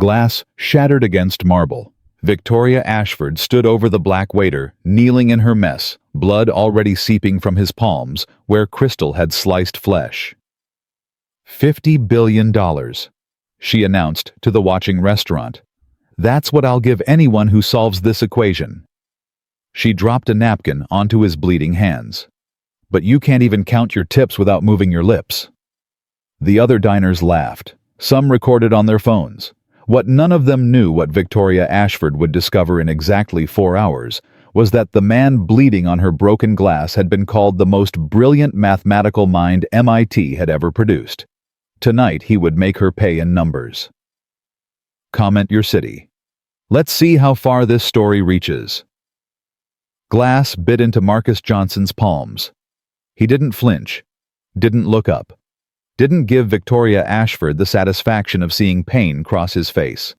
Glass shattered against marble. Victoria Ashford stood over the black waiter, kneeling in her mess, blood already seeping from his palms where crystal had sliced flesh. $50 billion, she announced to the watching restaurant. That's what I'll give anyone who solves this equation. She dropped a napkin onto his bleeding hands. But you can't even count your tips without moving your lips. The other diners laughed. Some recorded on their phones. What none of them knew what Victoria Ashford would discover in exactly 4 hours was that the man bleeding on her broken glass had been called the most brilliant mathematical mind MIT had ever produced. Tonight he would make her pay in numbers. Comment your city. Let's see how far this story reaches. Glass bit into Marcus Johnson's palms. He didn't flinch, didn't look up, didn't give Victoria Ashford the satisfaction of seeing pain cross his face.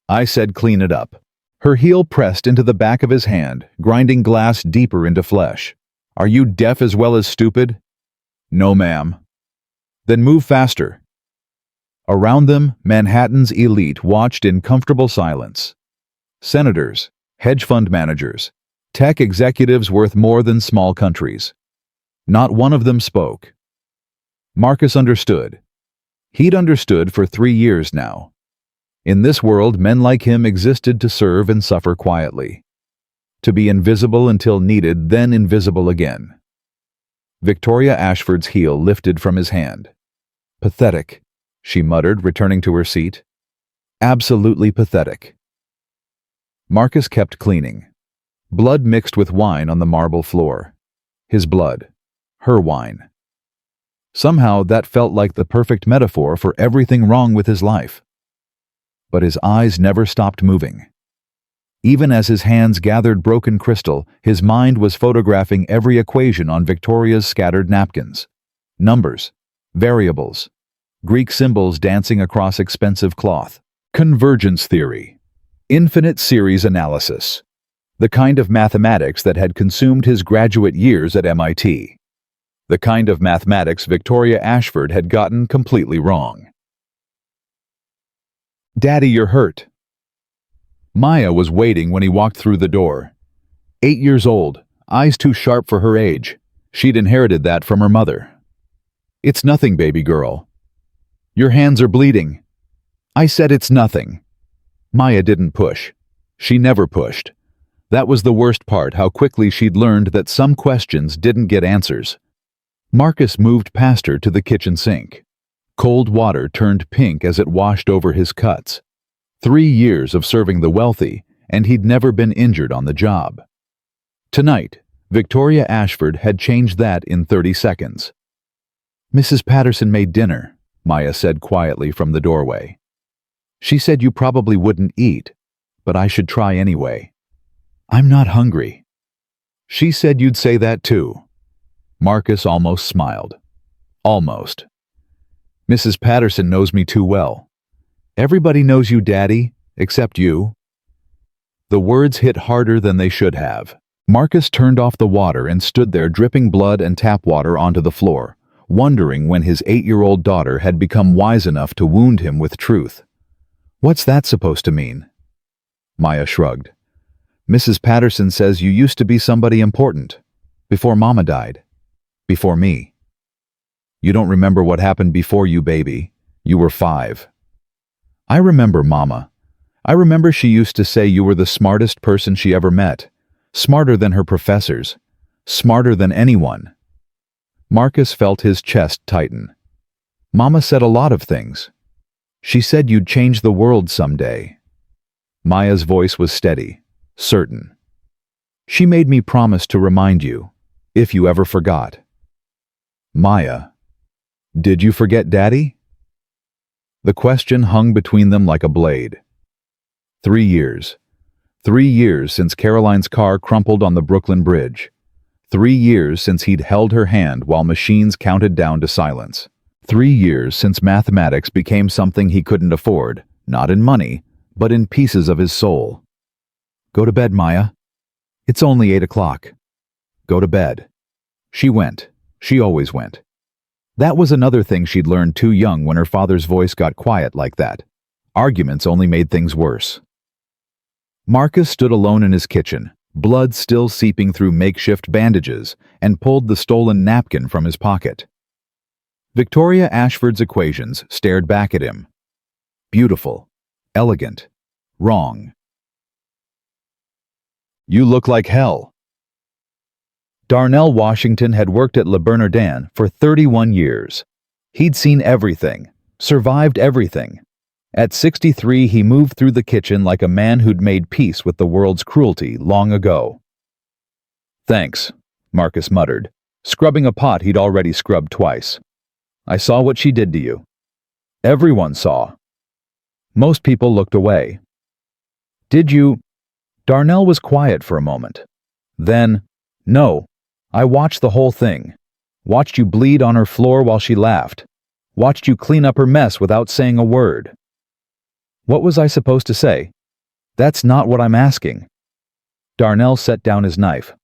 I said clean it up. Her heel pressed into the back of his hand, grinding glass deeper into flesh. Are you deaf as well as stupid? No, ma'am. Then move faster. Around them, Manhattan's elite watched in comfortable silence. Senators, hedge fund managers, tech executives worth more than small countries. Not one of them spoke. Marcus understood. He'd understood for 3 years now. In this world, men like him existed to serve and suffer quietly. To be invisible until needed, then invisible again. Victoria Ashford's heel lifted from his hand. Pathetic, she muttered, returning to her seat. Absolutely pathetic. Marcus kept cleaning. Blood mixed with wine on the marble floor. His blood. Her wine. Somehow that felt like the perfect metaphor for everything wrong with his life. But his eyes never stopped moving. Even as his hands gathered broken crystal, his mind was photographing every equation on Victoria's scattered napkins. Numbers, variables, Greek symbols dancing across expensive cloth. Convergence theory. Infinite series analysis. The kind of mathematics that had consumed his graduate years at MIT. The kind of mathematics Victoria Ashford had gotten completely wrong. Daddy, you're hurt. Maya was waiting when he walked through the door. 8 years old, eyes too sharp for her age. She'd inherited that from her mother. It's nothing, baby girl. Your hands are bleeding. I said it's nothing. Maya didn't push. She never pushed. That was the worst part, how quickly she'd learned that some questions didn't get answers. Marcus moved past her to the kitchen sink. Cold water turned pink as it washed over his cuts. 3 years of serving the wealthy, and he'd never been injured on the job. Tonight, Victoria Ashford had changed that in 30 seconds. Mrs. Patterson made dinner, Maya said quietly from the doorway. She said you probably wouldn't eat, but I should try anyway. I'm not hungry. She said you'd say that too. Marcus almost smiled. Almost. Mrs. Patterson knows me too well. Everybody knows you, Daddy, except you. The words hit harder than they should have. Marcus turned off the water and stood there dripping blood and tap water onto the floor, wondering when his 8-year-old daughter had become wise enough to wound him with truth. What's that supposed to mean? Maya shrugged. Mrs. Patterson says you used to be somebody important. Before Mama died. Before me. You don't remember what happened before you, baby. You were 5. I remember Mama. I remember she used to say you were the smartest person she ever met. Smarter than her professors. Smarter than anyone. Marcus felt his chest tighten. Mama said a lot of things. She said you'd change the world someday. Maya's voice was steady, certain. She made me promise to remind you, if you ever forgot. Maya, did you forget Daddy? The question hung between them like a blade. 3 years. 3 years since Caroline's car crumpled on the Brooklyn Bridge. 3 years since he'd held her hand while machines counted down to silence. 3 years since mathematics became something he couldn't afford, not in money, but in pieces of his soul. Go to bed, Maya. It's only 8 o'clock. Go to bed. She went. She always went. That was another thing she'd learned too young when her father's voice got quiet like that. Arguments only made things worse. Marcus stood alone in his kitchen, blood still seeping through makeshift bandages, and pulled the stolen napkin from his pocket. Victoria Ashford's equations stared back at him. Beautiful, elegant, wrong. You look like hell. Darnell Washington had worked at Le Bernardin for 31 years. He'd seen everything, survived everything. At 63, he moved through the kitchen like a man who'd made peace with the world's cruelty long ago. Thanks, Marcus muttered, scrubbing a pot he'd already scrubbed twice. I saw what she did to you. Everyone saw. Most people looked away. Did you? Darnell was quiet for a moment. Then, no, I watched the whole thing. Watched you bleed on her floor while she laughed. Watched you clean up her mess without saying a word. What was I supposed to say? That's not what I'm asking. Darnell set down his knife.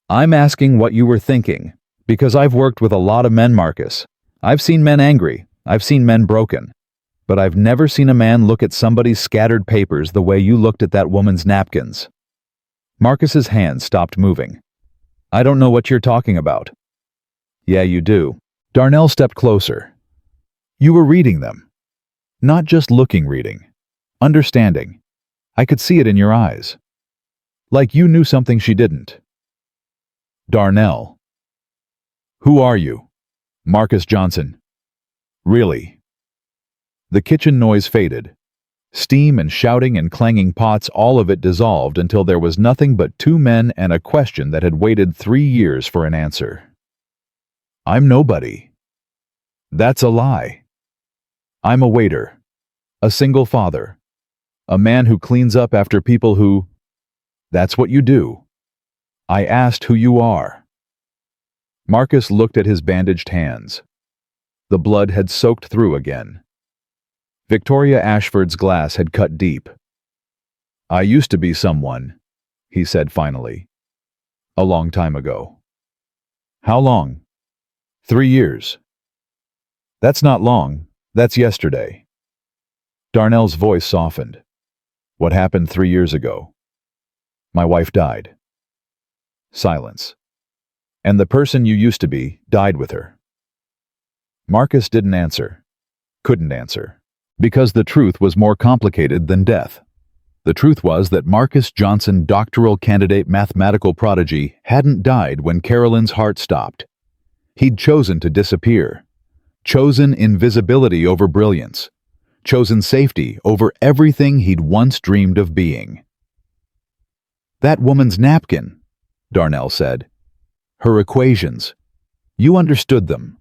I'm asking what you were thinking, because I've worked with a lot of men, Marcus. I've seen men angry, I've seen men broken, but I've never seen a man look at somebody's scattered papers the way you looked at that woman's napkins. Marcus's hands stopped moving. I don't know what you're talking about. Yeah, you do. Darnell stepped closer. You were reading them. Not just reading. Understanding. I could see it in your eyes. Like you knew something she didn't. Darnell. Who are you? Marcus Johnson. Really? The kitchen noise faded. Steam and shouting and clanging pots, all of it dissolved until there was nothing but two men and a question that had waited 3 years for an answer. I'm nobody. That's a lie. I'm a waiter, a single father, a man who cleans up after people who... That's what you do. I asked who you are. Marcus looked at his bandaged hands. The blood had soaked through again. Victoria Ashford's glass had cut deep. I used to be someone, he said finally. A long time ago. How long? 3 years. That's not long. That's yesterday. Darnell's voice softened. What happened 3 years ago? My wife died. Silence. And the person you used to be died with her. Marcus didn't answer. Couldn't answer. Because the truth was more complicated than death. The truth was that Marcus Johnson, doctoral candidate mathematical prodigy, hadn't died when Carolyn's heart stopped. He'd chosen to disappear. Chosen invisibility over brilliance. Chosen safety over everything he'd once dreamed of being. That woman's napkin, Darnell said. Her equations. You understood them.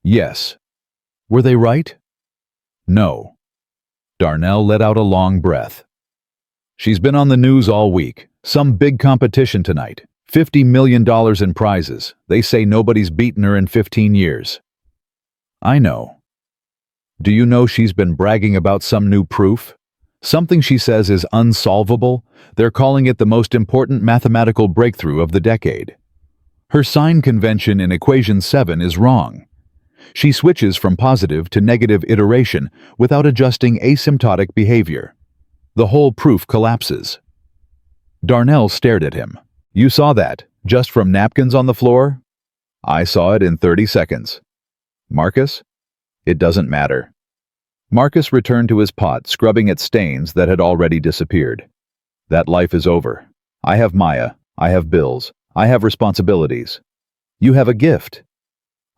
Yes. Were they right? No. Darnell let out a long breath. She's been on the news all week. Some big competition tonight. $50 million in prizes. They say nobody's beaten her in 15 years. I know. Do you know she's been bragging about some new proof? Something she says is unsolvable. They're calling it the most important mathematical breakthrough of the decade. Her sign convention in equation 7 is wrong. She switches from positive to negative iteration without adjusting asymptotic behavior. The whole proof collapses. Darnell stared at him. You saw that, just from napkins on the floor? I saw it in 30 seconds. Marcus? It doesn't matter. Marcus returned to his pot, scrubbing at stains that had already disappeared. That life is over. I have Maya. I have bills. I have responsibilities. You have a gift.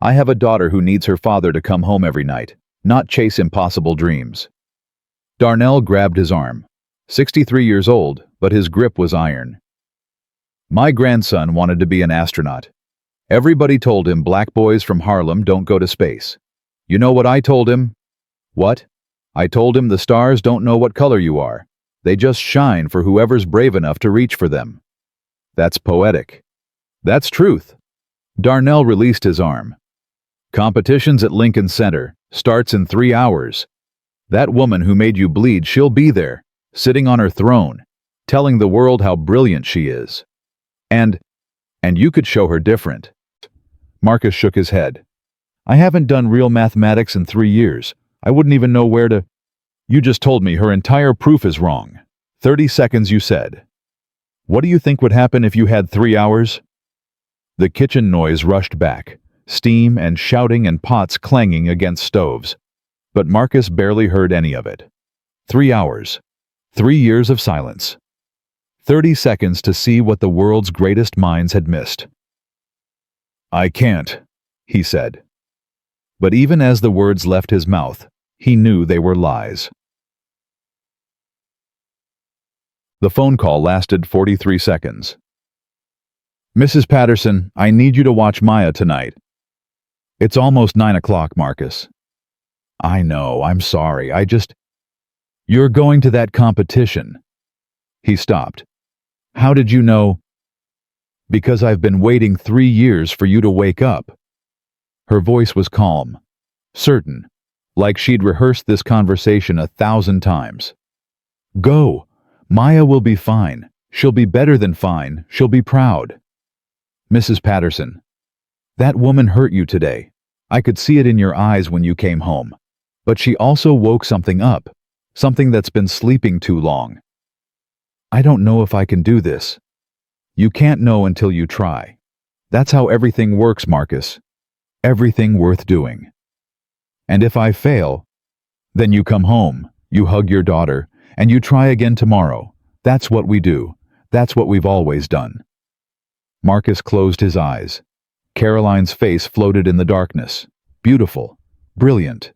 I have a daughter who needs her father to come home every night, not chase impossible dreams. Darnell grabbed his arm. 63 years old, but his grip was iron. My grandson wanted to be an astronaut. Everybody told him black boys from Harlem don't go to space. You know what I told him? What? I told him the stars don't know what color you are. They just shine for whoever's brave enough to reach for them. That's poetic. That's truth. Darnell released his arm. Competitions at Lincoln Center. Starts in 3 hours. That woman who made you bleed, she'll be there, sitting on her throne, telling the world how brilliant she is. And you could show her different. Marcus shook his head. I haven't done real mathematics in 3 years. I wouldn't even know where to... You just told me her entire proof is wrong. 30 seconds, you said. What do you think would happen if you had 3 hours? The kitchen noise rushed back, steam and shouting and pots clanging against stoves. But Marcus barely heard any of it. 3 hours. 3 years of silence. 30 seconds to see what the world's greatest minds had missed. I can't, he said. But even as the words left his mouth, he knew they were lies. The phone call lasted 43 seconds. Mrs. Patterson, I need you to watch Maya tonight. It's almost 9 o'clock, Marcus. I know, I'm sorry, You're going to that competition. He stopped. How did you know? Because I've been waiting 3 years for you to wake up. Her voice was calm, certain, like she'd rehearsed this conversation 1,000 times. Go. Maya will be fine. She'll be better than fine. She'll be proud. Mrs. Patterson, that woman hurt you today. I could see it in your eyes when you came home. But she also woke something up, something that's been sleeping too long. I don't know if I can do this. You can't know until you try. That's how everything works, Marcus. Everything worth doing. And if I fail, then you come home, you hug your daughter, and you try again tomorrow. That's what we do. That's what we've always done. Marcus closed his eyes. Caroline's face floated in the darkness. Beautiful. Brilliant.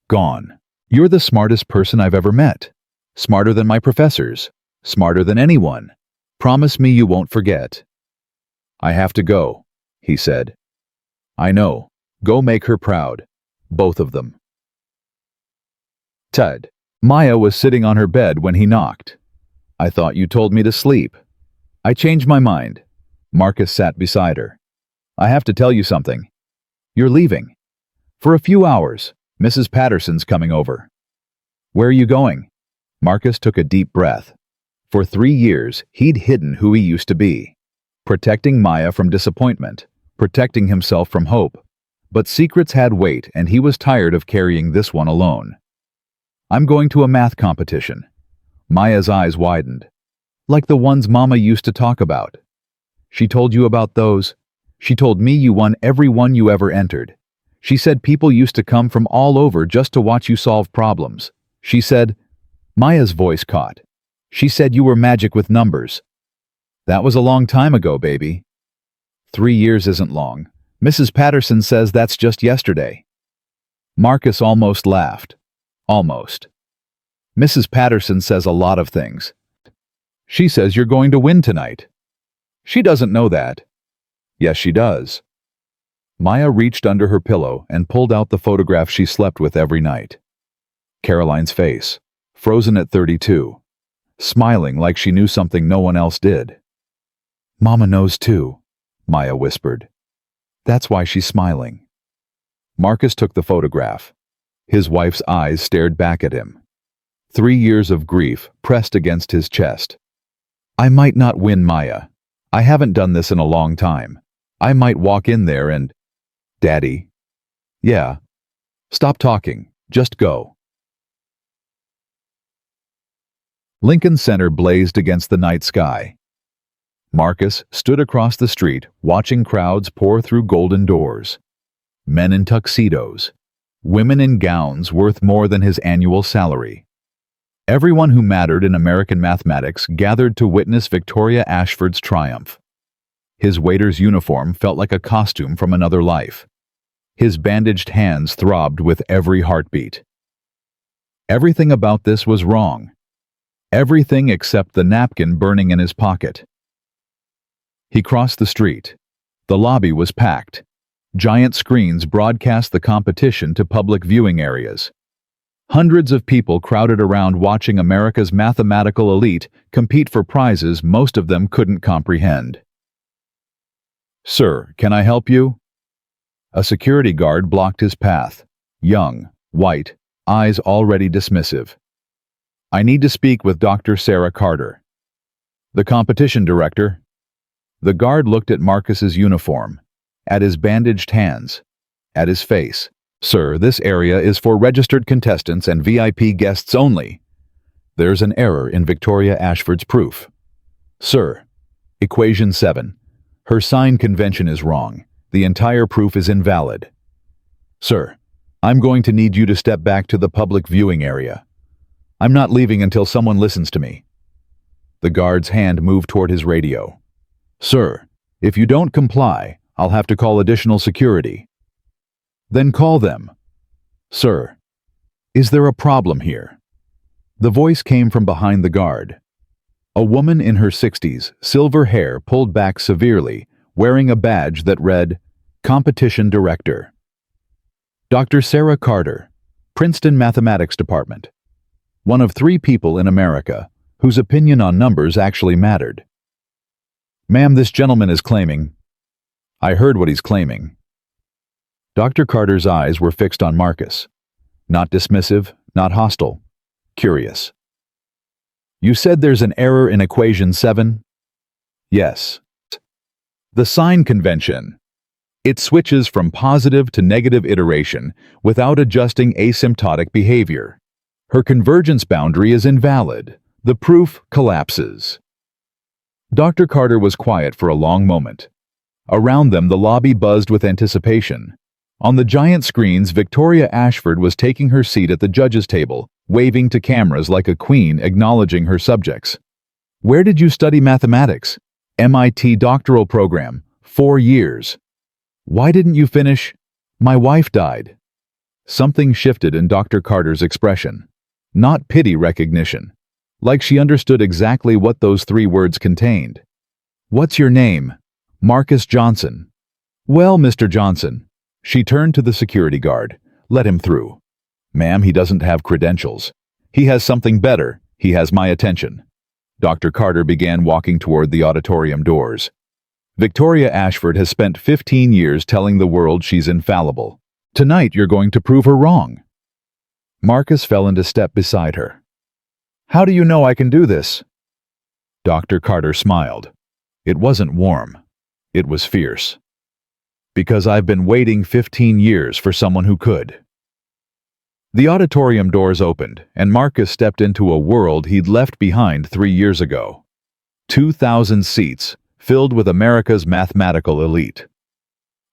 Gone. You're the smartest person I've ever met. Smarter than my professors. Smarter than anyone. Promise me you won't forget. I have to go, he said. I know. Go make her proud. Both of them. Ted. Maya was sitting on her bed when he knocked. I thought you told me to sleep. I changed my mind. Marcus sat beside her. I have to tell you something. You're leaving. For a few hours. Mrs. Patterson's coming over. Where are you going? Marcus took a deep breath. For 3 years, he'd hidden who he used to be. Protecting Maya from disappointment. Protecting himself from hope. But secrets had weight, and he was tired of carrying this one alone. I'm going to a math competition. Maya's eyes widened. Like the ones Mama used to talk about. She told you about those. She told me you won every one you ever entered. She said people used to come from all over just to watch you solve problems. She said, Maya's voice caught. She said you were magic with numbers. That was a long time ago, baby. 3 years isn't long. Mrs. Patterson says that's just yesterday. Marcus almost laughed. Almost. Mrs. Patterson says a lot of things. She says you're going to win tonight. She doesn't know that. Yes, she does. Maya reached under her pillow and pulled out the photograph she slept with every night. Caroline's face, frozen at 32, smiling like she knew something no one else did. Mama knows too, Maya whispered. That's why she's smiling. Marcus took the photograph. His wife's eyes stared back at him. 3 years of grief pressed against his chest. I might not win, Maya. I haven't done this in a long time. I might walk in there and... Daddy. Yeah. Stop talking. Just go. Lincoln Center blazed against the night sky. Marcus stood across the street watching crowds pour through golden doors. Men in tuxedos. Women in gowns worth more than his annual salary. Everyone who mattered in American mathematics gathered to witness Victoria Ashford's triumph. His waiter's uniform felt like a costume from another life. His bandaged hands throbbed with every heartbeat. Everything about this was wrong. Everything except the napkin burning in his pocket. He crossed the street. The lobby was packed. Giant screens broadcast the competition to public viewing areas. Hundreds of people crowded around watching America's mathematical elite compete for prizes most of them couldn't comprehend. Sir, can I help you? A security guard blocked his path. Young, white, eyes already dismissive. I need to speak with Dr. Sarah Carter. The competition director. The guard looked at Marcus's uniform, at his bandaged hands, at his face. Sir, this area is for registered contestants and VIP guests only. There's an error in Victoria Ashford's proof. Sir, equation 7. Her sign convention is wrong. The entire proof is invalid. Sir, I'm going to need you to step back to the public viewing area. I'm not leaving until someone listens to me. The guard's hand moved toward his radio. Sir, if you don't comply, I'll have to call additional security. Then call them. Sir, is there a problem here? The voice came from behind the guard. A woman in her 60s, silver hair pulled back severely, wearing a badge that read, Competition Director. Dr. Sarah Carter, Princeton Mathematics Department. One of 3 people in America whose opinion on numbers actually mattered. Ma'am, this gentleman is claiming. I heard what he's claiming. Dr. Carter's eyes were fixed on Marcus. Not dismissive, not hostile. Curious. You said there's an error in equation 7? Yes. The sign convention. It switches from positive to negative iteration without adjusting asymptotic behavior. Her convergence boundary is invalid. The proof collapses. Dr. Carter was quiet for a long moment. Around them, the lobby buzzed with anticipation. On the giant screens, Victoria Ashford was taking her seat at the judges' table, waving to cameras like a queen acknowledging her subjects. Where did you study mathematics? MIT doctoral program, 4 years. Why didn't you finish? My wife died. Something shifted in Dr. Carter's expression. Not pity recognition. Like she understood exactly what those 3 words contained. What's your name? Marcus Johnson. Well, Mr. Johnson. She turned to the security guard. Let him through. Ma'am, he doesn't have credentials. He has something better. He has my attention. Dr. Carter began walking toward the auditorium doors. Victoria Ashford has spent 15 years telling the world she's infallible. Tonight you're going to prove her wrong. Marcus fell into step beside her. How do you know I can do this? Dr. Carter smiled. It wasn't warm. It was fierce. Because I've been waiting 15 years for someone who could. The auditorium doors opened, and Marcus stepped into a world he'd left behind 3 years ago. 2,000 seats, filled with America's mathematical elite.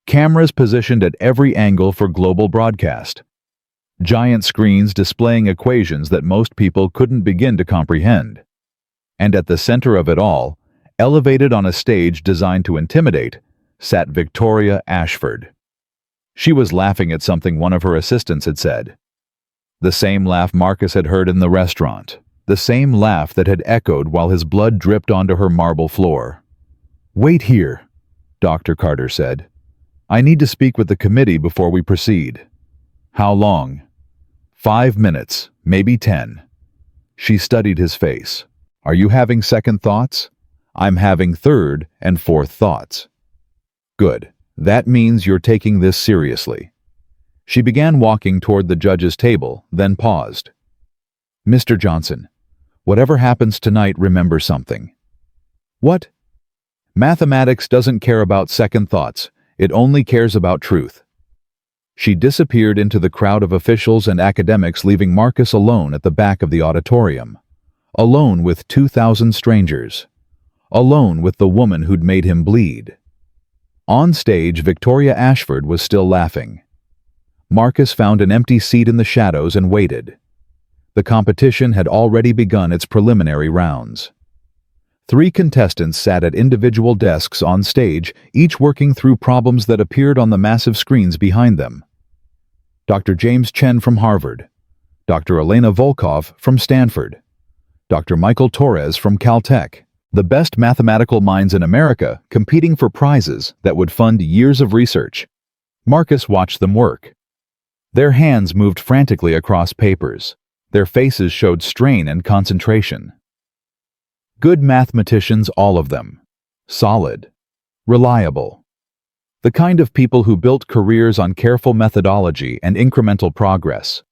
Cameras positioned at every angle for global broadcast. Giant screens displaying equations that most people couldn't begin to comprehend. And at the center of it all, elevated on a stage designed to intimidate, sat Victoria Ashford. She was laughing at something one of her assistants had said. The same laugh Marcus had heard in the restaurant. The same laugh that had echoed while his blood dripped onto her marble floor. Wait here, Dr. Carter said. I need to speak with the committee before we proceed. How long? 5 minutes, maybe 10. She studied his face. Are you having second thoughts? I'm having third and fourth thoughts. Good. That means you're taking this seriously. She began walking toward the judge's table, then paused. Mr. Johnson, whatever happens tonight, remember something. What? Mathematics doesn't care about second thoughts. It only cares about truth. She disappeared into the crowd of officials and academics, leaving Marcus alone at the back of the auditorium. Alone with 2,000 strangers. Alone with the woman who'd made him bleed. On stage, Victoria Ashford was still laughing. Marcus found an empty seat in the shadows and waited. The competition had already begun its preliminary rounds. 3 contestants sat at individual desks on stage, each working through problems that appeared on the massive screens behind them. Dr. James Chen from Harvard, Dr. Elena Volkov from Stanford, Dr. Michael Torres from Caltech, the best mathematical minds in America competing for prizes that would fund years of research. Marcus watched them work. Their hands moved frantically across papers. Their faces showed strain and concentration. Good mathematicians, all of them. Solid. Reliable. The kind of people who built careers on careful methodology and incremental progress.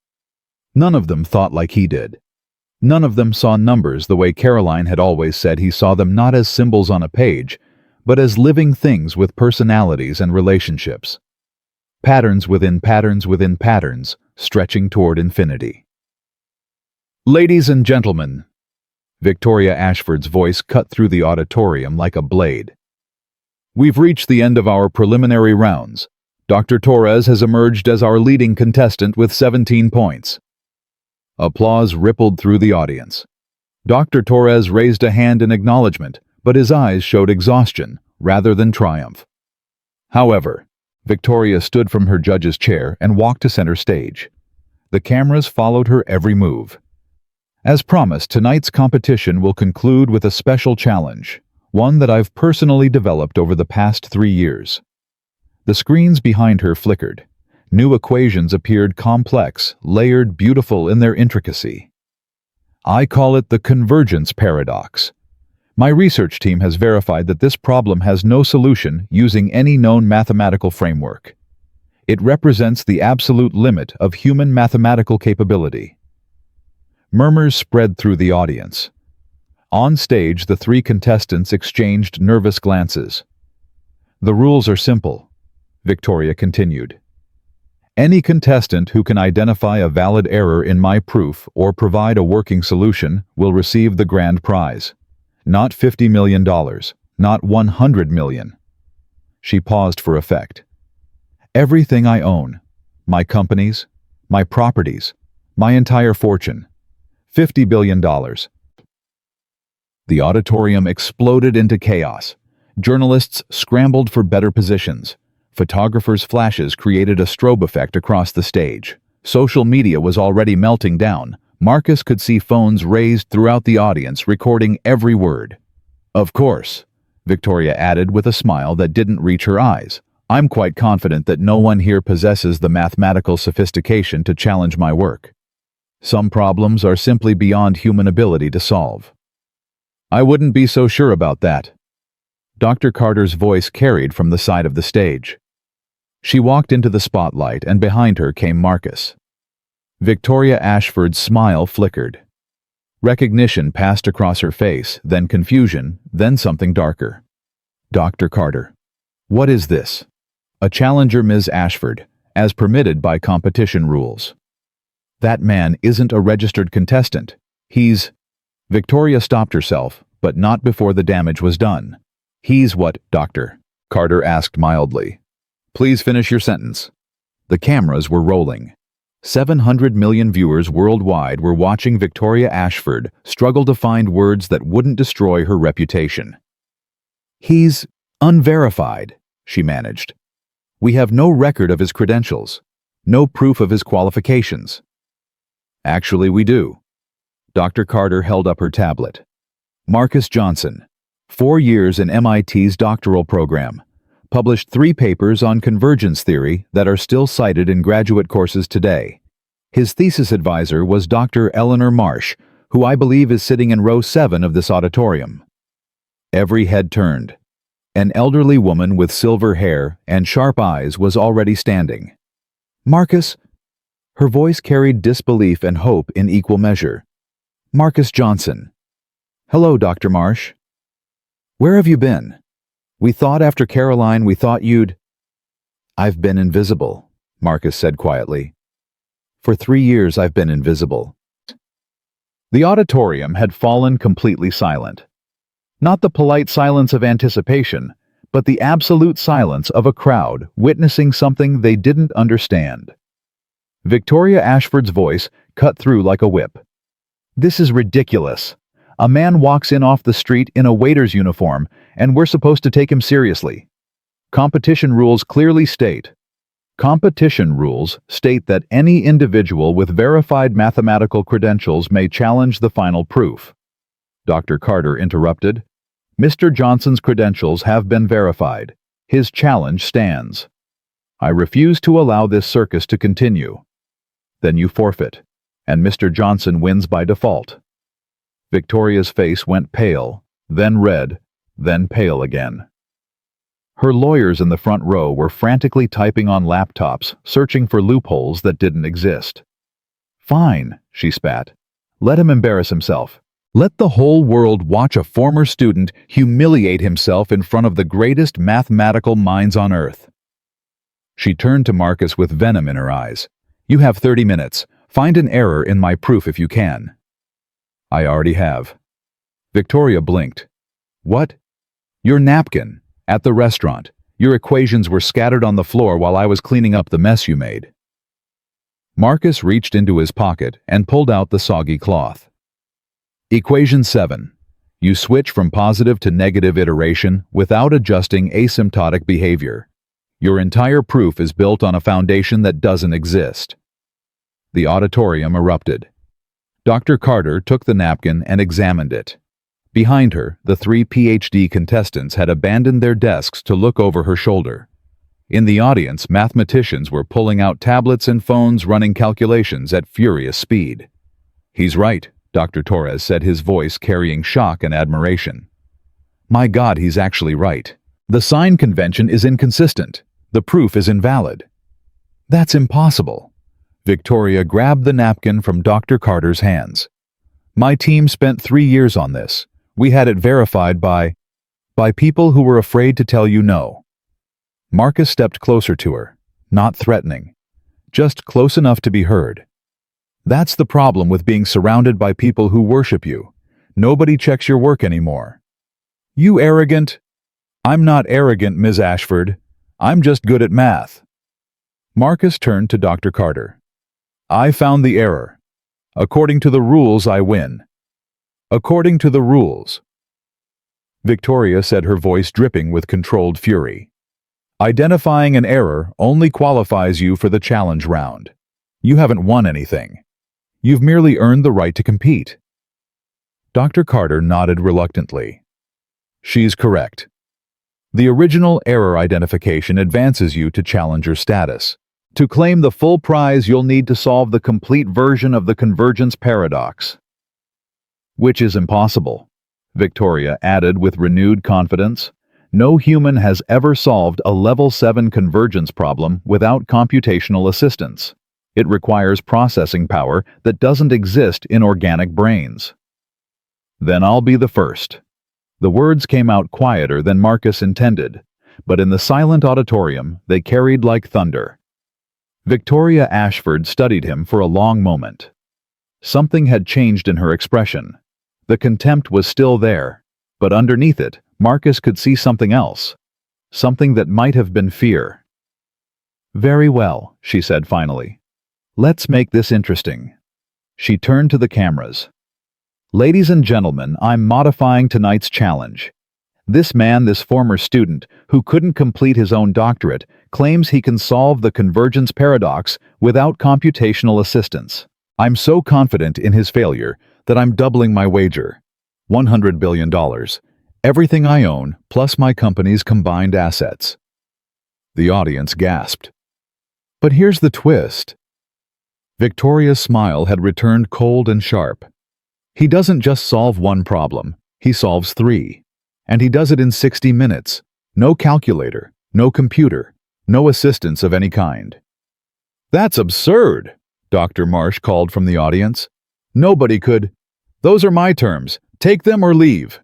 None of them thought like he did. None of them saw numbers the way Caroline had always said he saw them, not as symbols on a page, but as living things with personalities and relationships. Patterns within patterns within patterns, stretching toward infinity. Ladies and gentlemen, Victoria Ashford's voice cut through the auditorium like a blade. We've reached the end of our preliminary rounds. Dr. Torres has emerged as our leading contestant with 17 points. Applause rippled through the audience. Dr. Torres raised a hand in acknowledgement, but his eyes showed exhaustion rather than triumph. However, Victoria stood from her judge's chair and walked to center stage. The cameras followed her every move. As promised, tonight's competition will conclude with a special challenge, one that I've personally developed over the past 3 years. The screens behind her flickered. New equations appeared complex, layered, beautiful in their intricacy. I call it the convergence paradox. My research team has verified that this problem has no solution using any known mathematical framework. It represents the absolute limit of human mathematical capability. Murmurs spread through the audience. On stage, the 3 contestants exchanged nervous glances. The rules are simple, Victoria continued. Any contestant who can identify a valid error in my proof or provide a working solution will receive the grand prize. Not $50 million, not $100 million. She paused for effect. Everything I own, my companies, my properties, my entire fortune, $50 billion. The auditorium exploded into chaos. Journalists scrambled for better positions. Photographers' flashes created a strobe effect across the stage. Social media was already melting down. Marcus could see phones raised throughout the audience, recording every word. Of course, Victoria added with a smile that didn't reach her eyes. I'm quite confident that no one here possesses the mathematical sophistication to challenge my work. Some problems are simply beyond human ability to solve. I wouldn't be so sure about that. Dr. Carter's voice carried from the side of the stage. She walked into the spotlight, and behind her came Marcus. Victoria Ashford's smile flickered. Recognition passed across her face, then confusion, then something darker. Dr. Carter. What is this? A challenger, Ms. Ashford, as permitted by competition rules. That man isn't a registered contestant. He's... Victoria stopped herself, but not before the damage was done. He's what, Doctor? Carter asked mildly. Please finish your sentence. The cameras were rolling. 700 million viewers worldwide were watching Victoria Ashford struggle to find words that wouldn't destroy her reputation. He's unverified, she managed. We have no record of his credentials, no proof of his qualifications. Actually, we do. Dr. Carter held up her tablet. Marcus Johnson, 4 years in MIT's doctoral program, published 3 papers on convergence theory that are still cited in graduate courses today. His thesis advisor was Dr. Eleanor Marsh, who I believe is sitting in row 7 of this auditorium. Every head turned. An elderly woman with silver hair and sharp eyes was already standing. Marcus? Her voice carried disbelief and hope in equal measure. Marcus Johnson. Hello, Dr. Marsh. Where have you been? We thought after Caroline we thought you'd... I've been invisible, Marcus said quietly. For 3 years I've been invisible. The auditorium had fallen completely silent. Not the polite silence of anticipation, but the absolute silence of a crowd witnessing something they didn't understand. Victoria Ashford's voice cut through like a whip. This is ridiculous. A man walks in off the street in a waiter's uniform, and we're supposed to take him seriously. Competition rules clearly state. Competition rules state that any individual with verified mathematical credentials may challenge the final proof. Dr. Carter interrupted. Mr. Johnson's credentials have been verified. His challenge stands. I refuse to allow this circus to continue. Then you forfeit, and Mr. Johnson wins by default. Victoria's face went pale, then red, then pale again. Her lawyers in the front row were frantically typing on laptops, searching for loopholes that didn't exist. Fine, she spat. Let him embarrass himself. Let the whole world watch a former student humiliate himself in front of the greatest mathematical minds on earth. She turned to Marcus with venom in her eyes. "You have 30 minutes. Find an error in my proof if you can." "I already have." Victoria blinked. "What?" "Your napkin. At the restaurant. Your equations were scattered on the floor while I was cleaning up the mess you made." Marcus reached into his pocket and pulled out the soggy cloth. Equation 7. You switch from positive to negative iteration without adjusting asymptotic behavior. Your entire proof is built on a foundation that doesn't exist. The auditorium erupted. Dr. Carter took the napkin and examined it. Behind her, the 3 PhD contestants had abandoned their desks to look over her shoulder. In the audience, mathematicians were pulling out tablets and phones running calculations at furious speed. "He's right," Dr. Torres said, his voice carrying shock and admiration. "My God, he's actually right. The sign convention is inconsistent. The proof is invalid." "That's impossible." Victoria grabbed the napkin from Dr. Carter's hands. "My team spent 3 years on this. We had it verified by people who were afraid to tell you no." Marcus stepped closer to her, not threatening, just close enough to be heard. "That's the problem with being surrounded by people who worship you. Nobody checks your work anymore." "You arrogant—" "I'm not arrogant, Ms. Ashford. I'm just good at math." Marcus turned to Dr. Carter. "I found the error. According to the rules, I win." "According to the rules." Victoria said, her voice dripping with controlled fury. "Identifying an error only qualifies you for the challenge round. You haven't won anything. You've merely earned the right to compete." Dr. Carter nodded reluctantly. "She's correct. The original error identification advances you to challenger status. To claim the full prize, you'll need to solve the complete version of the convergence paradox." "Which is impossible," Victoria added with renewed confidence. "No human has ever solved a level 7 convergence problem without computational assistance. It requires processing power that doesn't exist in organic brains." "Then I'll be the first." The words came out quieter than Marcus intended, but in the silent auditorium they carried like thunder. Victoria Ashford studied him for a long moment. Something had changed in her expression. The contempt was still there, but underneath it, Marcus could see something else. Something that might have been fear. "Very well," she said finally. "Let's make this interesting." She turned to the cameras. "Ladies and gentlemen, I'm modifying tonight's challenge. This former student, who couldn't complete his own doctorate, claims he can solve the convergence paradox without computational assistance. I'm so confident in his failure that I'm doubling my wager. $100 billion. Everything I own, plus my company's combined assets." The audience gasped. "But here's the twist." Victoria's smile had returned cold and sharp. "He doesn't just solve one problem, he solves 3. And he does it in 60 minutes. No calculator, no computer, no assistance of any kind." "That's absurd," Dr. Marsh called from the audience. "Nobody could—" "Those are my terms. Take them or leave."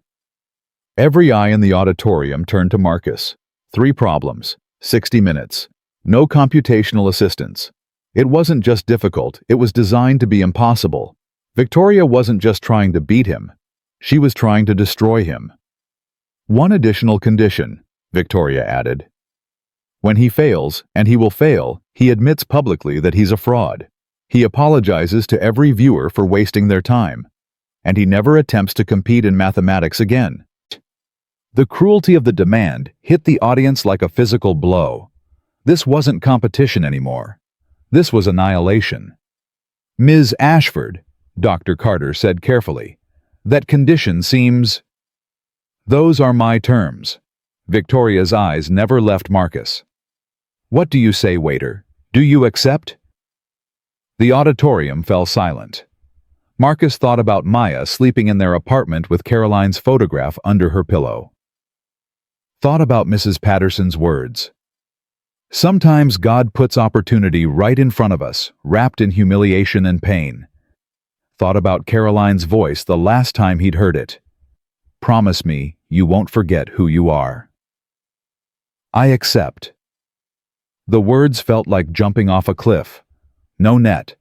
Every eye in the auditorium turned to Marcus. 3 problems, 60 minutes, no computational assistance. It wasn't just difficult, it was designed to be impossible. Victoria wasn't just trying to beat him, she was trying to destroy him. "One additional condition," Victoria added. "When he fails, and he will fail, he admits publicly that he's a fraud. He apologizes to every viewer for wasting their time. And he never attempts to compete in mathematics again." The cruelty of the demand hit the audience like a physical blow. This wasn't competition anymore. This was annihilation. "Ms. Ashford," Dr. Carter said carefully, "that condition seems—" "Those are my terms." Victoria's eyes never left Marcus. "What do you say, waiter? Do you accept?" The auditorium fell silent. Marcus thought about Maya sleeping in their apartment with Caroline's photograph under her pillow. Thought about Mrs. Patterson's words. "Sometimes God puts opportunity right in front of us, wrapped in humiliation and pain." Thought about Caroline's voice the last time he'd heard it. "Promise me you won't forget who you are." "I accept." The words felt like jumping off a cliff. No net,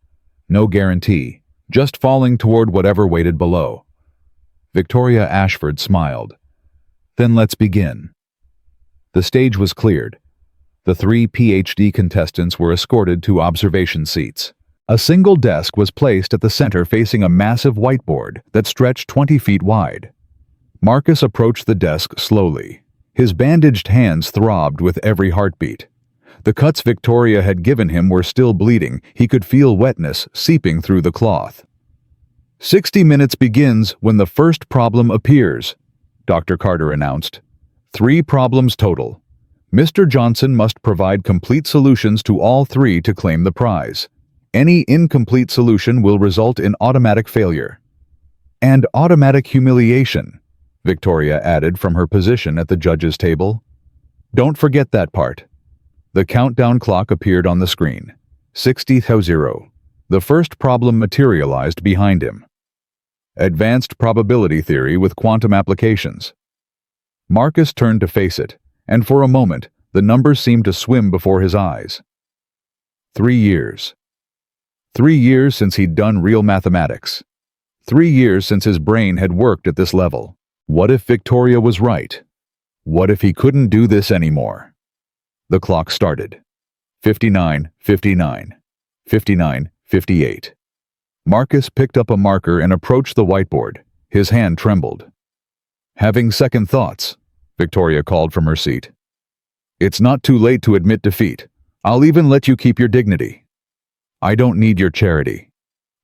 no guarantee, just falling toward whatever waited below. Victoria Ashford smiled. Then let's begin. The stage was cleared. The 3 PhD contestants were escorted to observation seats. A single desk was placed at the center facing a massive whiteboard that stretched 20 feet wide. Marcus approached the desk slowly. His bandaged hands throbbed with every heartbeat. The cuts Victoria had given him were still bleeding. He could feel wetness seeping through the cloth. 60 minutes begins when the first problem appears, Dr. Carter announced. 3 problems total. Mr. Johnson must provide complete solutions to all 3 to claim the prize. Any incomplete solution will result in automatic failure. And automatic humiliation, Victoria added from her position at the judges' table. Don't forget that part. The countdown clock appeared on the screen. 60:0. The first problem materialized behind him. Advanced probability theory with quantum applications. Marcus turned to face it, and for a moment, the numbers seemed to swim before his eyes. 3 years. 3 years since he'd done real mathematics. 3 years since his brain had worked at this level. What if Victoria was right? What if he couldn't do this anymore? The clock started. 59:59. 59:58. Marcus picked up a marker and approached the whiteboard. His hand trembled. Having second thoughts, Victoria called from her seat. It's not too late to admit defeat. I'll even let you keep your dignity. I don't need your charity.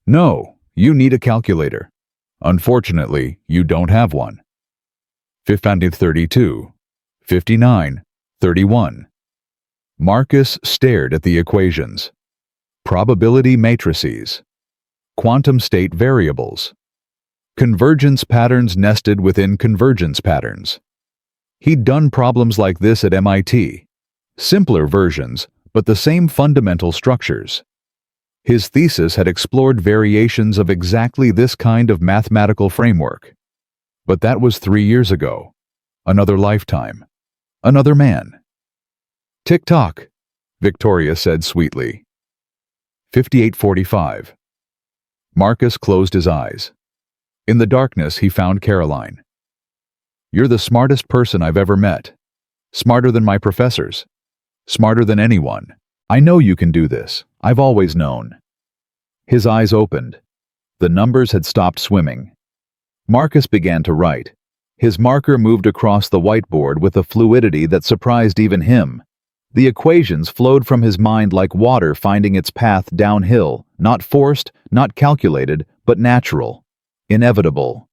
No, you need a calculator. Unfortunately, you don't have one. 59:32. 59:31. Marcus stared at the equations. Probability matrices. Quantum state variables. Convergence patterns nested within convergence patterns. He'd done problems like this at MIT. Simpler versions, but the same fundamental structures. His thesis had explored variations of exactly this kind of mathematical framework. But that was 3 years ago. Another lifetime. Another man. Tick-tock, Victoria said sweetly. 58:45. Marcus closed his eyes. In the darkness, he found Caroline. You're the smartest person I've ever met. Smarter than my professors. Smarter than anyone. I know you can do this. I've always known. His eyes opened. The numbers had stopped swimming. Marcus began to write. His marker moved across the whiteboard with a fluidity that surprised even him. The equations flowed from his mind like water finding its path downhill, not forced, not calculated, but natural. Inevitable.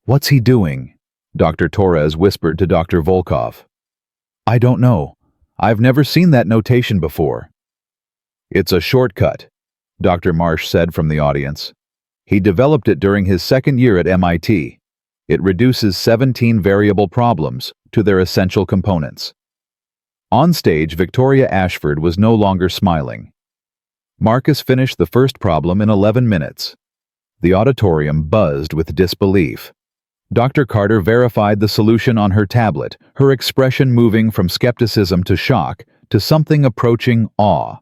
What's he doing? Dr. Torres whispered to Dr. Volkov. I don't know. I've never seen that notation before. It's a shortcut, Dr. Marsh said from the audience. He developed it during his second year at MIT. It reduces 17 variable problems to their essential components. On stage, Victoria Ashford was no longer smiling. Marcus finished the first problem in 11 minutes. The auditorium buzzed with disbelief. Dr. Carter verified the solution on her tablet, her expression moving from skepticism to shock to something approaching awe.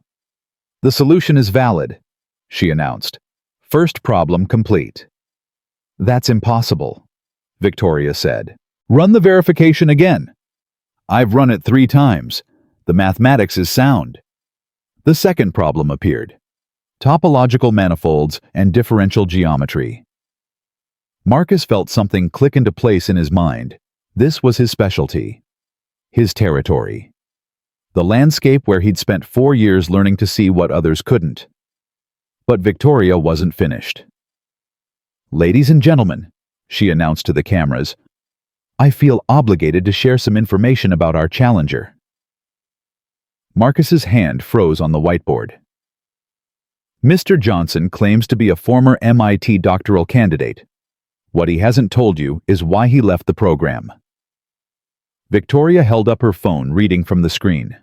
The solution is valid, she announced. First problem complete. That's impossible, Victoria said. Run the verification again. I've run it 3 times. The mathematics is sound. The second problem appeared. Topological manifolds and differential geometry. Marcus felt something click into place in his mind. This was his specialty. His territory. The landscape where he'd spent 4 years learning to see what others couldn't. But Victoria wasn't finished. Ladies and gentlemen, she announced to the cameras, I feel obligated to share some information about our challenger. Marcus's hand froze on the whiteboard. Mr. Johnson claims to be a former MIT doctoral candidate. What he hasn't told you is why he left the program. Victoria held up her phone, reading from the screen.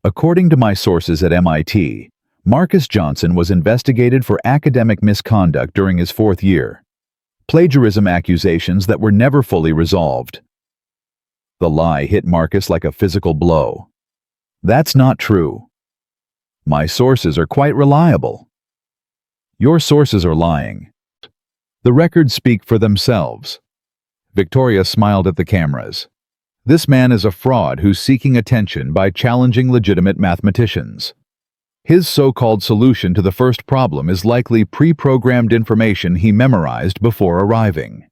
According to my sources at MIT, Marcus Johnson was investigated for academic misconduct during his 4th year. Plagiarism accusations that were never fully resolved. The lie hit Marcus like a physical blow. That's not true. My sources are quite reliable. Your sources are lying. The records speak for themselves. Victoria smiled at the cameras. This man is a fraud who's seeking attention by challenging legitimate mathematicians. His so-called solution to the first problem is likely pre-programmed information he memorized before arriving.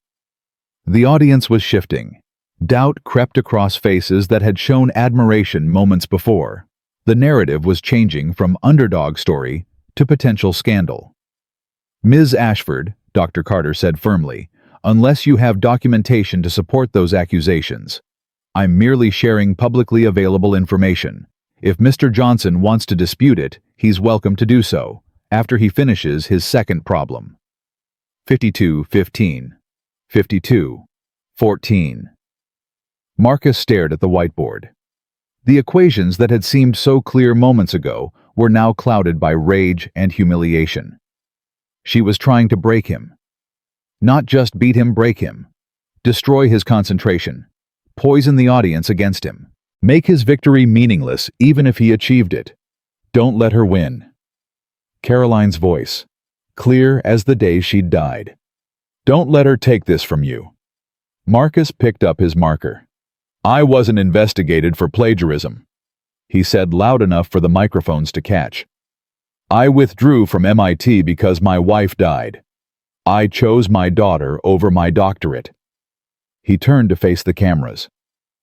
The audience was shifting. Doubt crept across faces that had shown admiration moments before. The narrative was changing from underdog story to potential scandal. Ms. Ashford, Dr. Carter said firmly, unless you have documentation to support those accusations, I'm merely sharing publicly available information. If Mr. Johnson wants to dispute it, he's welcome to do so, after he finishes his second problem. 52-15. 52-14. Marcus stared at the whiteboard. The equations that had seemed so clear moments ago were now clouded by rage and humiliation. She was trying to break him. Not just beat him, break him. Destroy his concentration. Poison the audience against him. Make his victory meaningless even if he achieved it. Don't let her win. Caroline's voice, clear as the day she'd died. Don't let her take this from you. Marcus picked up his marker. I wasn't investigated for plagiarism, he said loud enough for the microphones to catch. I withdrew from MIT because my wife died. I chose my daughter over my doctorate. He turned to face the cameras.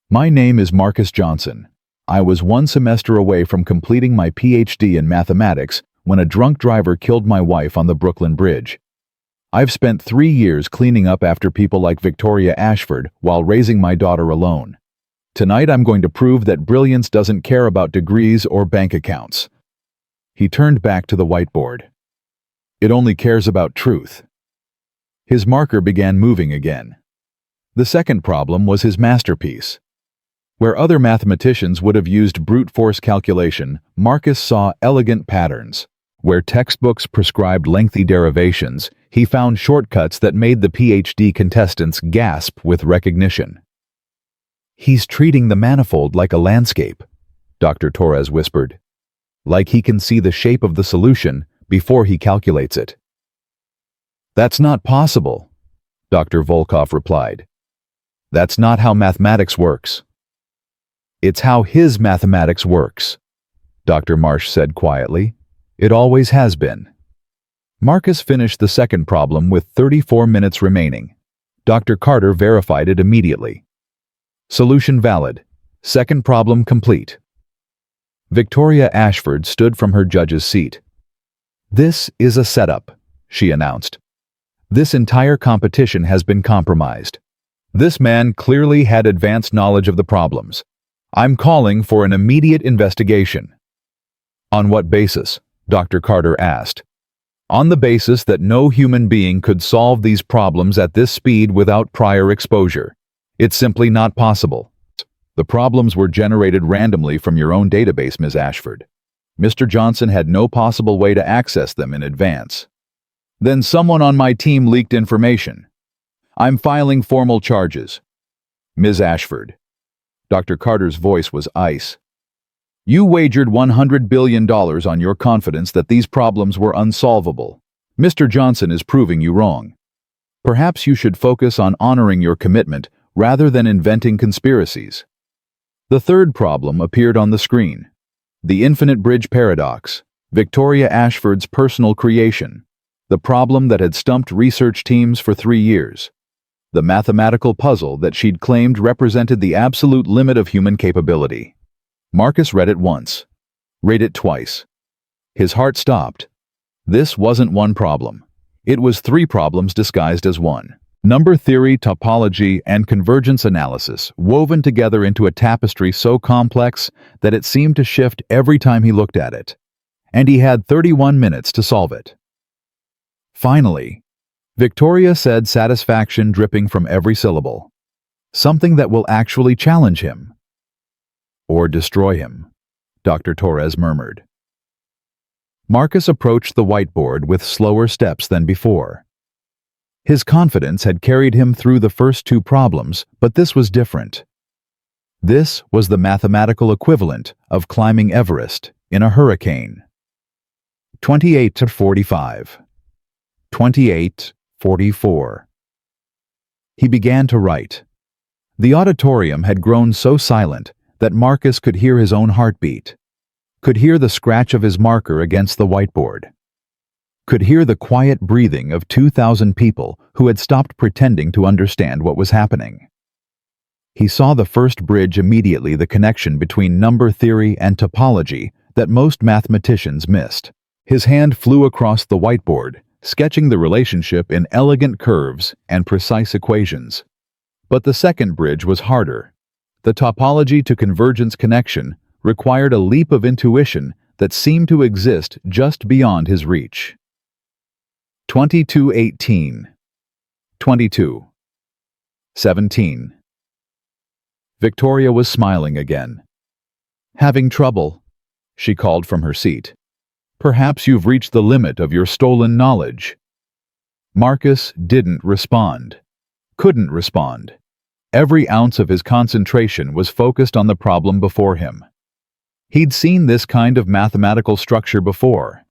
My name is Marcus Johnson. I was one semester away from completing my PhD in mathematics when a drunk driver killed my wife on the Brooklyn Bridge. I've spent 3 years cleaning up after people like Victoria Ashford while raising my daughter alone. Tonight I'm going to prove that brilliance doesn't care about degrees or bank accounts. He turned back to the whiteboard. It only cares about truth. His marker began moving again. The second problem was his masterpiece. Where other mathematicians would have used brute force calculation, Marcus saw elegant patterns. Where textbooks prescribed lengthy derivations, he found shortcuts that made the PhD contestants gasp with recognition. He's treating the manifold like a landscape, Dr. Torres whispered. Like he can see the shape of the solution before he calculates it. That's not possible, Dr. Volkov replied. That's not how mathematics works. It's how his mathematics works, Dr. Marsh said quietly. It always has been. Marcus finished the second problem with 34 minutes remaining. Dr. Carter verified it immediately. Solution valid. Second problem complete. Victoria Ashford stood from her judge's seat. This is a setup, she announced. This entire competition has been compromised. This man clearly had advanced knowledge of the problems. I'm calling for an immediate investigation. On what basis? Dr. Carter asked. On the basis that no human being could solve these problems at this speed without prior exposure. It's simply not possible. The problems were generated randomly from your own database, Ms. Ashford. Mr. Johnson had no possible way to access them in advance. Then someone on my team leaked information. I'm filing formal charges. Ms. Ashford. Dr. Carter's voice was ice. You wagered $100 billion on your confidence that these problems were unsolvable. Mr. Johnson is proving you wrong. Perhaps you should focus on honoring your commitment rather than inventing conspiracies. The third problem appeared on the screen. The infinite bridge paradox, Victoria Ashford's personal creation. The problem that had stumped research teams for 3 years. The mathematical puzzle that she'd claimed represented the absolute limit of human capability. Marcus read it once. Read it twice. His heart stopped. This wasn't one problem. It was 3 problems disguised as one. Number theory, topology, and convergence analysis woven together into a tapestry so complex that it seemed to shift every time he looked at it. And he had 31 minutes to solve it. Finally, Victoria said, satisfaction dripping from every syllable. Something that will actually challenge him. Or destroy him, Dr. Torres murmured. Marcus approached the whiteboard with slower steps than before. His confidence had carried him through the first 2 problems, but this was different. This was the mathematical equivalent of climbing Everest in a hurricane. 28 to 45. 28:44. He began to write. The auditorium had grown so silent that Marcus could hear his own heartbeat, could hear the scratch of his marker against the whiteboard, could hear the quiet breathing of 2,000 people who had stopped pretending to understand what was happening. He saw the first bridge immediately, the connection between number theory and topology that most mathematicians missed. His hand flew across the whiteboard, sketching the relationship in elegant curves and precise equations. But the second bridge was harder. The topology to convergence connection required a leap of intuition that seemed to exist just beyond his reach. 22:18. 22. 17. Victoria was smiling again. "Having trouble?" she called from her seat. "Perhaps you've reached the limit of your stolen knowledge." Marcus didn't respond. Couldn't respond. Every ounce of his concentration was focused on the problem before him. He'd seen this kind of mathematical structure before.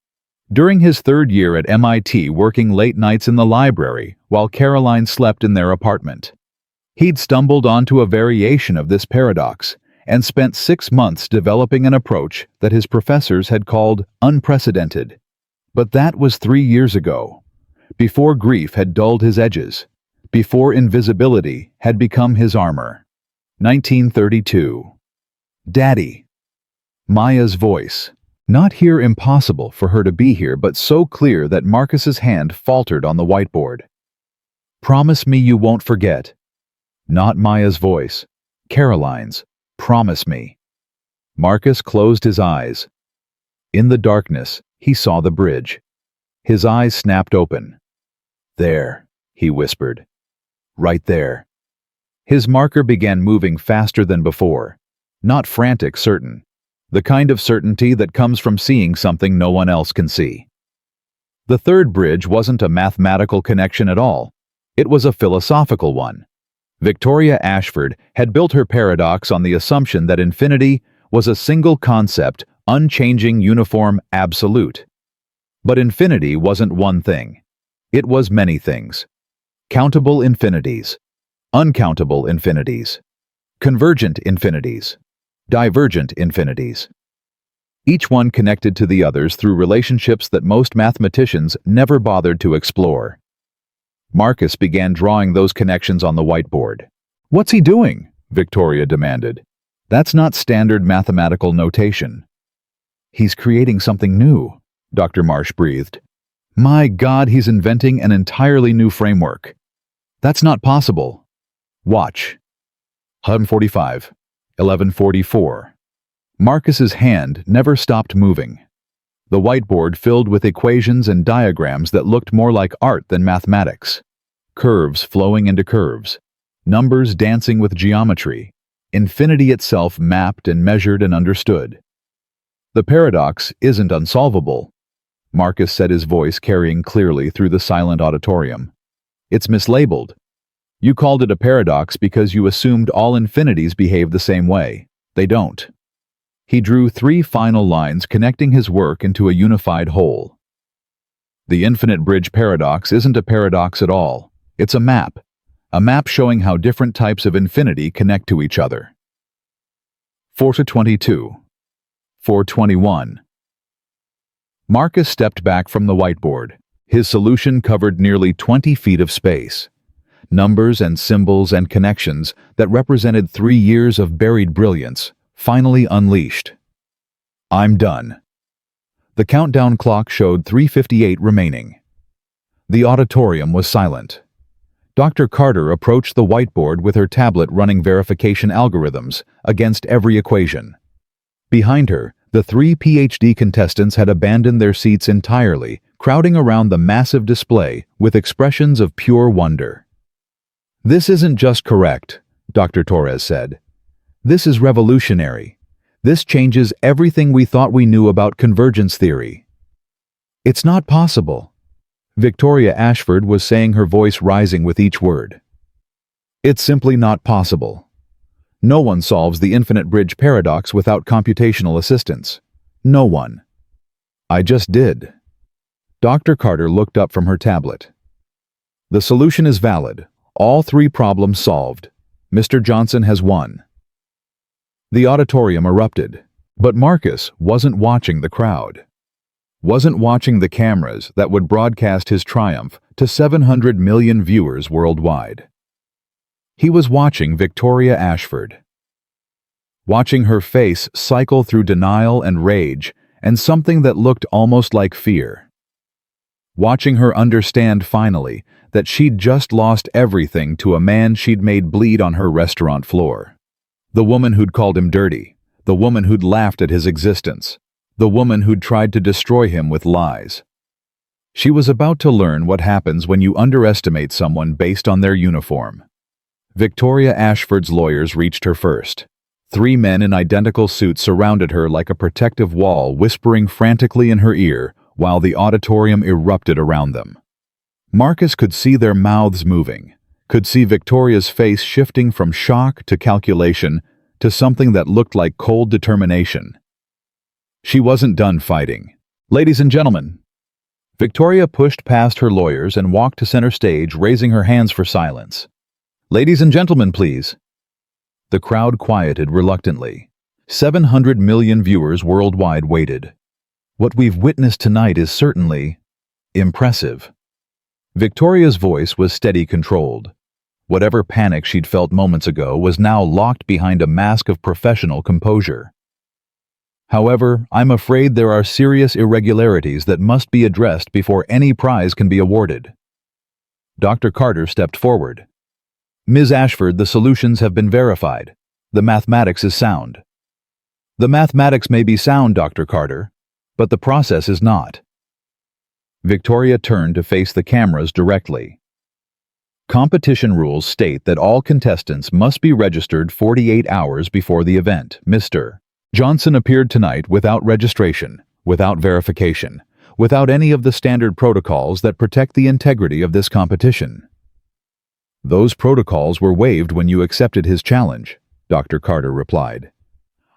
During his third year at MIT, working late nights in the library while Caroline slept in their apartment. He'd stumbled onto a variation of this paradox and spent 6 months developing an approach that his professors had called unprecedented. But that was 3 years ago, before grief had dulled his edges, before invisibility had become his armor. 1932. "Daddy." Maya's voice. Not here impossible for her to be here, but so clear that Marcus's hand faltered on the whiteboard. "Promise me you won't forget." Not Maya's voice. Caroline's. "Promise me." Marcus closed his eyes. In the darkness, he saw the bridge. His eyes snapped open. "There," he whispered. "Right there." His marker began moving faster than before. Not frantic, certain. The kind of certainty that comes from seeing something no one else can see. The third bridge wasn't a mathematical connection at all. It was a philosophical one. Victoria Ashford had built her paradox on the assumption that infinity was a single concept, unchanging, uniform, absolute. But infinity wasn't one thing. It was many things. Countable infinities, uncountable infinities, convergent infinities, divergent infinities. Each one connected to the others through relationships that most mathematicians never bothered to explore. Marcus began drawing those connections on the whiteboard. "What's he doing?" Victoria demanded. "That's not standard mathematical notation." "He's creating something new," Dr. Marsh breathed. "My God, he's inventing an entirely new framework." "That's not possible." "Watch." 11:45. 11:44. Marcus's hand never stopped moving. The whiteboard filled with equations and diagrams that looked more like art than mathematics. Curves flowing into curves. Numbers dancing with geometry. Infinity itself mapped and measured and understood. "The paradox isn't unsolvable," Marcus said, his voice carrying clearly through the silent auditorium. "It's mislabeled. You called it a paradox because you assumed all infinities behave the same way. They don't." He drew 3 final lines connecting his work into a unified whole. "The infinite bridge paradox isn't a paradox at all. It's a map showing how different types of infinity connect to each other." 4:22. 4:21. Marcus stepped back from the whiteboard. His solution covered nearly 20 feet of space. Numbers and symbols and connections that represented 3 years of buried brilliance, finally unleashed. "I'm done." The countdown clock showed 3:58 remaining. The auditorium was silent. Dr. Carter approached the whiteboard with her tablet running verification algorithms against every equation. Behind her, the 3 PhD contestants had abandoned their seats entirely, crowding around the massive display with expressions of pure wonder. "This isn't just correct," Dr. Torres said. "This is revolutionary. This changes everything we thought we knew about convergence theory." "It's not possible," Victoria Ashford was saying, her voice rising with each word. "It's simply not possible. No one solves the infinite bridge paradox without computational assistance. No one. I just did. Dr. Carter looked up from her tablet. The solution is valid. All three problems solved. Mr. Johnson has won. The auditorium erupted. But Marcus wasn't watching the crowd. Wasn't watching the cameras that would broadcast his triumph to 700 million viewers worldwide. He was watching Victoria Ashford. Watching her face cycle through denial and rage and something that looked almost like fear. Watching her understand finally that she'd just lost everything to a man she'd made bleed on her restaurant floor. The woman who'd called him dirty. The woman who'd laughed at his existence. The woman who'd tried to destroy him with lies. She was about to learn what happens when you underestimate someone based on their uniform. Victoria Ashford's lawyers reached her first. 3 men in identical suits surrounded her like a protective wall, whispering frantically in her ear while the auditorium erupted around them. Marcus could see their mouths moving, could see Victoria's face shifting from shock to calculation to something that looked like cold determination. She wasn't done fighting. Ladies and gentlemen. Victoria pushed past her lawyers and walked to center stage, raising her hands for silence. Ladies and gentlemen, please. The crowd quieted reluctantly. 700 million viewers worldwide waited. What we've witnessed tonight is certainly impressive. Victoria's voice was steady, controlled. Whatever panic she'd felt moments ago was now locked behind a mask of professional composure. However, I'm afraid there are serious irregularities that must be addressed before any prize can be awarded. Dr. Carter stepped forward. Ms. Ashford, the solutions have been verified. The mathematics is sound. The mathematics may be sound, Dr. Carter, but the process is not. Victoria turned to face the cameras directly. Competition rules state that all contestants must be registered 48 hours before the event. Mr. Johnson appeared tonight without registration, without verification, without any of the standard protocols that protect the integrity of this competition. Those protocols were waived when you accepted his challenge, Dr. Carter replied.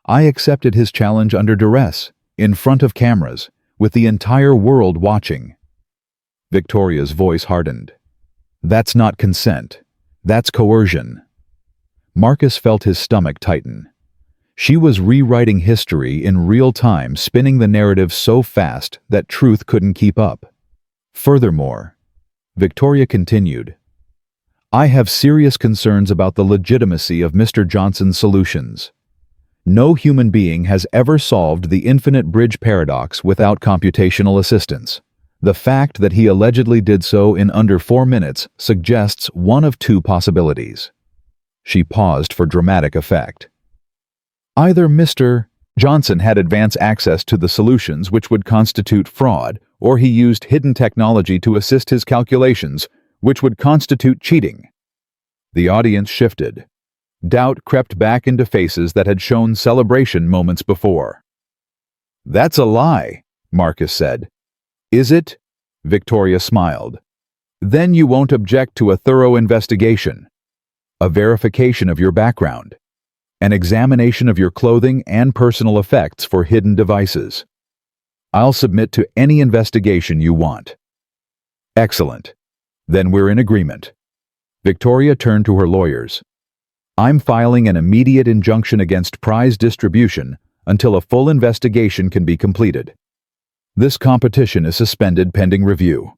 I accepted his challenge under duress, in front of cameras, with the entire world watching. Victoria's voice hardened. That's not consent. That's coercion. Marcus felt his stomach tighten. She was rewriting history in real time, spinning the narrative so fast that truth couldn't keep up. Furthermore, Victoria continued, I have serious concerns about the legitimacy of Mr. Johnson's solutions. No human being has ever solved the infinite bridge paradox without computational assistance. The fact that he allegedly did so in under 4 minutes suggests one of 2 possibilities. She paused for dramatic effect. Either Mr. Johnson had advance access to the solutions which would constitute fraud, or he used hidden technology to assist his calculations, which would constitute cheating. The audience shifted. Doubt crept back into faces that had shown celebration moments before. That's a lie, Marcus said. Is it? Victoria smiled. Then you won't object to a thorough investigation, a verification of your background, an examination of your clothing and personal effects for hidden devices. I'll submit to any investigation you want. Excellent. Then we're in agreement. Victoria turned to her lawyers. I'm filing an immediate injunction against prize distribution until a full investigation can be completed. This competition is suspended pending review.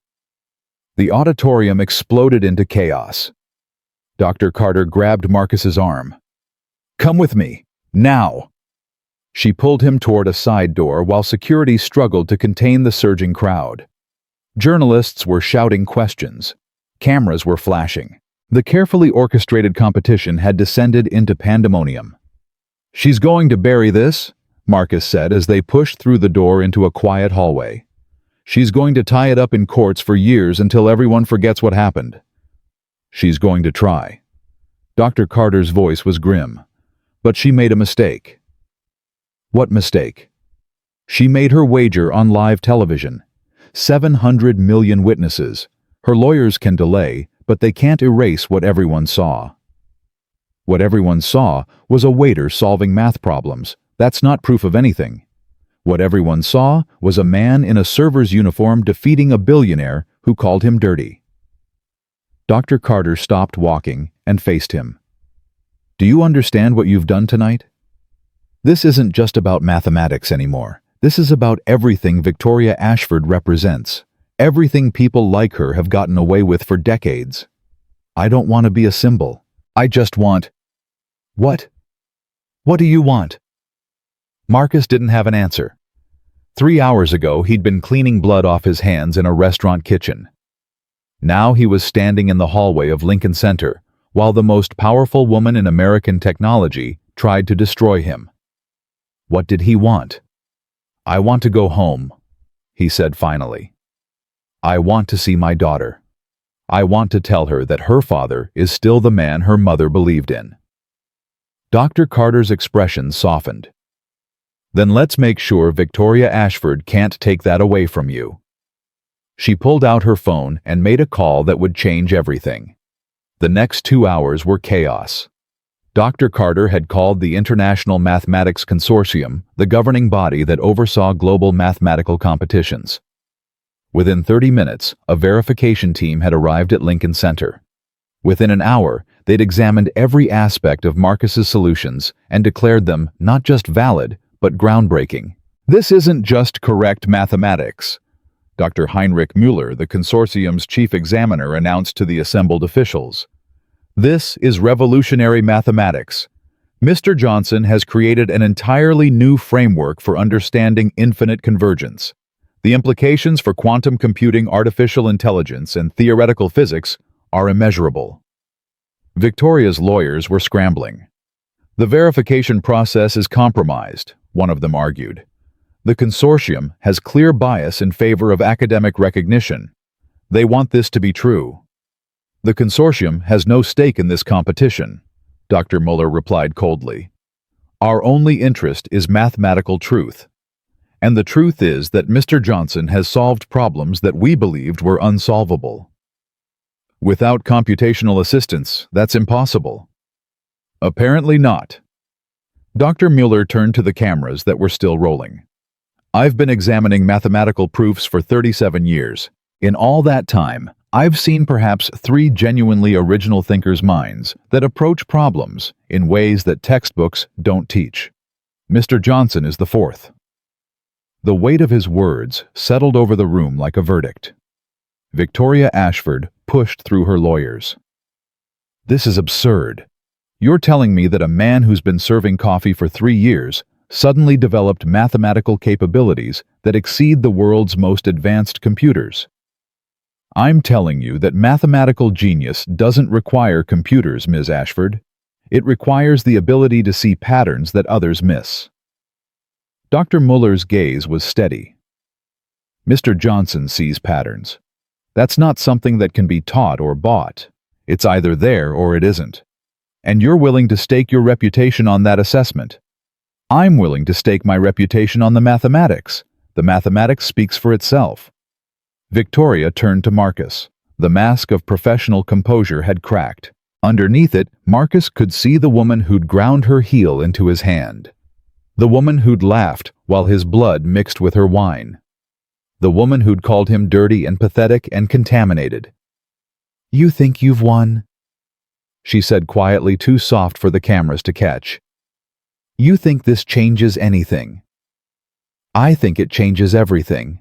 The auditorium exploded into chaos. Dr. Carter grabbed Marcus's arm. Come with me, now. She pulled him toward a side door while security struggled to contain the surging crowd. Journalists were shouting questions. Cameras were flashing. The carefully orchestrated competition had descended into pandemonium. She's going to bury this, Marcus said as they pushed through the door into a quiet hallway. She's going to tie it up in courts for years until everyone forgets what happened. She's going to try. Dr. Carter's voice was grim. But she made a mistake. What mistake? She made her wager on live television. 700 million witnesses. Her lawyers can delay, but they can't erase what everyone saw. What everyone saw was a waiter solving math problems. That's not proof of anything. What everyone saw was a man in a server's uniform defeating a billionaire who called him dirty. Dr. Carter stopped walking and faced him. Do you understand what you've done tonight? This isn't just about mathematics anymore. This is about everything Victoria Ashford represents. Everything people like her have gotten away with for decades. I don't want to be a symbol. I just want... What? What do you want? Marcus didn't have an answer. 3 hours ago, he'd been cleaning blood off his hands in a restaurant kitchen. Now he was standing in the hallway of Lincoln Center, while the most powerful woman in American technology tried to destroy him. What did he want? I want to go home, he said finally. I want to see my daughter. I want to tell her that her father is still the man her mother believed in. Dr. Carter's expression softened. Then let's make sure Victoria Ashford can't take that away from you. She pulled out her phone and made a call that would change everything. The next 2 hours were chaos. Dr. Carter had called the International Mathematics Consortium, the governing body that oversaw global mathematical competitions. Within 30 minutes, a verification team had arrived at Lincoln Center. Within an hour, they'd examined every aspect of Marcus's solutions and declared them not just valid, but groundbreaking. This isn't just correct mathematics, Dr. Heinrich Müller, the consortium's chief examiner, announced to the assembled officials. This is revolutionary mathematics. Mr. Johnson has created an entirely new framework for understanding infinite convergence. The implications for quantum computing, artificial intelligence, and theoretical physics are immeasurable. Victoria's lawyers were scrambling. The verification process is compromised, one of them argued. The consortium has clear bias in favor of academic recognition. They want this to be true. The consortium has no stake in this competition, Dr. Muller replied coldly. Our only interest is mathematical truth. And the truth is that Mr. Johnson has solved problems that we believed were unsolvable. Without computational assistance, that's impossible. Apparently not. Dr. Muller turned to the cameras that were still rolling. I've been examining mathematical proofs for 37 years. In all that time, I've seen perhaps 3 genuinely original thinkers' minds that approach problems in ways that textbooks don't teach. Mr. Johnson is the 4th. The weight of his words settled over the room like a verdict. Victoria Ashford pushed through her lawyers. This is absurd. You're telling me that a man who's been serving coffee for 3 years suddenly developed mathematical capabilities that exceed the world's most advanced computers. I'm telling you that mathematical genius doesn't require computers, Ms. Ashford. It requires the ability to see patterns that others miss. Dr. Muller's gaze was steady. Mr. Johnson sees patterns. That's not something that can be taught or bought. It's either there or it isn't. And you're willing to stake your reputation on that assessment. I'm willing to stake my reputation on the mathematics. The mathematics speaks for itself. Victoria turned to Marcus. The mask of professional composure had cracked. Underneath it, Marcus could see the woman who'd ground her heel into his hand. The woman who'd laughed while his blood mixed with her wine. The woman who'd called him dirty and pathetic and contaminated. You think you've won? She said quietly, too soft for the cameras to catch. You think this changes anything? I think it changes everything.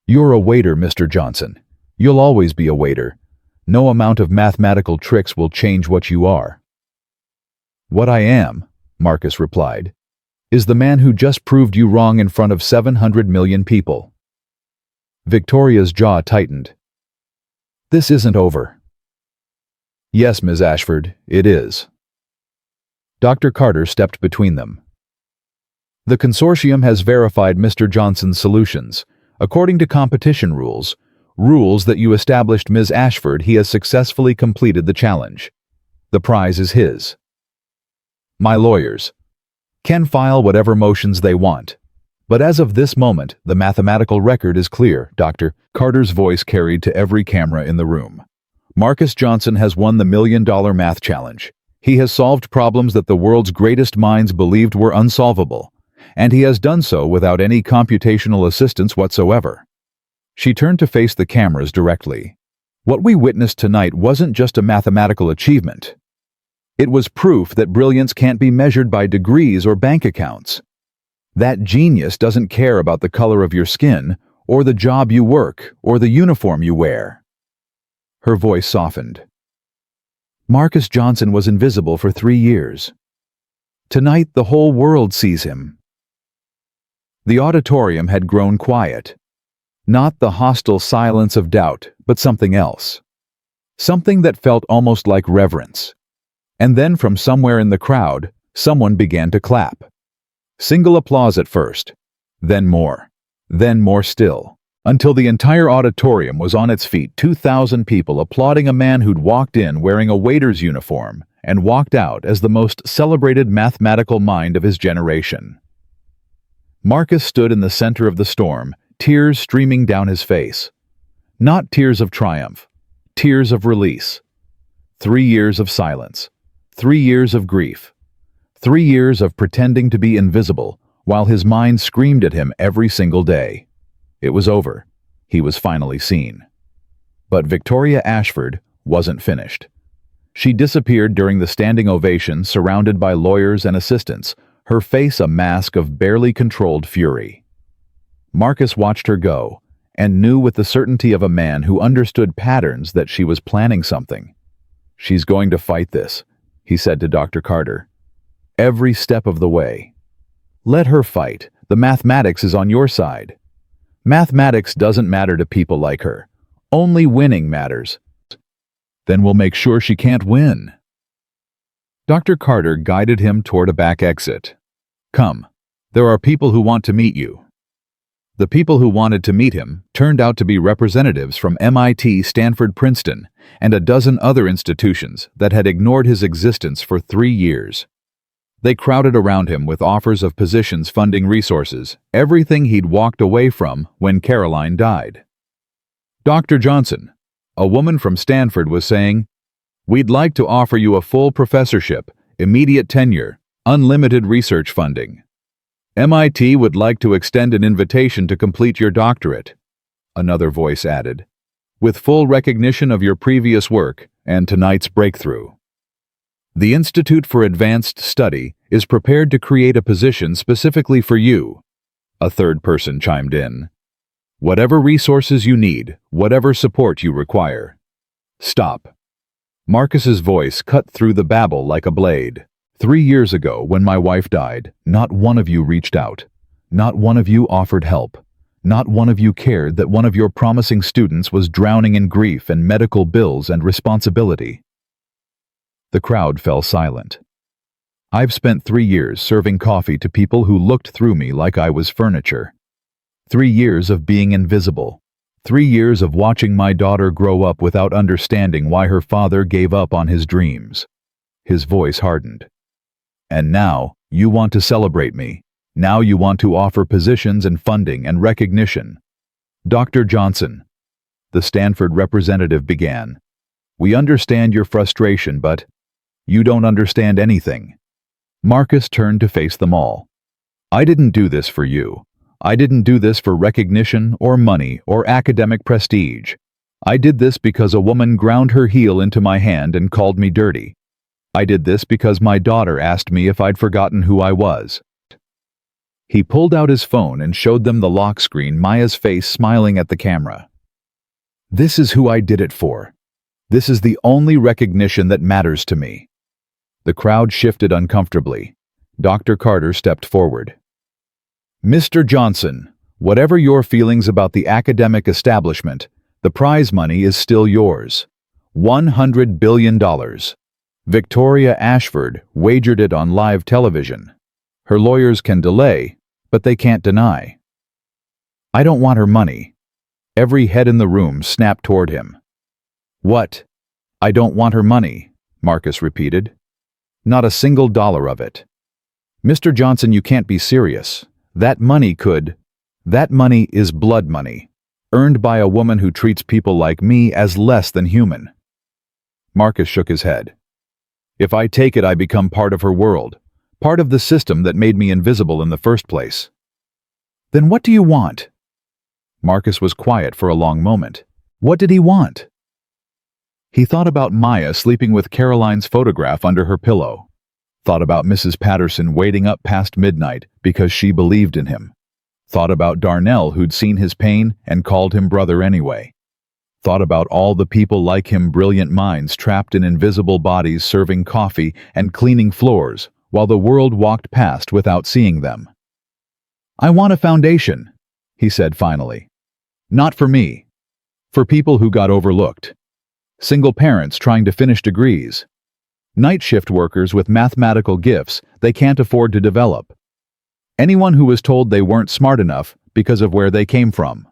You're a waiter, Mr. Johnson. You'll always be a waiter. No amount of mathematical tricks will change what you are. What I am, Marcus replied, is the man who just proved you wrong in front of 700 million people. Victoria's jaw tightened. This isn't over. Yes, Ms. Ashford, it is. Dr. Carter stepped between them. The consortium has verified Mr. Johnson's solutions. According to competition rules that you established, Ms. Ashford, he has successfully completed the challenge. The prize is his. My lawyers can file whatever motions they want. But as of this moment, the mathematical record is clear, Dr. Carter's voice carried to every camera in the room. Marcus Johnson has won the $1 million math challenge. He has solved problems that the world's greatest minds believed were unsolvable, and he has done so without any computational assistance whatsoever. She turned to face the cameras directly. What we witnessed tonight wasn't just a mathematical achievement. It was proof that brilliance can't be measured by degrees or bank accounts. That genius doesn't care about the color of your skin, or the job you work, or the uniform you wear. Her voice softened. Marcus Johnson was invisible for 3 years. Tonight, the whole world sees him. The auditorium had grown quiet. Not the hostile silence of doubt, but something else. Something that felt almost like reverence. And then from somewhere in the crowd, someone began to clap. Single applause at first, then more still, until the entire auditorium was on its feet, 2,000 people applauding a man who'd walked in wearing a waiter's uniform and walked out as the most celebrated mathematical mind of his generation. Marcus stood in the center of the storm, tears streaming down his face. Not tears of triumph, tears of release. 3 years of silence. 3 years of grief. 3 years of pretending to be invisible while his mind screamed at him every single day. It was over. He was finally seen. But Victoria Ashford wasn't finished. She disappeared during the standing ovation, surrounded by lawyers and assistants, her face a mask of barely controlled fury. Marcus watched her go, and knew with the certainty of a man who understood patterns that she was planning something. "She's going to fight this," he said to Dr. Carter. "Every step of the way. Let her fight. The mathematics is on your side. Mathematics doesn't matter to people like her. Only winning matters. Then we'll make sure she can't win." Dr. Carter guided him toward a back exit. "Come. There are people who want to meet you." The people who wanted to meet him turned out to be representatives from MIT, Stanford, Princeton, and a dozen other institutions that had ignored his existence for 3 years. They crowded around him with offers of positions, funding, resources, everything he'd walked away from when Caroline died. "Dr. Johnson," a woman from Stanford was saying, "we'd like to offer you a full professorship, immediate tenure, unlimited research funding. MIT would like to extend an invitation to complete your doctorate," another voice added, "with full recognition of your previous work and tonight's breakthrough. The Institute for Advanced Study is prepared to create a position specifically for you," a third person chimed in. "Whatever resources you need, whatever support you require." "Stop." Marcus's voice cut through the babble like a blade. 3 years ago, when my wife died, not one of you reached out. Not one of you offered help. Not one of you cared that one of your promising students was drowning in grief and medical bills and responsibility. The crowd fell silent. I've spent 3 years serving coffee to people who looked through me like I was furniture. 3 years of being invisible. 3 years of watching my daughter grow up without understanding why her father gave up on his dreams. His voice hardened. And now, you want to celebrate me. Now you want to offer positions and funding and recognition. Dr. Johnson, the Stanford representative began, we understand your frustration, but you don't understand anything. Marcus turned to face them all. I didn't do this for you. I didn't do this for recognition or money or academic prestige. I did this because a woman ground her heel into my hand and called me dirty. I did this because my daughter asked me if I'd forgotten who I was. He pulled out his phone and showed them the lock screen, Maya's face smiling at the camera. This is who I did it for. This is the only recognition that matters to me. The crowd shifted uncomfortably. Dr. Carter stepped forward. Mr. Johnson, whatever your feelings about the academic establishment, the prize money is still yours. $100 billion. Victoria Ashford wagered it on live television. Her lawyers can delay, but they can't deny. I don't want her money. Every head in the room snapped toward him. What? I don't want her money, Marcus repeated. Not a single dollar of it. Mr. Johnson, you can't be serious. That money is blood money, earned by a woman who treats people like me as less than human. Marcus shook his head. If I take it, I become part of her world, part of the system that made me invisible in the first place. Then what do you want? Marcus was quiet for a long moment. What did he want? He thought about Maya sleeping with Caroline's photograph under her pillow. Thought about Mrs. Patterson waiting up past midnight because she believed in him. Thought about Darnell who'd seen his pain and called him brother anyway. Thought about all the people like him, brilliant minds trapped in invisible bodies serving coffee and cleaning floors while the world walked past without seeing them. I want a foundation, he said finally. Not for me. For people who got overlooked. Single parents trying to finish degrees. Night shift workers with mathematical gifts they can't afford to develop. Anyone who was told they weren't smart enough because of where they came from.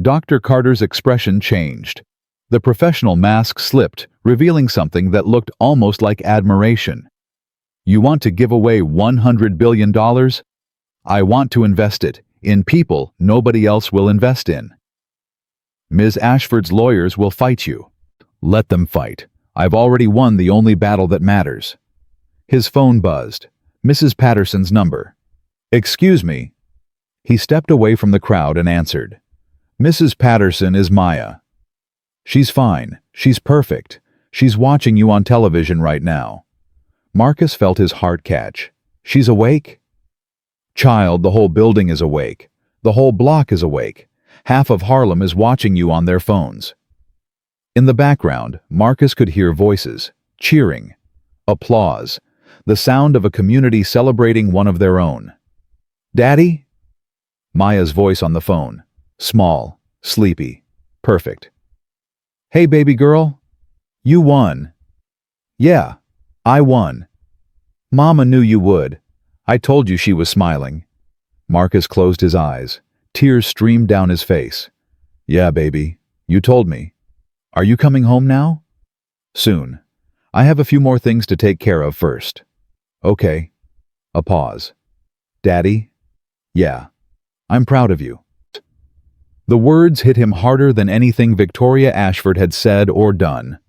Dr. Carter's expression changed. The professional mask slipped, revealing something that looked almost like admiration. You want to give away $100 billion? I want to invest it in people nobody else will invest in. Ms. Ashford's lawyers will fight you. Let them fight. I've already won the only battle that matters. His phone buzzed. Mrs. Patterson's number. Excuse me. He stepped away from the crowd and answered. Mrs. Patterson is Maya. She's fine. She's perfect. She's watching you on television right now. Marcus felt his heart catch. She's awake? Child, the whole building is awake. The whole block is awake. Half of Harlem is watching you on their phones. In the background, Marcus could hear voices, cheering, applause, the sound of a community celebrating one of their own. Daddy? Maya's voice on the phone, small, sleepy, perfect. Hey, baby girl. You won. Yeah, I won. Mama knew you would. I told you she was smiling. Marcus closed his eyes. Tears streamed down his face. Yeah, baby. You told me. Are you coming home now? Soon. I have a few more things to take care of first. Okay. A pause. Daddy? Yeah. I'm proud of you. The words hit him harder than anything Victoria Ashford had said or done.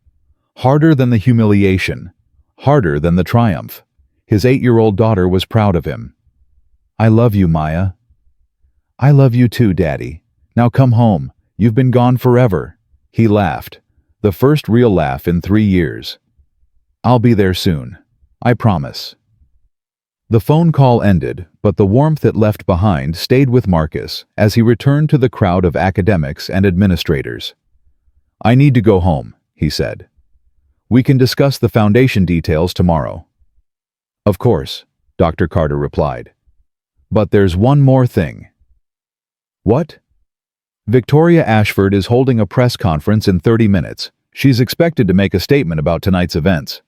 Harder than the humiliation. Harder than the triumph. His 8-year-old daughter was proud of him. I love you, Maya. I love you too, Daddy. Now come home. You've been gone forever. He laughed. The first real laugh in 3 years. I'll be there soon. I promise. The phone call ended, but the warmth it left behind stayed with Marcus as he returned to the crowd of academics and administrators. I need to go home, he said. We can discuss the foundation details tomorrow. Of course, Dr. Carter replied. But there's one more thing. What? Victoria Ashford is holding a press conference in 30 minutes. She's expected to make a statement about tonight's events.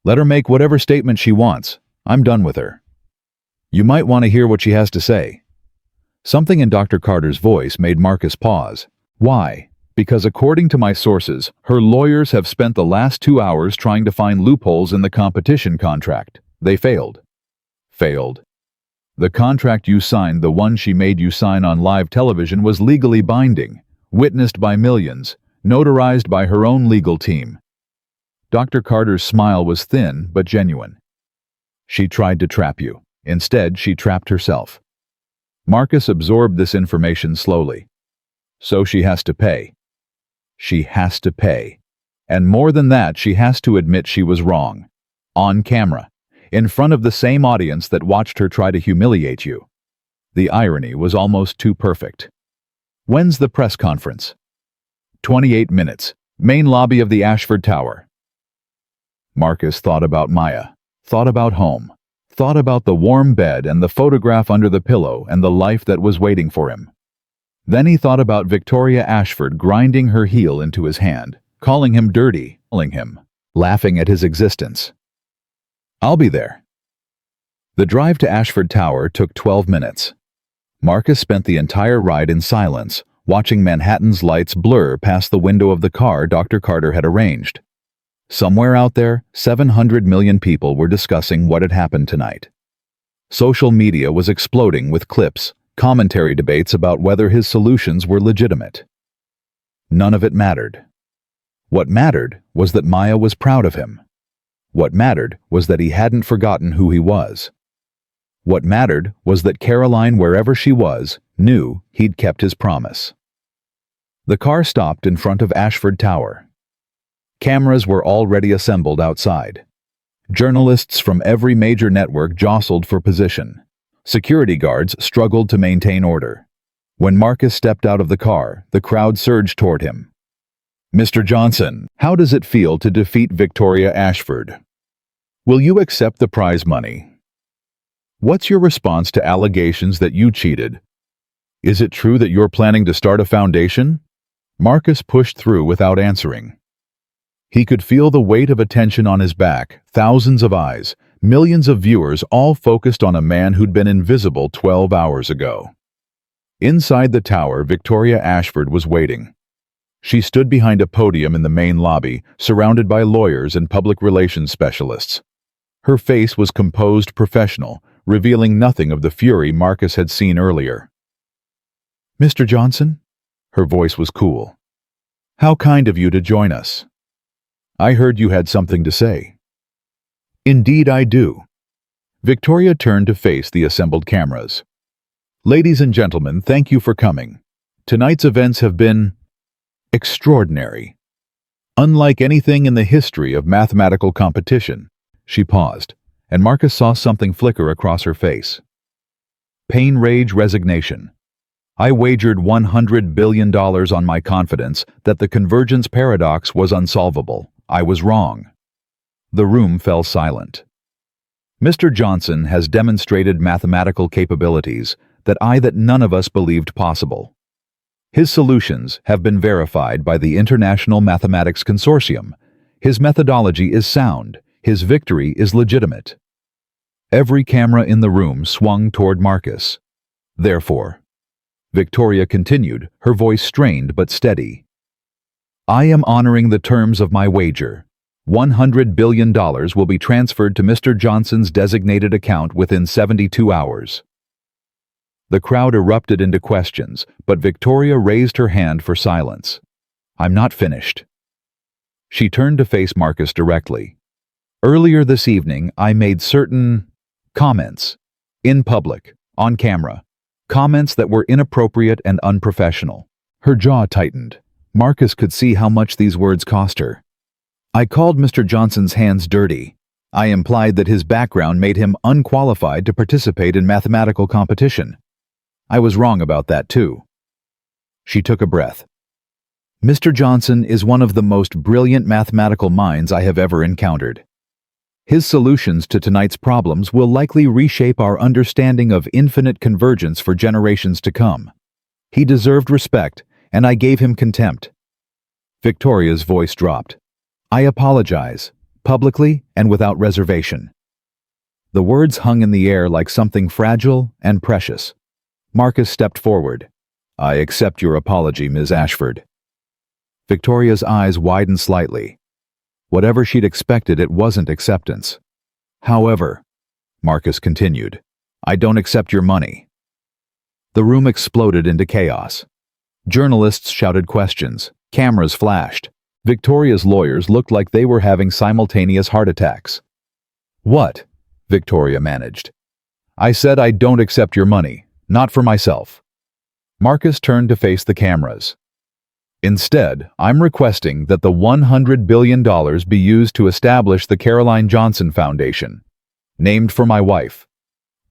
Let her make whatever statement she wants. I'm done with her. You might want to hear what she has to say. Something in Dr. Carter's voice made Marcus pause. Why? Because according to my sources, her lawyers have spent the last 2 hours trying to find loopholes in the competition contract. They failed. Failed. The contract you signed, the one she made you sign on live television, was legally binding, witnessed by millions, notarized by her own legal team. Dr. Carter's smile was thin but genuine. She tried to trap you. Instead, she trapped herself. Marcus absorbed this information slowly. So she has to pay. She has to pay. And more than that, she has to admit she was wrong. On camera. In front of the same audience that watched her try to humiliate you. The irony was almost too perfect. When's the press conference? 28 minutes. Main lobby of the Ashford Tower. Marcus thought about Maya. Thought about home. Thought about the warm bed and the photograph under the pillow and the life that was waiting for him. Then he thought about Victoria Ashford grinding her heel into his hand, calling him dirty, calling him, laughing at his existence. I'll be there. The drive to Ashford Tower took 12 minutes. Marcus spent the entire ride in silence, watching Manhattan's lights blur past the window of the car Dr. Carter had arranged. Somewhere out there, 700 million people were discussing what had happened tonight. Social media was exploding with clips, commentary debates about whether his solutions were legitimate. None of it mattered. What mattered was that Maya was proud of him. What mattered was that he hadn't forgotten who he was. What mattered was that Caroline, wherever she was, knew he'd kept his promise. The car stopped in front of Ashford Tower. Cameras were already assembled outside. Journalists from every major network jostled for position. Security guards struggled to maintain order. When Marcus stepped out of the car, the crowd surged toward him. "Mr. Johnson, how does it feel to defeat Victoria Ashford? Will you accept the prize money? What's your response to allegations that you cheated? Is it true that you're planning to start a foundation?" Marcus pushed through without answering. He could feel the weight of attention on his back, thousands of eyes, millions of viewers all focused on a man who'd been invisible 12 hours ago. Inside the tower, Victoria Ashford was waiting. She stood behind a podium in the main lobby, surrounded by lawyers and public relations specialists. Her face was composed, professional, revealing nothing of the fury Marcus had seen earlier. "Mr. Johnson?" Her voice was cool. "How kind of you to join us. I heard you had something to say." "Indeed I do." Victoria turned to face the assembled cameras. "Ladies and gentlemen, thank you for coming. Tonight's events have been extraordinary. Unlike anything in the history of mathematical competition." She paused, and Marcus saw something flicker across her face. Pain, rage, resignation. "I wagered $100 billion on my confidence that the convergence paradox was unsolvable. I was wrong." The room fell silent. "Mr. Johnson has demonstrated mathematical capabilities that none of us believed possible. His solutions have been verified by the International Mathematics Consortium. His methodology is sound. His victory is legitimate." Every camera in the room swung toward Marcus. "Therefore," Victoria continued, her voice strained but steady, "I am honoring the terms of my wager. $100 billion will be transferred to Mr. Johnson's designated account within 72 hours. The crowd erupted into questions, but Victoria raised her hand for silence. "I'm not finished." She turned to face Marcus directly. "Earlier this evening, I made certain comments. In public, on camera. Comments that were inappropriate and unprofessional." Her jaw tightened. Marcus could see how much these words cost her. "I called Mr. Johnson's hands dirty. I implied that his background made him unqualified to participate in mathematical competition. I was wrong about that too." She took a breath. "Mr. Johnson is one of the most brilliant mathematical minds I have ever encountered. His solutions to tonight's problems will likely reshape our understanding of infinite convergence for generations to come. He deserved respect, and I gave him contempt." Victoria's voice dropped. "I apologize, publicly and without reservation." The words hung in the air like something fragile and precious. Marcus stepped forward. "I accept your apology, Ms. Ashford." Victoria's eyes widened slightly. Whatever she'd expected, it wasn't acceptance. "However," Marcus continued, "I don't accept your money." The room exploded into chaos. Journalists shouted questions. Cameras flashed. Victoria's lawyers looked like they were having simultaneous heart attacks. "What?" Victoria managed. "I said I don't accept your money. Not for myself." Marcus turned to face the cameras. "Instead, I'm requesting that the $100 billion be used to establish the Caroline Johnson Foundation, named for my wife,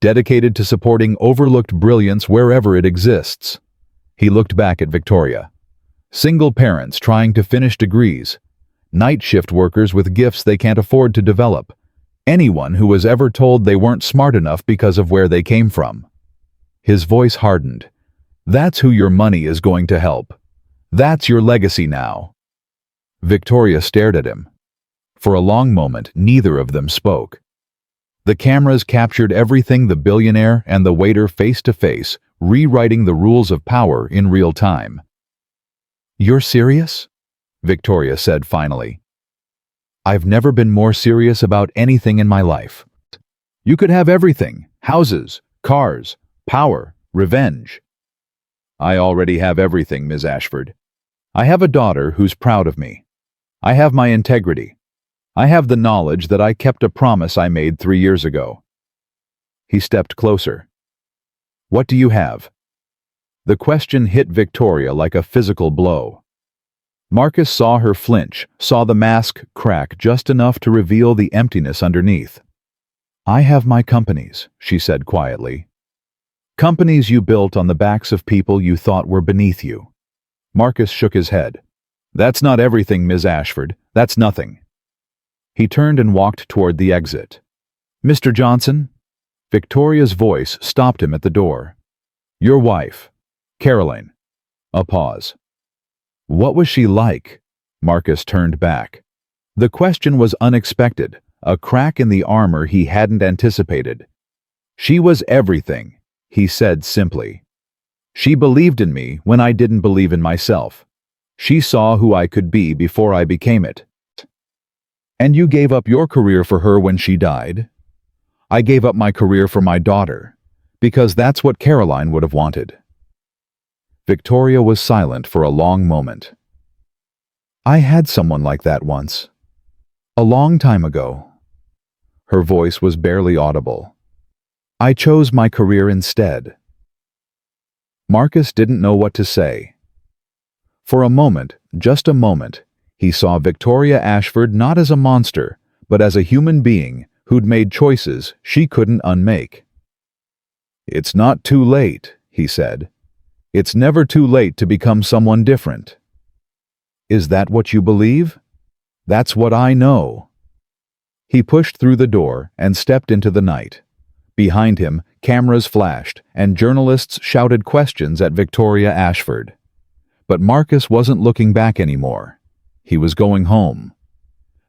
dedicated to supporting overlooked brilliance wherever it exists." He looked back at Victoria. "Single parents trying to finish degrees, night shift workers with gifts they can't afford to develop, anyone who was ever told they weren't smart enough because of where they came from." His voice hardened. "That's who your money is going to help. That's your legacy now." Victoria stared at him. For a long moment, neither of them spoke. The cameras captured everything the billionaire and the waiter face to face, rewriting the rules of power in real time. "You're serious?" Victoria said finally. "I've never been more serious about anything in my life. You could have everything: houses, cars, power, revenge." "I already have everything, Ms. Ashford. I have a daughter who's proud of me. I have my integrity. I have the knowledge that I kept a promise I made 3 years ago. He stepped closer. What do you have? The question hit Victoria like a physical blow. Marcus saw her flinch, saw the mask crack just enough to reveal the emptiness underneath. I have my companies, she said quietly. Companies you built on the backs of people you thought were beneath you. Marcus shook his head. That's not everything, Ms. Ashford. That's nothing. He turned and walked toward the exit. Mr. Johnson? Victoria's voice stopped him at the door. Your wife, Caroline. A pause. What was she like? Marcus turned back. The question was unexpected, a crack in the armor he hadn't anticipated. She was everything, he said simply. She believed in me when I didn't believe in myself. She saw who I could be before I became it. And you gave up your career for her when she died? I gave up my career for my daughter, because that's what Caroline would have wanted. Victoria was silent for a long moment. I had someone like that once. A long time ago. Her voice was barely audible. I chose my career instead. Marcus didn't know what to say. For a moment, just a moment, he saw Victoria Ashford not as a monster, but as a human being who'd made choices she couldn't unmake. It's not too late, he said. It's never too late to become someone different. Is that what you believe? That's what I know. He pushed through the door and stepped into the night. Behind him, cameras flashed and journalists shouted questions at Victoria Ashford. But Marcus wasn't looking back anymore. He was going home.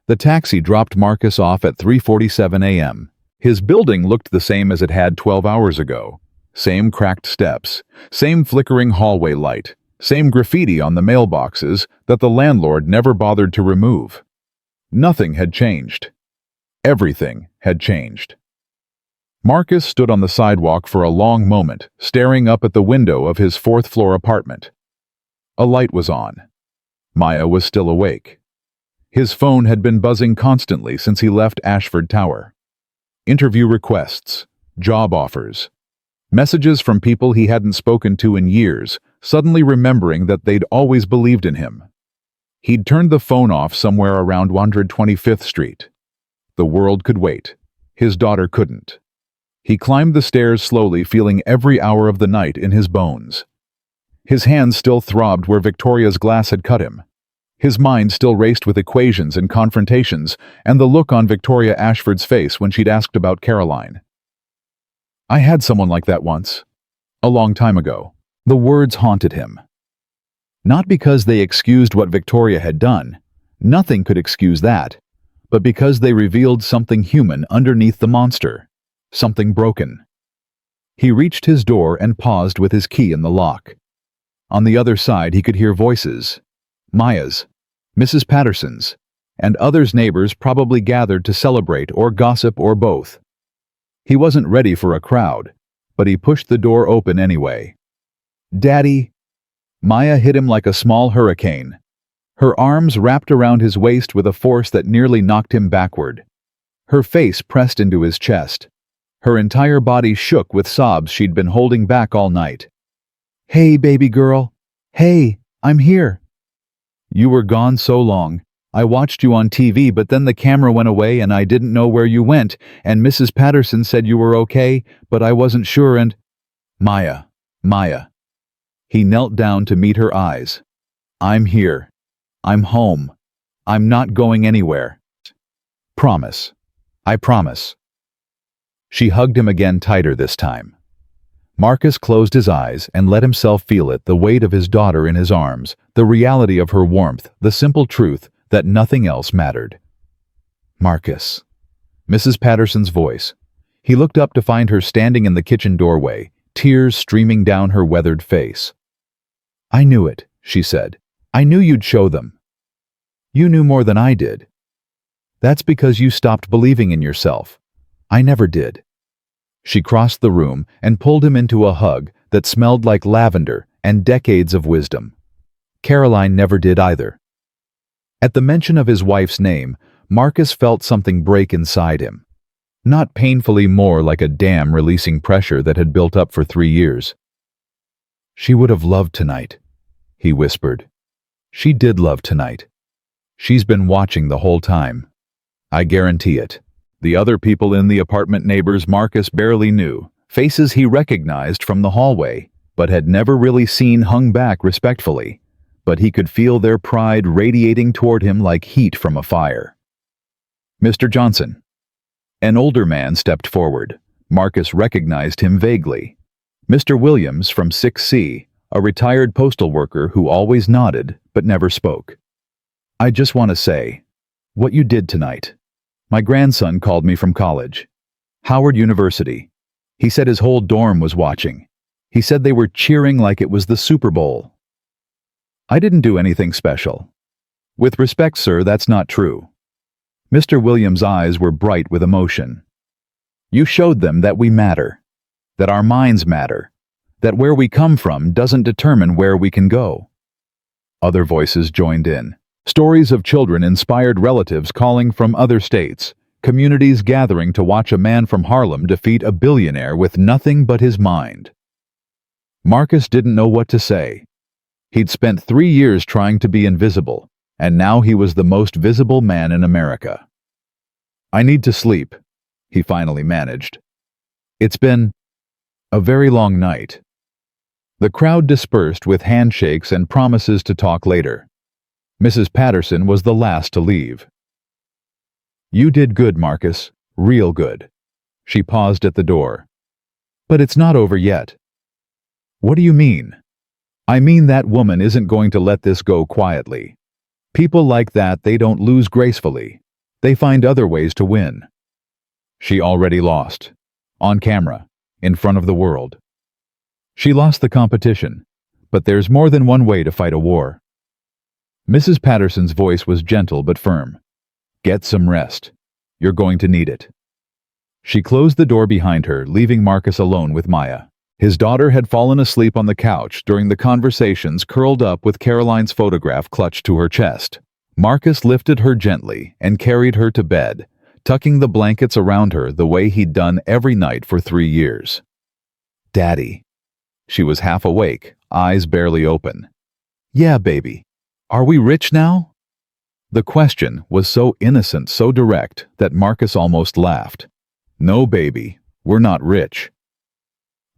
The taxi dropped Marcus off at 3:47 a.m. His building looked the same as it had 12 hours ago. Same cracked steps, same flickering hallway light, same graffiti on the mailboxes that the landlord never bothered to remove. Nothing had changed. Everything had changed. Marcus stood on the sidewalk for a long moment, staring up at the window of his fourth-floor apartment. A light was on. Maya was still awake. His phone had been buzzing constantly since he left Ashford Tower. Interview requests, job offers, messages from people he hadn't spoken to in years, suddenly remembering that they'd always believed in him. He'd turned the phone off somewhere around 125th Street. The world could wait. His daughter couldn't. He climbed the stairs slowly, feeling every hour of the night in his bones. His hands still throbbed where Victoria's glass had cut him. His mind still raced with equations and confrontations, and the look on Victoria Ashford's face when she'd asked about Caroline. I had someone like that once. A long time ago. The words haunted him. Not because they excused what Victoria had done. Nothing could excuse that. But because they revealed something human underneath the monster. Something broken. He reached his door and paused with his key in the lock. On the other side he could hear voices. Maya's, Mrs. Patterson's, and others' neighbors probably gathered to celebrate or gossip or both. He wasn't ready for a crowd, but he pushed the door open anyway. Daddy! Maya hit him like a small hurricane. Her arms wrapped around his waist with a force that nearly knocked him backward. Her face pressed into his chest. Her entire body shook with sobs she'd been holding back all night. Hey, baby girl. Hey, I'm here. You were gone so long. I watched you on TV, but then the camera went away and I didn't know where you went, and Mrs. Patterson said you were okay, but I wasn't sure and… Maya. He knelt down to meet her eyes. I'm here. I'm home. I'm not going anywhere. Promise. I promise. She hugged him again tighter this time. Marcus closed his eyes and let himself feel it, the weight of his daughter in his arms, the reality of her warmth, the simple truth that nothing else mattered. Marcus. Mrs. Patterson's voice. He looked up to find her standing in the kitchen doorway, tears streaming down her weathered face. I knew it, she said. I knew you'd show them. You knew more than I did. That's because you stopped believing in yourself. I never did. She crossed the room and pulled him into a hug that smelled like lavender and decades of wisdom. Caroline never did either. At the mention of his wife's name, Marcus felt something break inside him. Not painfully, more like a dam releasing pressure that had built up for 3 years. "She would have loved tonight," he whispered. "She did love tonight. She's been watching the whole time. I guarantee it." The other people in the apartment, neighbors Marcus barely knew, faces he recognized from the hallway, but had never really seen, hung back respectfully. But he could feel their pride radiating toward him like heat from a fire. "Mr. Johnson." An older man stepped forward. Marcus recognized him vaguely. Mr. Williams from 6C, a retired postal worker who always nodded but never spoke. "I just want to say, what you did tonight. My grandson called me from college. Howard University. He said his whole dorm was watching. He said they were cheering like it was the Super Bowl. I didn't do anything special. With respect, sir, that's not true." Mr. Williams' eyes were bright with emotion. "You showed them that we matter, that our minds matter, that where we come from doesn't determine where we can go." Other voices joined in. Stories of children inspired relatives calling from other states, communities gathering to watch a man from Harlem defeat a billionaire with nothing but his mind. Marcus didn't know what to say. He'd spent 3 years trying to be invisible, and now he was the most visible man in America. "I need to sleep," he finally managed. "It's been a very long night." The crowd dispersed with handshakes and promises to talk later. Mrs. Patterson was the last to leave. "You did good, Marcus, real good." She paused at the door. "But it's not over yet." "What do you mean?" "I mean that woman isn't going to let this go quietly. People like that, they don't lose gracefully. They find other ways to win." She already lost. On camera, in front of the world. She lost the competition, but there's more than one way to fight a war. Mrs. Patterson's voice was gentle but firm. "Get some rest. You're going to need it." She closed the door behind her, leaving Marcus alone with Maya. His daughter had fallen asleep on the couch during the conversations, curled up with Caroline's photograph clutched to her chest. Marcus lifted her gently and carried her to bed, tucking the blankets around her the way he'd done every night for 3 years. "Daddy." She was half awake, eyes barely open. "Yeah, baby. Are we rich now?" The question was so innocent, so direct, that Marcus almost laughed. "No, baby, we're not rich."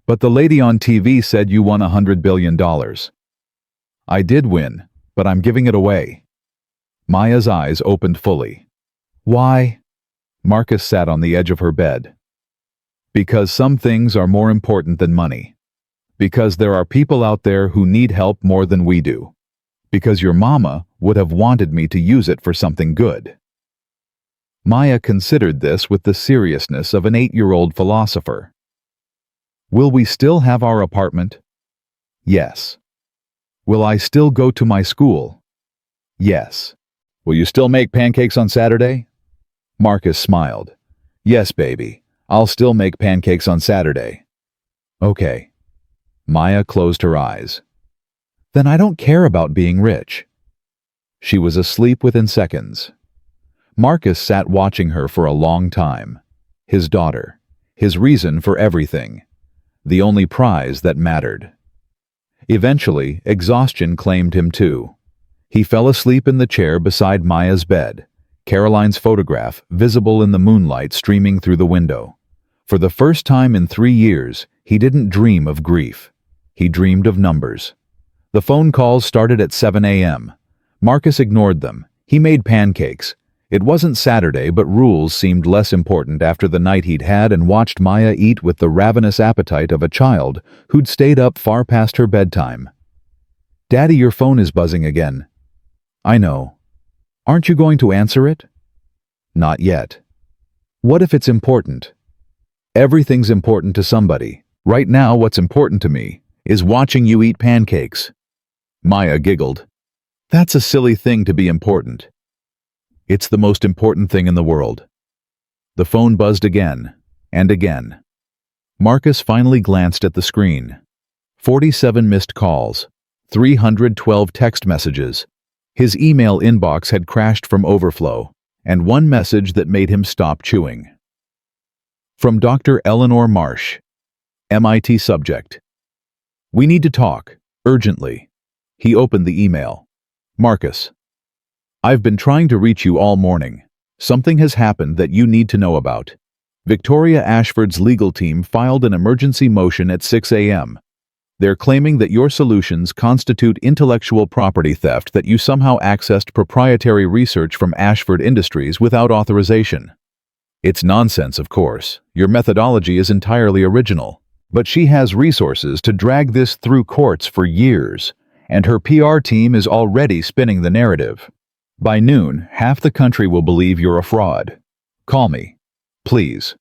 "But the lady on TV said you won $100 billion. "I did win, but I'm giving it away." Maya's eyes opened fully. "Why?" Marcus sat on the edge of her bed. "Because some things are more important than money. Because there are people out there who need help more than we do. Because your mama would have wanted me to use it for something good." Maya considered this with the seriousness of an 8-year-old philosopher. "Will we still have our apartment?" "Yes." "Will I still go to my school?" "Yes." "Will you still make pancakes on Saturday?" Marcus smiled. "Yes, baby. I'll still make pancakes on Saturday." "Okay." Maya closed her eyes. "Then I don't care about being rich." She was asleep within seconds. Marcus sat watching her for a long time. His daughter. His reason for everything. The only prize that mattered. Eventually, exhaustion claimed him too. He fell asleep in the chair beside Maya's bed, Caroline's photograph visible in the moonlight streaming through the window. For the first time in 3 years, he didn't dream of grief. He dreamed of numbers. The phone calls started at 7 a.m. Marcus ignored them. He made pancakes. It wasn't Saturday, but rules seemed less important after the night he'd had and watched Maya eat with the ravenous appetite of a child who'd stayed up far past her bedtime. "Daddy, your phone is buzzing again." "I know." "Aren't you going to answer it?" "Not yet." "What if it's important?" "Everything's important to somebody. Right now, what's important to me is watching you eat pancakes." Maya giggled. "That's a silly thing to be important." "It's the most important thing in the world." The phone buzzed again, and again. Marcus finally glanced at the screen. 47 missed calls, 312 text messages. His email inbox had crashed from overflow, and one message that made him stop chewing. From Dr. Eleanor Marsh, MIT subject. We need to talk, urgently. He opened the email. Marcus, I've been trying to reach you all morning. Something has happened that you need to know about. Victoria Ashford's legal team filed an emergency motion at 6 a.m. They're claiming that your solutions constitute intellectual property theft, that you somehow accessed proprietary research from Ashford Industries without authorization. It's nonsense, of course. Your methodology is entirely original. But she has resources to drag this through courts for years, and her PR team is already spinning the narrative. By noon, half the country will believe you're a fraud. Call me, please.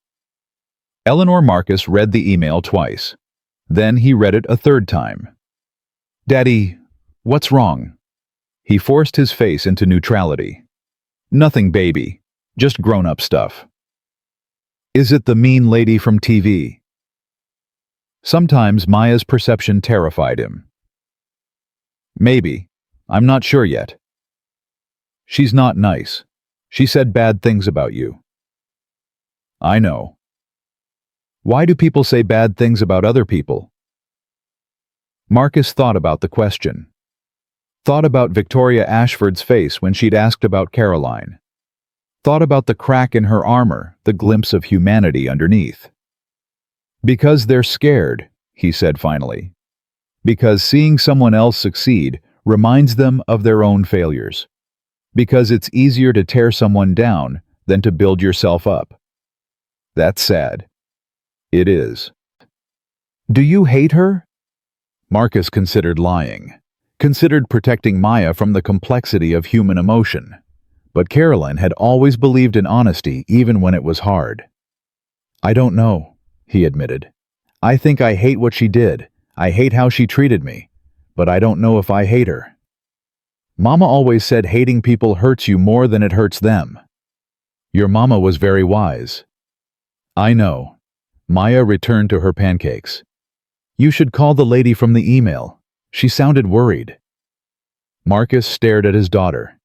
Eleanor Marcus read the email twice. Then he read it a third time. Daddy, what's wrong? He forced his face into neutrality. Nothing, baby. Just grown-up stuff. Is it the mean lady from TV? Sometimes Maya's perception terrified him. Maybe. I'm not sure yet. She's not nice. She said bad things about you. I know. Why do people say bad things about other people? Marcus thought about the question. Thought about Victoria Ashford's face when she'd asked about Caroline. Thought about the crack in her armor, the glimpse of humanity underneath. Because they're scared, he said finally. Because seeing someone else succeed reminds them of their own failures. Because it's easier to tear someone down than to build yourself up. That's sad. It is. Do you hate her? Marcus considered lying, considered protecting Maya from the complexity of human emotion. But Caroline had always believed in honesty even when it was hard. I don't know, he admitted. I think I hate what she did. I hate how she treated me. But I don't know if I hate her. Mama always said hating people hurts you more than it hurts them. Your mama was very wise. I know. Maya returned to her pancakes. You should call the lady from the email. She sounded worried. Marcus stared at his daughter.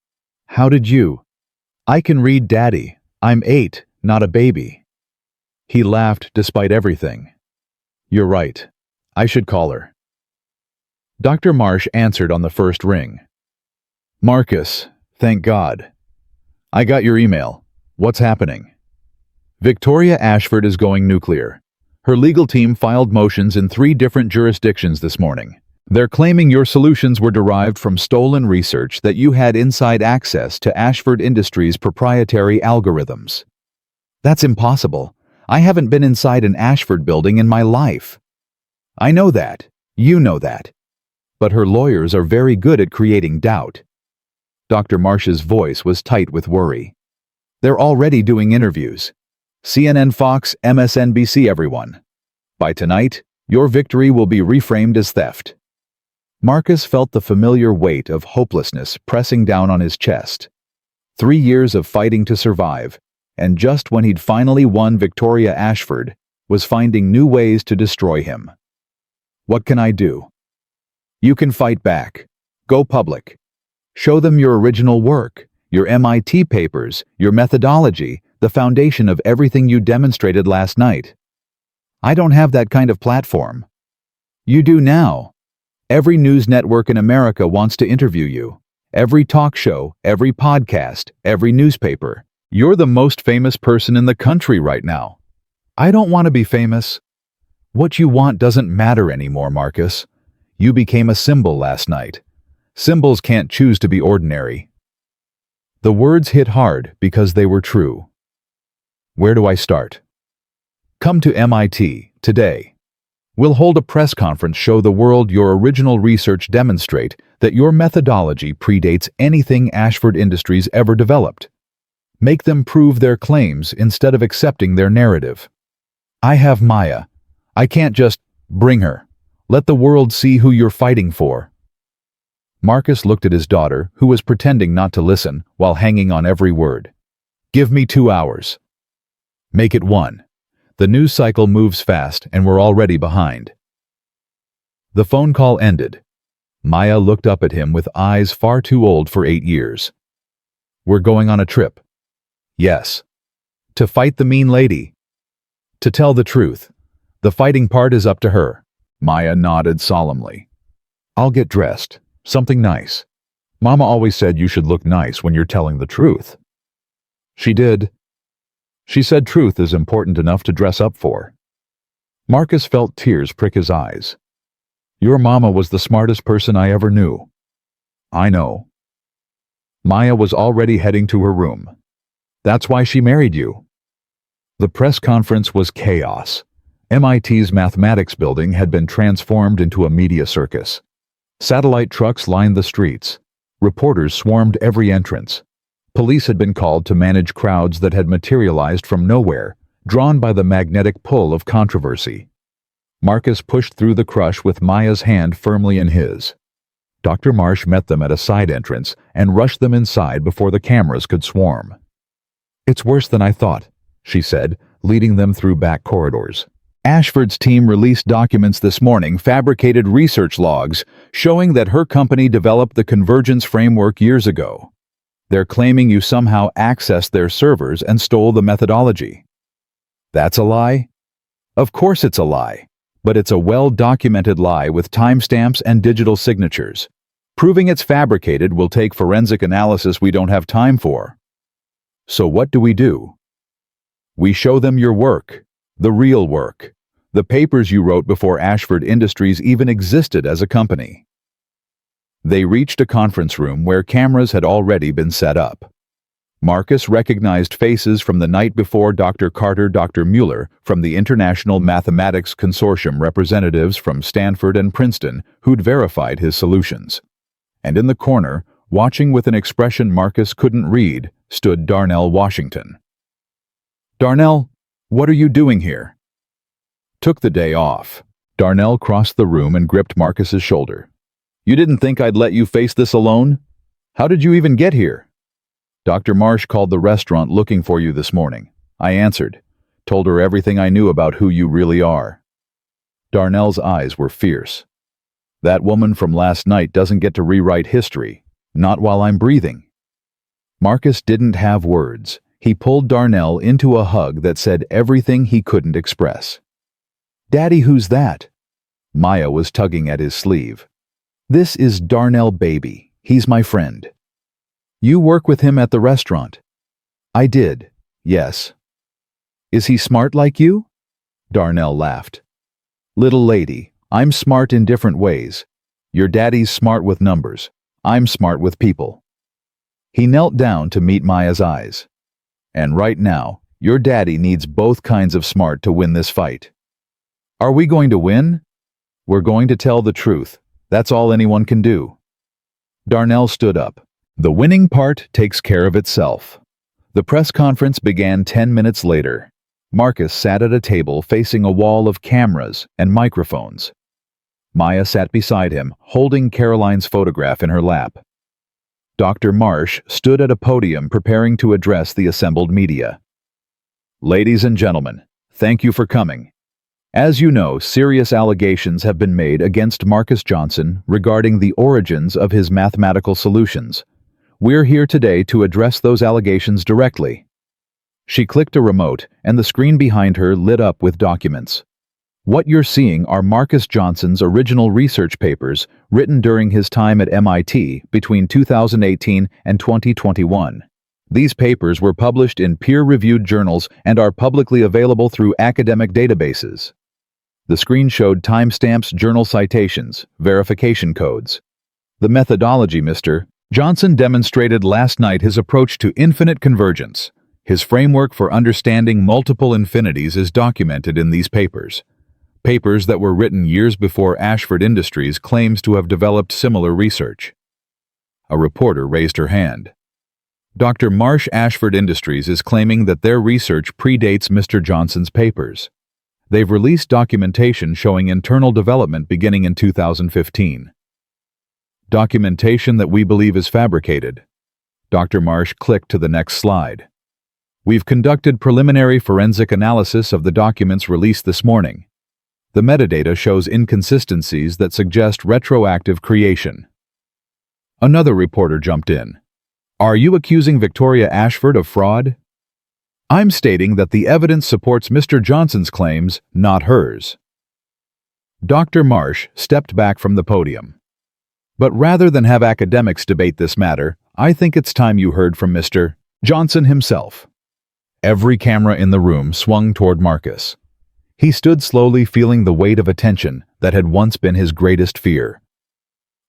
How did you? I can read, Daddy. I'm 8, not a baby. He laughed despite everything. You're right. I should call her. Dr. Marsh answered on the first ring. Marcus, thank God. I got your email. What's happening? Victoria Ashford is going nuclear. Her legal team filed motions in 3 different jurisdictions this morning. They're claiming your solutions were derived from stolen research, that you had inside access to Ashford Industries' proprietary algorithms. That's impossible. I haven't been inside an Ashford building in my life. I know that. You know that. But her lawyers are very good at creating doubt. Dr. Marsh's voice was tight with worry. They're already doing interviews. CNN, Fox, MSNBC, everyone. By tonight, your victory will be reframed as theft. Marcus felt the familiar weight of hopelessness pressing down on his chest. 3 years of fighting to survive, and just when he'd finally won, Victoria Ashford was finding new ways to destroy him. What can I do? You can fight back. Go public. Show them your original work, your MIT papers, your methodology, the foundation of everything you demonstrated last night. I don't have that kind of platform. You do now. Every news network in America wants to interview you. Every talk show, every podcast, every newspaper. You're the most famous person in the country right now. I don't want to be famous. What you want doesn't matter anymore, Marcus. You became a symbol last night. Symbols can't choose to be ordinary. The words hit hard because they were true. Where do I start? Come to MIT today. We'll hold a press conference, show the world your original research, demonstrate that your methodology predates anything Ashford Industries ever developed. Make them prove their claims instead of accepting their narrative. I have Maya. I can't just bring her. Let the world see who you're fighting for. Marcus looked at his daughter, who was pretending not to listen while hanging on every word. Give me 2 hours. Make it 1. The news cycle moves fast and we're already behind. The phone call ended. Maya looked up at him with eyes far too old for 8 years. We're going on a trip. Yes. To fight the mean lady. To tell the truth. The fighting part is up to her. Maya nodded solemnly. I'll get dressed. Something nice. Mama always said you should look nice when you're telling the truth. She did. She said truth is important enough to dress up for. Marcus felt tears prick his eyes. Your mama was the smartest person I ever knew. I know. Maya was already heading to her room. That's why she married you. The press conference was chaos. MIT's mathematics building had been transformed into a media circus. Satellite trucks lined the streets. Reporters swarmed every entrance. Police had been called to manage crowds that had materialized from nowhere, drawn by the magnetic pull of controversy. Marcus pushed through the crush with Maya's hand firmly in his. Dr. Marsh met them at a side entrance and rushed them inside before the cameras could swarm. It's worse than I thought, she said, leading them through back corridors. Ashford's team released documents this morning, fabricated research logs, showing that her company developed the convergence framework years ago. They're claiming you somehow accessed their servers and stole the methodology. That's a lie? Of course it's a lie. But it's a well-documented lie with timestamps and digital signatures. Proving it's fabricated will take forensic analysis we don't have time for. So what do? We show them your work, the real work, the papers you wrote before Ashford Industries even existed as a company. They reached a conference room where cameras had already been set up. Marcus recognized faces from the night before: Dr. Carter, Dr. Mueller, from the International Mathematics Consortium, representatives from Stanford and Princeton who'd verified his solutions. And in the corner, watching with an expression Marcus couldn't read, stood Darnell Washington. Darnell, what are you doing here? Took the day off. Darnell crossed the room and gripped Marcus's shoulder. You didn't think I'd let you face this alone? How did you even get here? Dr. Marsh called the restaurant looking for you this morning. I answered, told her everything I knew about who you really are. Darnell's eyes were fierce. That woman from last night doesn't get to rewrite history, not while I'm breathing. Marcus didn't have words. He pulled Darnell into a hug that said everything he couldn't express. Daddy, who's that? Maya was tugging at his sleeve. This is Darnell, baby. He's my friend. You work with him at the restaurant? I did, yes. Is he smart like you? Darnell laughed. Little lady, I'm smart in different ways. Your daddy's smart with numbers. I'm smart with people. He knelt down to meet Maya's eyes. And right now, your daddy needs both kinds of smart to win this fight. Are we going to win? We're going to tell the truth. That's all anyone can do. Darnell stood up. The winning part takes care of itself. The press conference began 10 minutes later. Marcus sat at a table facing a wall of cameras and microphones. Maya sat beside him, holding Caroline's photograph in her lap. Dr. Marsh stood at a podium preparing to address the assembled media. Ladies and gentlemen, thank you for coming. As you know, serious allegations have been made against Marcus Johnson regarding the origins of his mathematical solutions. We're here today to address those allegations directly. She clicked a remote, and the screen behind her lit up with documents. What you're seeing are Marcus Johnson's original research papers written during his time at MIT between 2018 and 2021. These papers were published in peer-reviewed journals and are publicly available through academic databases. The screen showed timestamps, journal citations, verification codes. The methodology, Mr. Johnson demonstrated last night his approach to infinite convergence. His framework for understanding multiple infinities is documented in these papers. Papers that were written years before Ashford Industries claims to have developed similar research. A reporter raised her hand. Dr. Marsh, Ashford Industries is claiming that their research predates Mr. Johnson's papers. They've released documentation showing internal development beginning in 2015. Documentation that we believe is fabricated. Dr. Marsh clicked to the next slide. We've conducted preliminary forensic analysis of the documents released this morning. The metadata shows inconsistencies that suggest retroactive creation. Another reporter jumped in. Are you accusing Victoria Ashford of fraud? I'm stating that the evidence supports Mr. Johnson's claims, not hers." Dr. Marsh stepped back from the podium. "But rather than have academics debate this matter, I think it's time you heard from Mr. Johnson himself." Every camera in the room swung toward Marcus. He stood slowly, feeling the weight of attention that had once been his greatest fear.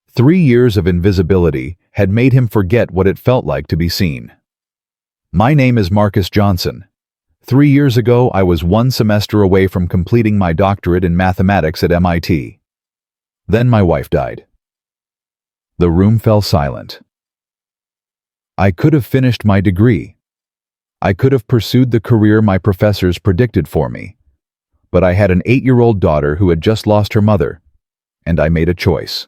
3 years of invisibility had made him forget what it felt like to be seen. "My name is Marcus Johnson. 3 years ago, I was 1 semester away from completing my doctorate in mathematics at MIT. Then my wife died." The room fell silent. "I could have finished my degree. I could have pursued the career my professors predicted for me. But I had an 8-year-old daughter who had just lost her mother, and I made a choice."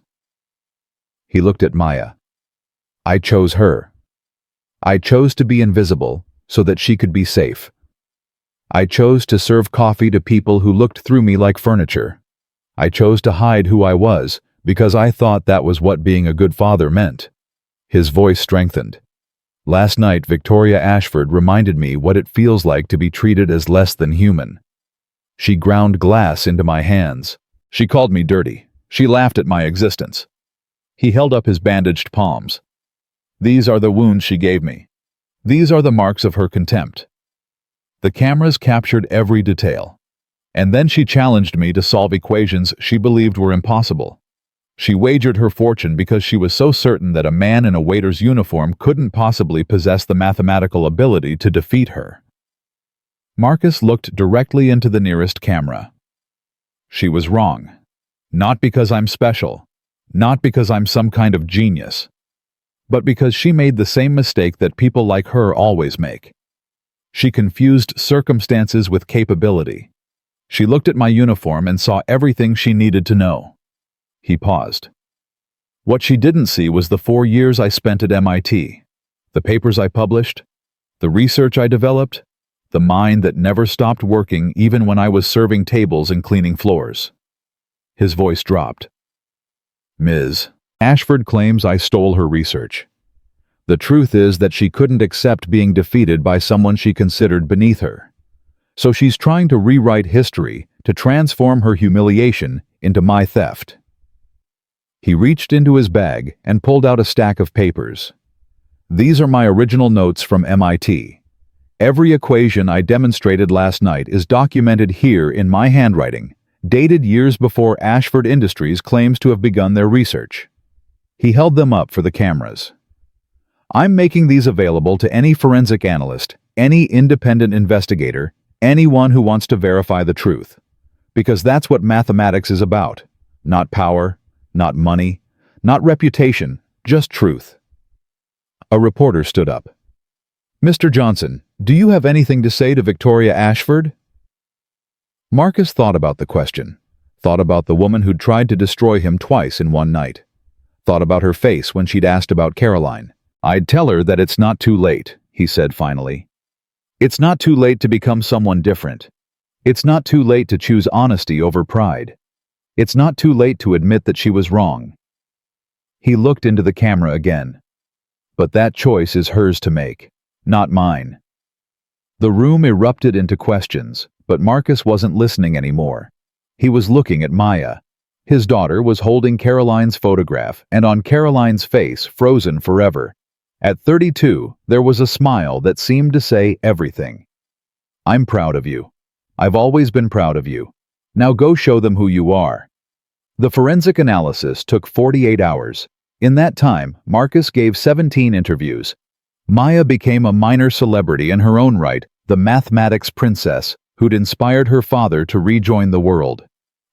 He looked at Maya. "I chose her. I chose to be invisible so that she could be safe. I chose to serve coffee to people who looked through me like furniture. I chose to hide who I was because I thought that was what being a good father meant." His voice strengthened. "Last night, Victoria Ashford reminded me what it feels like to be treated as less than human. She ground glass into my hands. She called me dirty. She laughed at my existence." He held up his bandaged palms. "These are the wounds she gave me. These are the marks of her contempt." The cameras captured every detail. And then she challenged me to solve equations she believed were impossible. She wagered her fortune because she was so certain that a man in a waiter's uniform couldn't possibly possess the mathematical ability to defeat her. Marcus looked directly into the nearest camera. "She was wrong. Not because I'm special. Not because I'm some kind of genius. But because she made the same mistake that people like her always make. She confused circumstances with capability. She looked at my uniform and saw everything she needed to know." He paused. "What she didn't see was the 4 years I spent at MIT, the papers I published, the research I developed, the mind that never stopped working even when I was serving tables and cleaning floors." His voice dropped. "Ms. Ashford claims I stole her research. The truth is that she couldn't accept being defeated by someone she considered beneath her. So she's trying to rewrite history to transform her humiliation into my theft." He reached into his bag and pulled out a stack of papers. "These are my original notes from MIT. Every equation I demonstrated last night is documented here in my handwriting, dated years before Ashford Industries claims to have begun their research." He held them up for the cameras. "I'm making these available to any forensic analyst, any independent investigator, anyone who wants to verify the truth. Because that's what mathematics is about. Not power, not money, not reputation, just truth." A reporter stood up. "Mr. Johnson, do you have anything to say to Victoria Ashford?" Marcus thought about the question, thought about the woman who'd tried to destroy him twice in one night, thought about her face when she'd asked about Caroline. "I'd tell her that it's not too late," he said finally. "It's not too late to become someone different. It's not too late to choose honesty over pride. It's not too late to admit that she was wrong." He looked into the camera again. "But that choice is hers to make, not mine." The room erupted into questions, but Marcus wasn't listening anymore. He was looking at Maya. His daughter was holding Caroline's photograph, and on Caroline's face, frozen forever. At 32, there was a smile that seemed to say everything. "I'm proud of you. I've always been proud of you. Now go show them who you are." The forensic analysis took 48 hours. In that time, Marcus gave 17 interviews. Maya became a minor celebrity in her own right, the mathematics princess who'd inspired her father to rejoin the world.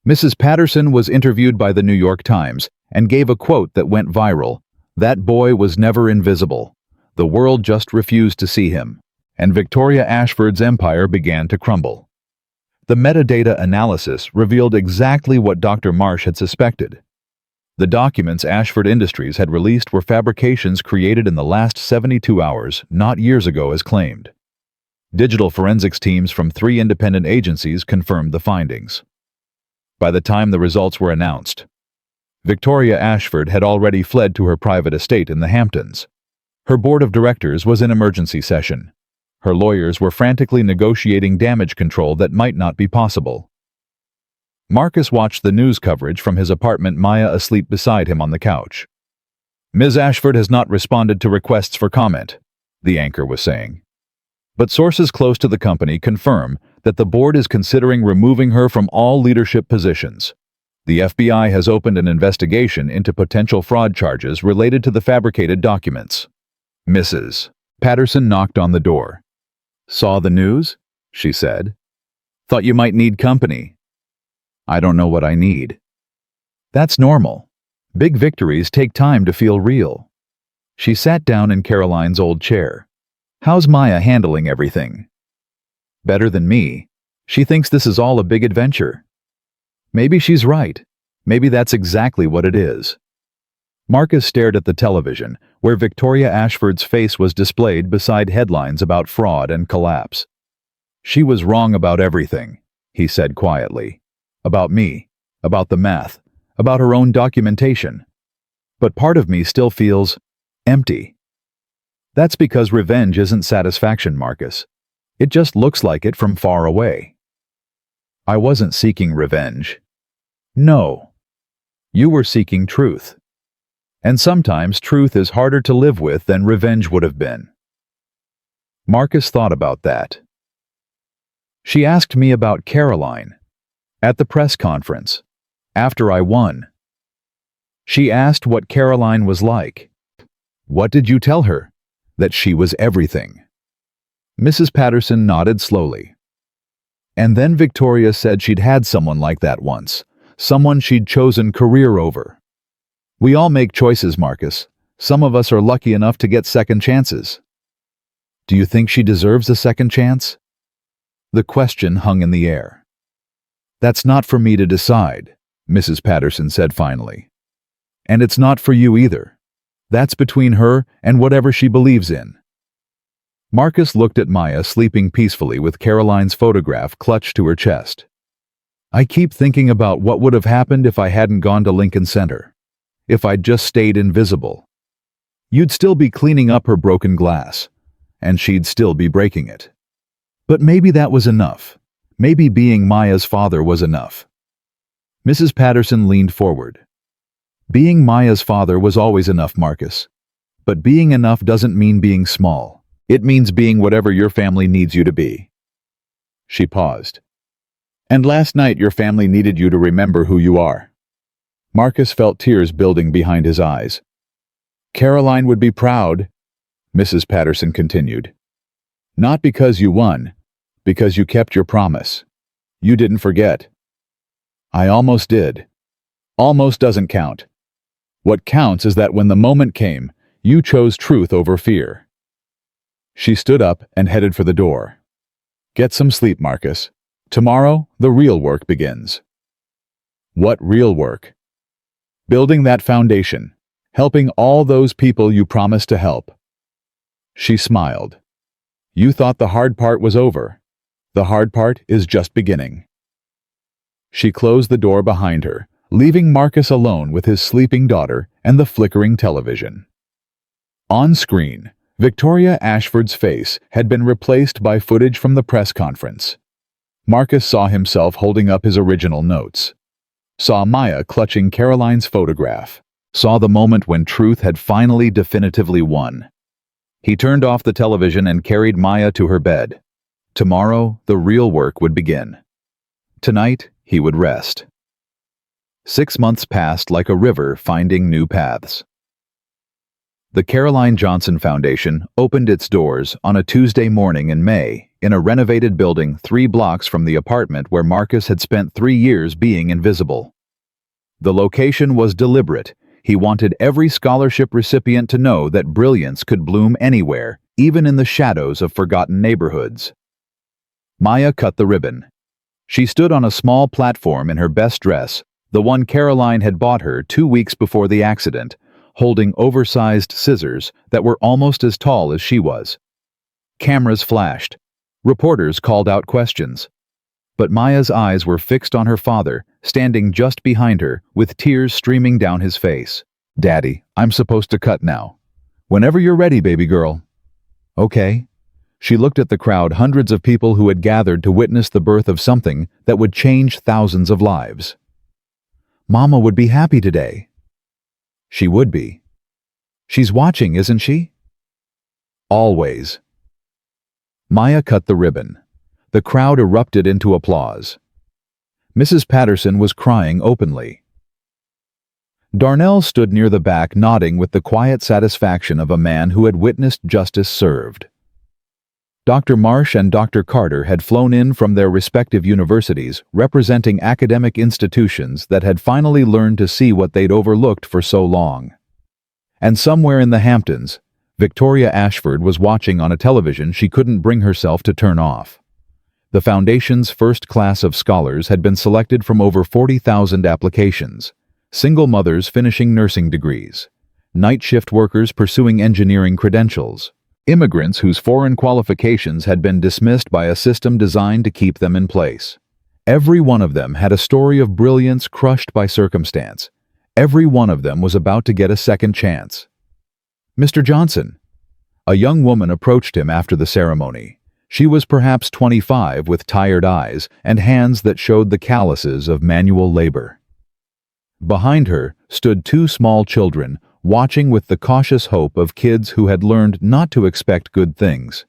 Mrs. Patterson was interviewed by the New York Times and gave a quote that went viral. "That boy was never invisible. The world just refused to see him." And Victoria Ashford's empire began to crumble. The metadata analysis revealed exactly what Dr. Marsh had suspected. The documents Ashford Industries had released were fabrications created in the last 72 hours, not years ago as claimed. Digital forensics teams from 3 independent agencies confirmed the findings. By the time the results were announced, Victoria Ashford had already fled to her private estate in the Hamptons. Her board of directors was in emergency session. Her lawyers were frantically negotiating damage control that might not be possible. Marcus watched the news coverage from his apartment, Maya asleep beside him on the couch. "Ms. Ashford has not responded to requests for comment," the anchor was saying. But sources close to the company confirm that the board is considering removing her from all leadership positions. The FBI has opened an investigation into potential fraud charges related to the fabricated documents. Mrs. Patterson knocked on the door. "Saw the news?" she said. "Thought you might need company." "I don't know what I need." "That's normal. Big victories take time to feel real." She sat down in Caroline's old chair. "How's Maya handling everything?" "Better than me. She thinks this is all a big adventure." "Maybe she's right. Maybe that's exactly what it is." Marcus stared at the television, where Victoria Ashford's face was displayed beside headlines about fraud and collapse. "She was wrong about everything," he said quietly. "About me, about the math, about her own documentation. But part of me still feels empty." "That's because revenge isn't satisfaction, Marcus. It just looks like it from far away." "I wasn't seeking revenge." "No. You were seeking truth. And sometimes truth is harder to live with than revenge would have been." Marcus thought about that. "She asked me about Caroline. At the press conference. After I won. She asked what Caroline was like." "What did you tell her?" "That she was everything." Mrs. Patterson nodded slowly. "And then Victoria said she'd had someone like that once. Someone she'd chosen career over." "We all make choices, Marcus. Some of us are lucky enough to get second chances." "Do you think she deserves a second chance?" The question hung in the air. "That's not for me to decide," Mrs. Patterson said finally. "And it's not for you either. That's between her and whatever she believes in." Marcus looked at Maya sleeping peacefully with Caroline's photograph clutched to her chest. "I keep thinking about what would have happened if I hadn't gone to Lincoln Center. If I'd just stayed invisible. You'd still be cleaning up her broken glass, and she'd still be breaking it. But maybe that was enough. Maybe being Maya's father was enough." Mrs. Patterson leaned forward. "Being Maya's father was always enough, Marcus. But being enough doesn't mean being small. It means being whatever your family needs you to be." She paused. "And last night your family needed you to remember who you are." Marcus felt tears building behind his eyes. "Caroline would be proud," Mrs. Patterson continued. "Not because you won, because you kept your promise. You didn't forget." "I almost did." "Almost doesn't count. What counts is that when the moment came, you chose truth over fear." She stood up and headed for the door. "Get some sleep, Marcus. Tomorrow, the real work begins." "What real work?" "Building that foundation, helping all those people you promised to help." She smiled. "You thought the hard part was over. The hard part is just beginning." She closed the door behind her, leaving Marcus alone with his sleeping daughter and the flickering television. On screen, Victoria Ashford's face had been replaced by footage from the press conference. Marcus saw himself holding up his original notes. Saw Maya clutching Caroline's photograph. Saw the moment when truth had finally definitively won. He turned off the television and carried Maya to her bed. Tomorrow, the real work would begin. Tonight, he would rest. 6 months passed like a river finding new paths. The Caroline Johnson Foundation opened its doors on a Tuesday morning in May in a renovated building 3 blocks from the apartment where Marcus had spent 3 years being invisible. The location was deliberate. He wanted every scholarship recipient to know that brilliance could bloom anywhere, even in the shadows of forgotten neighborhoods. Maya cut the ribbon. She stood on a small platform in her best dress, the one Caroline had bought her 2 weeks before the accident, holding oversized scissors that were almost as tall as she was. Cameras flashed. Reporters called out questions. But Maya's eyes were fixed on her father, standing just behind her, with tears streaming down his face. "Daddy, I'm supposed to cut now." "Whenever you're ready, baby girl." "Okay." She looked at the crowd, hundreds of people who had gathered to witness the birth of something that would change thousands of lives. Mama would be happy today. She would be. She's watching, isn't she? Always. Maya cut the ribbon. The crowd erupted into applause. Mrs. Patterson was crying openly. Darnell stood near the back, nodding with the quiet satisfaction of a man who had witnessed justice served. Dr. Marsh and Dr. Carter had flown in from their respective universities, representing academic institutions that had finally learned to see what they'd overlooked for so long. And somewhere in the Hamptons, Victoria Ashford was watching on a television she couldn't bring herself to turn off. The Foundation's first class of scholars had been selected from over 40,000 applications. Single mothers finishing nursing degrees, night shift workers pursuing engineering credentials, immigrants whose foreign qualifications had been dismissed by a system designed to keep them in place. Every one of them had a story of brilliance crushed by circumstance. Every one of them was about to get a second chance. Mr. Johnson. A young woman approached him after the ceremony. She was perhaps 25, with tired eyes and hands that showed the calluses of manual labor. Behind her stood two small children, watching with the cautious hope of kids who had learned not to expect good things.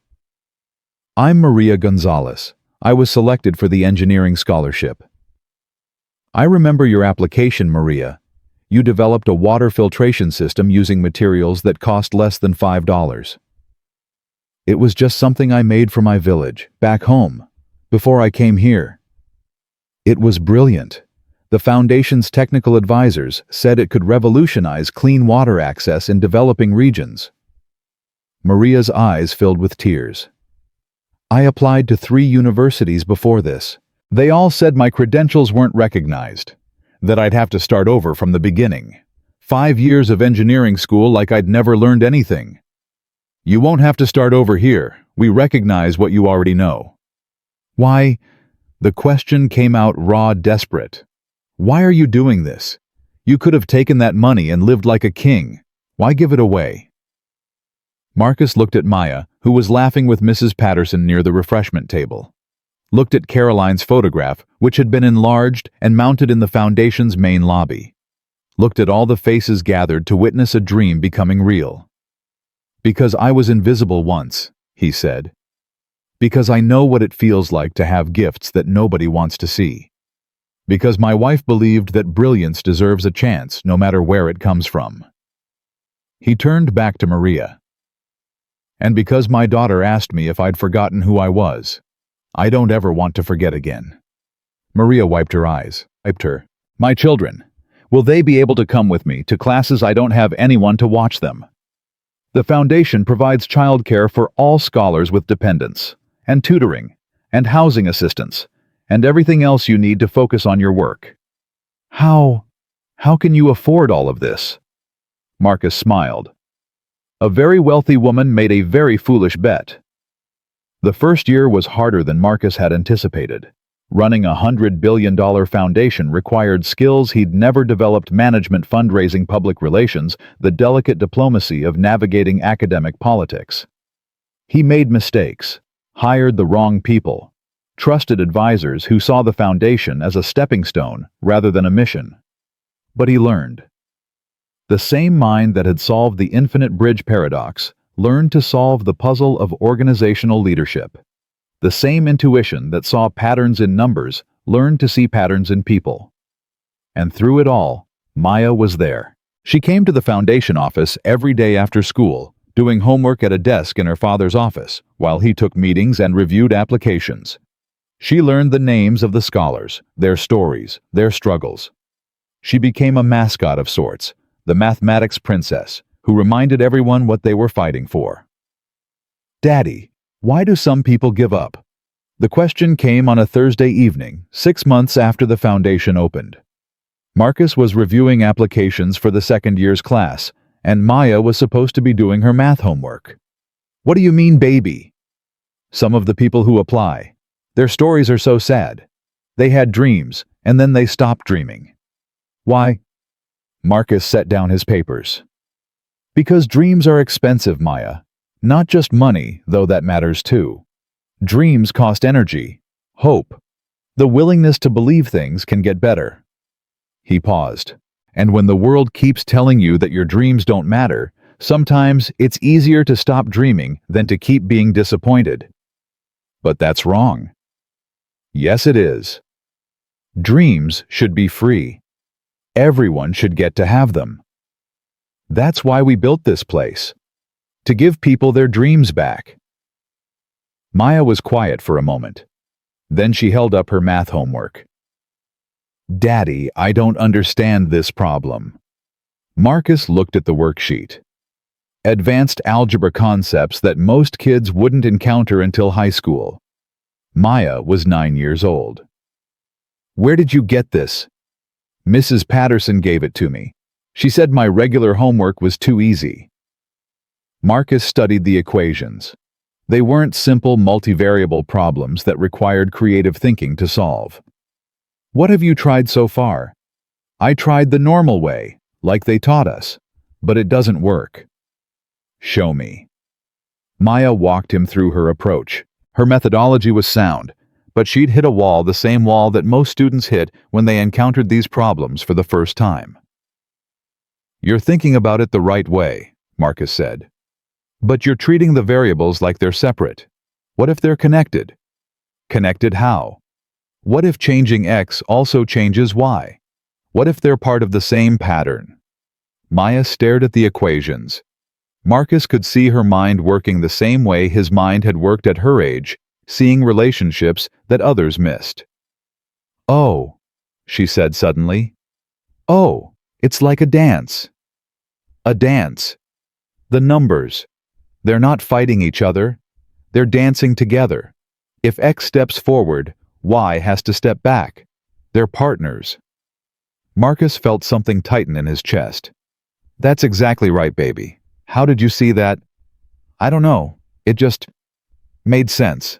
I'm Maria Gonzalez. I was selected for the engineering scholarship. I remember your application, Maria. You developed a water filtration system using materials that cost less than $5. It was just something I made for my village, back home, before I came here. It was brilliant. The Foundation's technical advisors said it could revolutionize clean water access in developing regions. Maria's eyes filled with tears. I applied to 3 universities before this. They all said my credentials weren't recognized, that I'd have to start over from the beginning. 5 years of engineering school like I'd never learned anything. You won't have to start over here. We recognize what you already know. Why? The question came out raw, desperate. Why are you doing this? You could have taken that money and lived like a king. Why give it away? Marcus looked at Maya, who was laughing with Mrs. Patterson near the refreshment table. Looked at Caroline's photograph, which had been enlarged and mounted in the Foundation's main lobby. Looked at all the faces gathered to witness a dream becoming real. Because I was invisible once, he said. Because I know what it feels like to have gifts that nobody wants to see. Because my wife believed that brilliance deserves a chance, no matter where it comes from. He turned back to Maria. And because my daughter asked me if I'd forgotten who I was. I don't ever want to forget again. Maria wiped her eyes. My children. Will they be able to come with me to classes I don't have anyone to watch them? The Foundation provides childcare for all scholars with dependents, and tutoring, and housing assistance, and everything else you need to focus on your work. How can you afford all of this? Marcus smiled. A very wealthy woman made a very foolish bet. The first year was harder than Marcus had anticipated. Running a $100 billion foundation required skills he'd never developed: management, fundraising, public relations, the delicate diplomacy of navigating academic politics. He made mistakes, hired the wrong people, trusted advisors who saw the Foundation as a stepping stone rather than a mission. But he learned. The same mind that had solved the infinite bridge paradox learned to solve the puzzle of organizational leadership. The same intuition that saw patterns in numbers learned to see patterns in people. And through it all, Maya was there. She came to the Foundation office every day after school, doing homework at a desk in her father's office, while he took meetings and reviewed applications. She learned the names of the scholars, their stories, their struggles. She became a mascot of sorts, the mathematics princess, who reminded everyone what they were fighting for. Daddy, why do some people give up? The question came on a Thursday evening, 6 months after the Foundation opened. Marcus was reviewing applications for the second year's class, and Maya was supposed to be doing her math homework. What do you mean, baby? Some of the people who apply. Their stories are so sad. They had dreams, and then they stopped dreaming. Why? Marcus set down his papers. Because dreams are expensive, Maya. Not just money, though that matters too. Dreams cost energy, hope. The willingness to believe things can get better. He paused. And when the world keeps telling you that your dreams don't matter, sometimes it's easier to stop dreaming than to keep being disappointed. But that's wrong. Yes, it is. Dreams should be free. Everyone should get to have them. That's why we built this place. To give people their dreams back. Maya was quiet for a moment. Then she held up her math homework. Daddy, I don't understand this problem. Marcus looked at the worksheet. Advanced algebra concepts that most kids wouldn't encounter until high school. Maya was 9 years old. Where did you get this? Mrs. Patterson gave it to me. She said my regular homework was too easy. Marcus studied the equations. They weren't simple multivariable problems that required creative thinking to solve. What have you tried so far? I tried the normal way, like they taught us, but it doesn't work. Show me. Maya walked him through her approach. Her methodology was sound, but she'd hit a wall, the same wall that most students hit when they encountered these problems for the first time. You're thinking about it the right way, Marcus said. But you're treating the variables like they're separate. What if they're connected? Connected how? What if changing X also changes Y? What if they're part of the same pattern? Maya stared at the equations. Marcus could see her mind working the same way his mind had worked at her age, seeing relationships that others missed. Oh, she said suddenly. Oh, it's like a dance. A dance. The numbers. They're not fighting each other. They're dancing together. If X steps forward, Y has to step back. They're partners. Marcus felt something tighten in his chest. That's exactly right, baby. How did you see that? I don't know. It just made sense.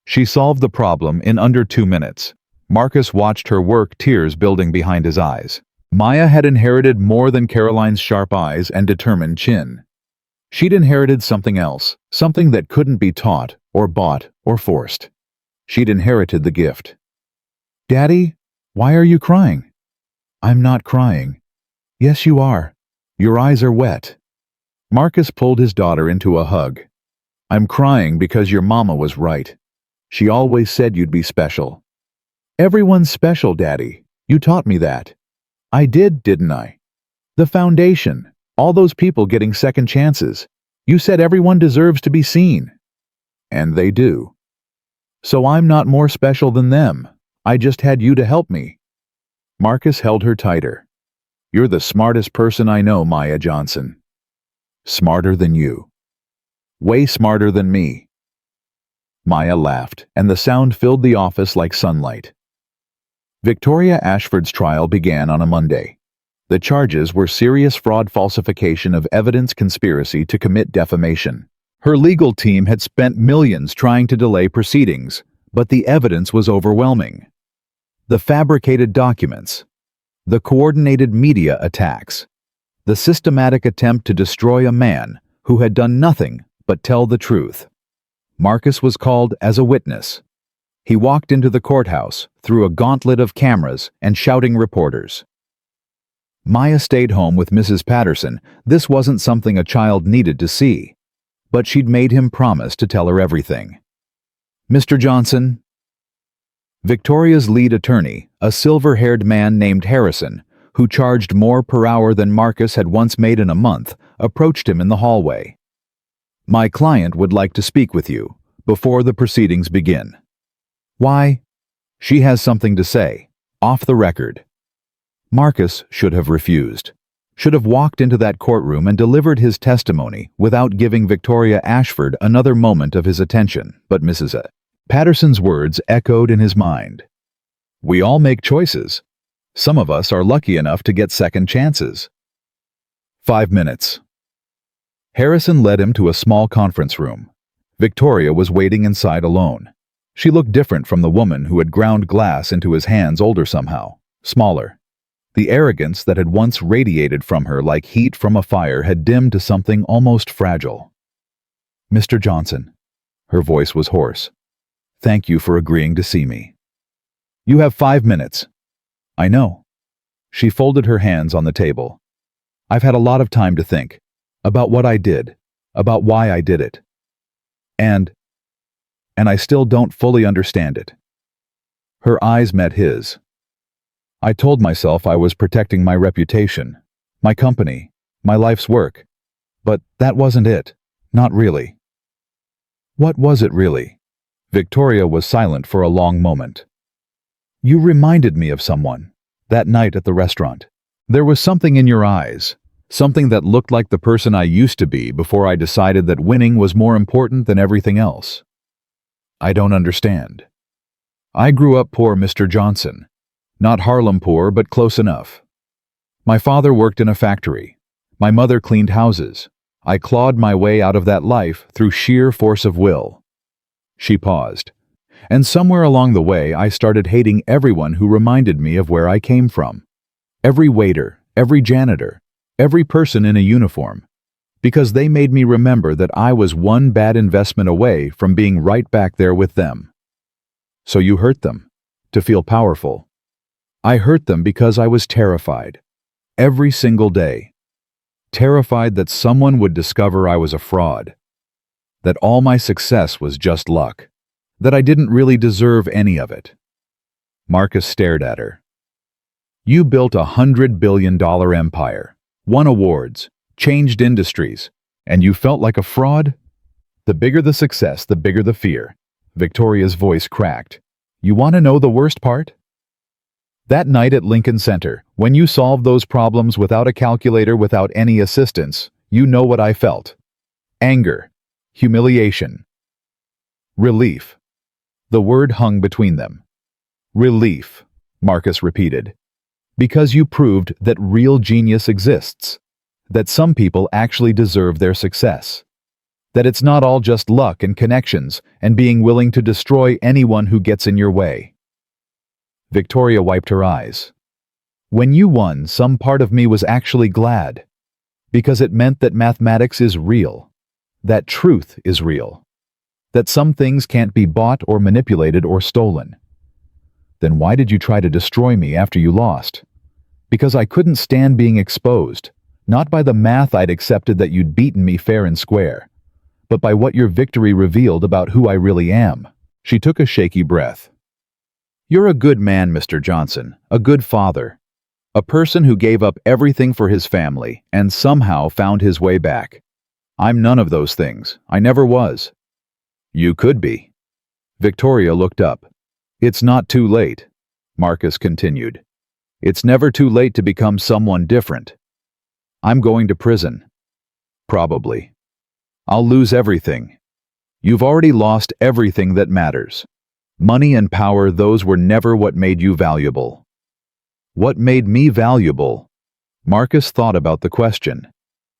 She solved the problem in under 2 minutes. Marcus watched her work, tears building behind his eyes. Maya had inherited more than Caroline's sharp eyes and determined chin. She'd inherited something else, something that couldn't be taught or bought or forced. She'd inherited the gift. Daddy, why are you crying? I'm not crying. Yes, you are. Your eyes are wet. Marcus pulled his daughter into a hug. I'm crying because your mama was right. She always said you'd be special. Everyone's special, Daddy. You taught me that. I did, didn't I? The foundation. All those people getting second chances. You said everyone deserves to be seen. And they do. So I'm not more special than them. I just had you to help me. Marcus held her tighter. You're the smartest person I know, Maya Johnson. Smarter than you. Way smarter than me. Maya laughed, and the sound filled the office like sunlight. Victoria Ashford's trial began on a Monday. The charges were serious fraud, falsification of evidence, conspiracy to commit defamation. Her legal team had spent millions trying to delay proceedings, but the evidence was overwhelming. The fabricated documents, the coordinated media attacks, the systematic attempt to destroy a man who had done nothing but tell the truth. Marcus was called as a witness. He walked into the courthouse through a gauntlet of cameras and shouting reporters. Maya stayed home with Mrs. Patterson. This wasn't something a child needed to see, but she'd made him promise to tell her everything. Mr. Johnson? Victoria's lead attorney, a silver-haired man named Harrison, who charged more per hour than Marcus had once made in a month, approached him in the hallway. My client would like to speak with you before the proceedings begin. Why? She has something to say, off the record. Marcus should have refused, should have walked into that courtroom and delivered his testimony without giving Victoria Ashford another moment of his attention, but Mrs. Patterson's words echoed in his mind. We all make choices. Some of us are lucky enough to get second chances. 5 minutes. Harrison led him to a small conference room. Victoria was waiting inside alone. She looked different from the woman who had ground glass into his hands, older somehow, smaller. The arrogance that had once radiated from her like heat from a fire had dimmed to something almost fragile. Mr. Johnson. Her voice was hoarse. Thank you for agreeing to see me. You have 5 minutes. I know. She folded her hands on the table. I've had a lot of time to think. About what I did. About why I did it. And I still don't fully understand it. Her eyes met his. I told myself I was protecting my reputation, my company, my life's work. But that wasn't it. Not really. What was it really? Victoria was silent for a long moment. You reminded me of someone. That night at the restaurant. There was something in your eyes. Something that looked like the person I used to be before I decided that winning was more important than everything else. I don't understand. I grew up poor, Mr. Johnson. Not Harlem poor, but close enough. My father worked in a factory. My mother cleaned houses. I clawed my way out of that life through sheer force of will. She paused. And somewhere along the way, I started hating everyone who reminded me of where I came from. Every waiter, every janitor, every person in a uniform. Because they made me remember that I was one bad investment away from being right back there with them. So you hurt them, to feel powerful. I hurt them because I was terrified. Every single day. Terrified that someone would discover I was a fraud. That all my success was just luck. That I didn't really deserve any of it. Marcus stared at her. You built $100 billion empire, won awards, changed industries, and you felt like a fraud? The bigger the success, the bigger the fear. Victoria's voice cracked. You want to know the worst part? That night at Lincoln Center, when you solved those problems without a calculator, without any assistance, you know what I felt. Anger, humiliation, relief. The word hung between them. Relief, Marcus repeated. Because you proved that real genius exists. That some people actually deserve their success. That it's not all just luck and connections and being willing to destroy anyone who gets in your way. Victoria wiped her eyes. When you won, some part of me was actually glad. Because it meant that mathematics is real. That truth is real. That some things can't be bought or manipulated or stolen. Then why did you try to destroy me after you lost? Because I couldn't stand being exposed, not by the math I'd accepted that you'd beaten me fair and square, but by what your victory revealed about who I really am. She took a shaky breath. You're a good man, Mr. Johnson, a good father. A person who gave up everything for his family and somehow found his way back. I'm none of those things. I never was. You could be. Victoria looked up. It's not too late, Marcus continued. It's never too late to become someone different. I'm going to prison. Probably. I'll lose everything. You've already lost everything that matters. Money and power, those were never what made you valuable. What made me valuable? Marcus thought about the question.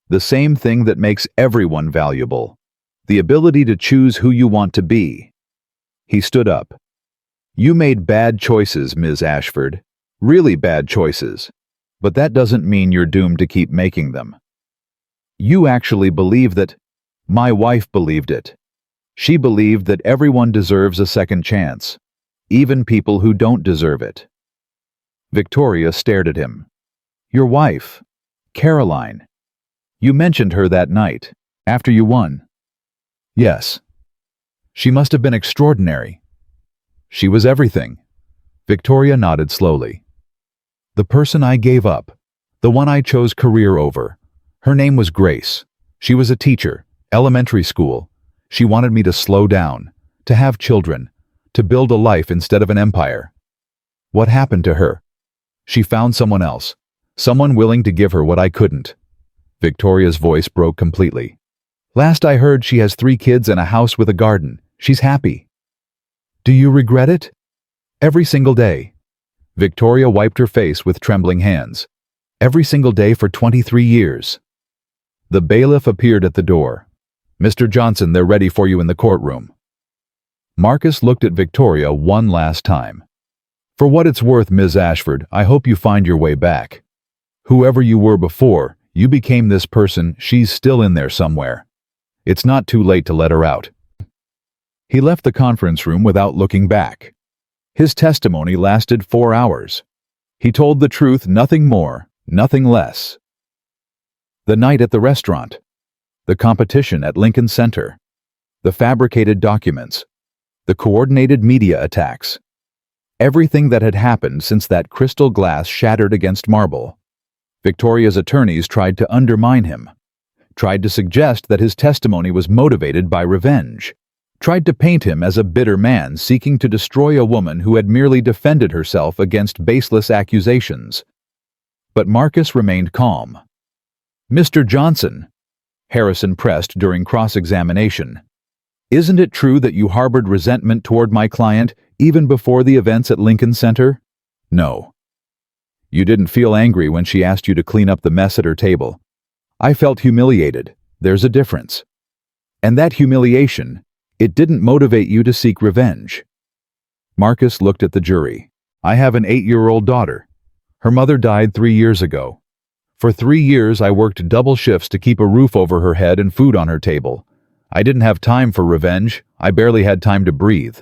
The same thing that makes everyone valuable. The ability to choose who you want to be. He stood up. You made bad choices, Ms. Ashford. Really bad choices. But that doesn't mean you're doomed to keep making them. You actually believe that. My wife believed it. She believed that everyone deserves a second chance, even people who don't deserve it. Victoria stared at him. Your wife, Caroline. You mentioned her that night, after you won. Yes. She must have been extraordinary. She was everything. Victoria nodded slowly. The person I gave up, the one I chose career over, her name was Grace. She was a teacher, elementary school. She wanted me to slow down, to have children, to build a life instead of an empire. What happened to her? She found someone else, someone willing to give her what I couldn't. Victoria's voice broke completely. Last I heard, she has 3 kids and a house with a garden. She's happy. Do you regret it? Every single day. Victoria wiped her face with trembling hands. Every single day for 23 years. The bailiff appeared at the door. Mr. Johnson, they're ready for you in the courtroom. Marcus looked at Victoria one last time. For what it's worth, Ms. Ashford, I hope you find your way back. Whoever you were before, you became this person. She's still in there somewhere. It's not too late to let her out. He left the conference room without looking back. His testimony lasted 4 hours. He told the truth, nothing more, nothing less. The night at the restaurant, the competition at Lincoln Center, the fabricated documents, the coordinated media attacks, everything that had happened since that crystal glass shattered against marble. Victoria's attorneys tried to undermine him, tried to suggest that his testimony was motivated by revenge, tried to paint him as a bitter man seeking to destroy a woman who had merely defended herself against baseless accusations. But Marcus remained calm. "Mr. Johnson," Harrison pressed during cross-examination, "isn't it true that you harbored resentment toward my client even before the events at Lincoln Center?" "No." "You didn't feel angry when she asked you to clean up the mess at her table." "I felt humiliated. There's a difference. And that humiliation, it didn't motivate you to seek revenge." Marcus looked at the jury. "I have an 8-year-old daughter. Her mother died 3 years ago. For 3 years I worked double shifts to keep a roof over her head and food on her table. I didn't have time for revenge. I barely had time to breathe.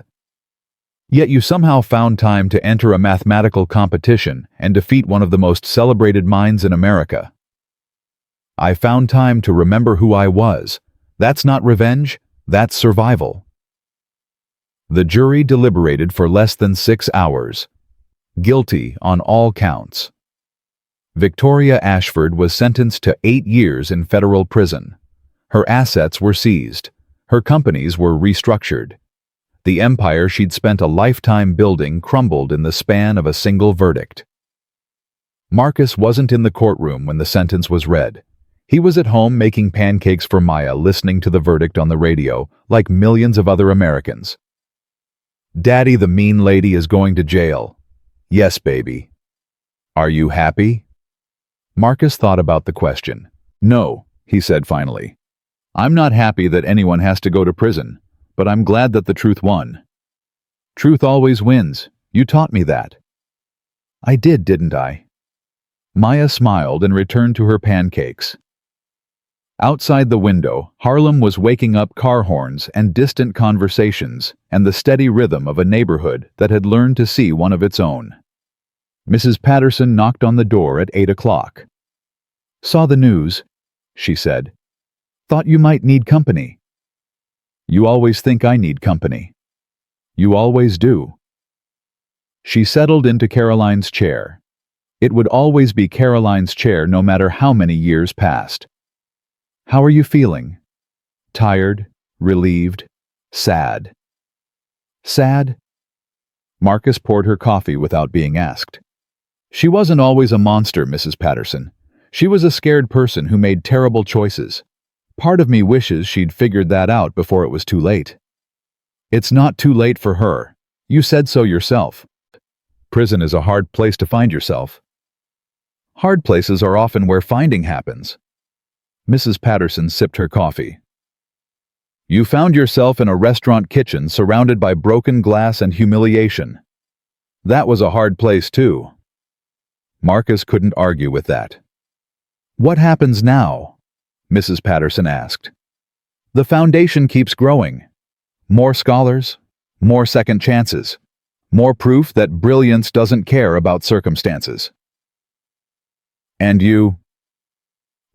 Yet you somehow found time to enter a mathematical competition and defeat one of the most celebrated minds in America." "I found time to remember who I was. That's not revenge, that's survival." The jury deliberated for less than 6 hours. Guilty on all counts. Victoria Ashford was sentenced to 8 years in federal prison. Her assets were seized. Her companies were restructured. The empire she'd spent a lifetime building crumbled in the span of a single verdict. Marcus wasn't in the courtroom when the sentence was read. He was at home making pancakes for Maya, listening to the verdict on the radio, like millions of other Americans. "Daddy, the mean lady is going to jail." "Yes, baby." "Are you happy?" Marcus thought about the question. "No," he said finally. "I'm not happy that anyone has to go to prison, but I'm glad that the truth won." "Truth always wins. You taught me that." "I did, didn't I?" Maya smiled and returned to her pancakes. Outside the window, Harlem was waking up car horns and distant conversations and the steady rhythm of a neighborhood that had learned to see one of its own. Mrs. Patterson knocked on the door at 8 o'clock. "Saw the news," she said. "Thought you might need company." "You always think I need company." "You always do." She settled into Caroline's chair. It would always be Caroline's chair no matter how many years passed. "How are you feeling?" "Tired, relieved, sad." "Sad?" Marcus poured her coffee without being asked. "She wasn't always a monster, Mrs. Patterson. She was a scared person who made terrible choices. Part of me wishes she'd figured that out before it was too late." "It's not too late for her. You said so yourself. Prison is a hard place to find yourself." "Hard places are often where finding happens." Mrs. Patterson sipped her coffee. "You found yourself in a restaurant kitchen surrounded by broken glass and humiliation. That was a hard place too." Marcus couldn't argue with that. "What happens now?" Mrs. Patterson asked. "The foundation keeps growing. More scholars, more second chances, more proof that brilliance doesn't care about circumstances." "And you?"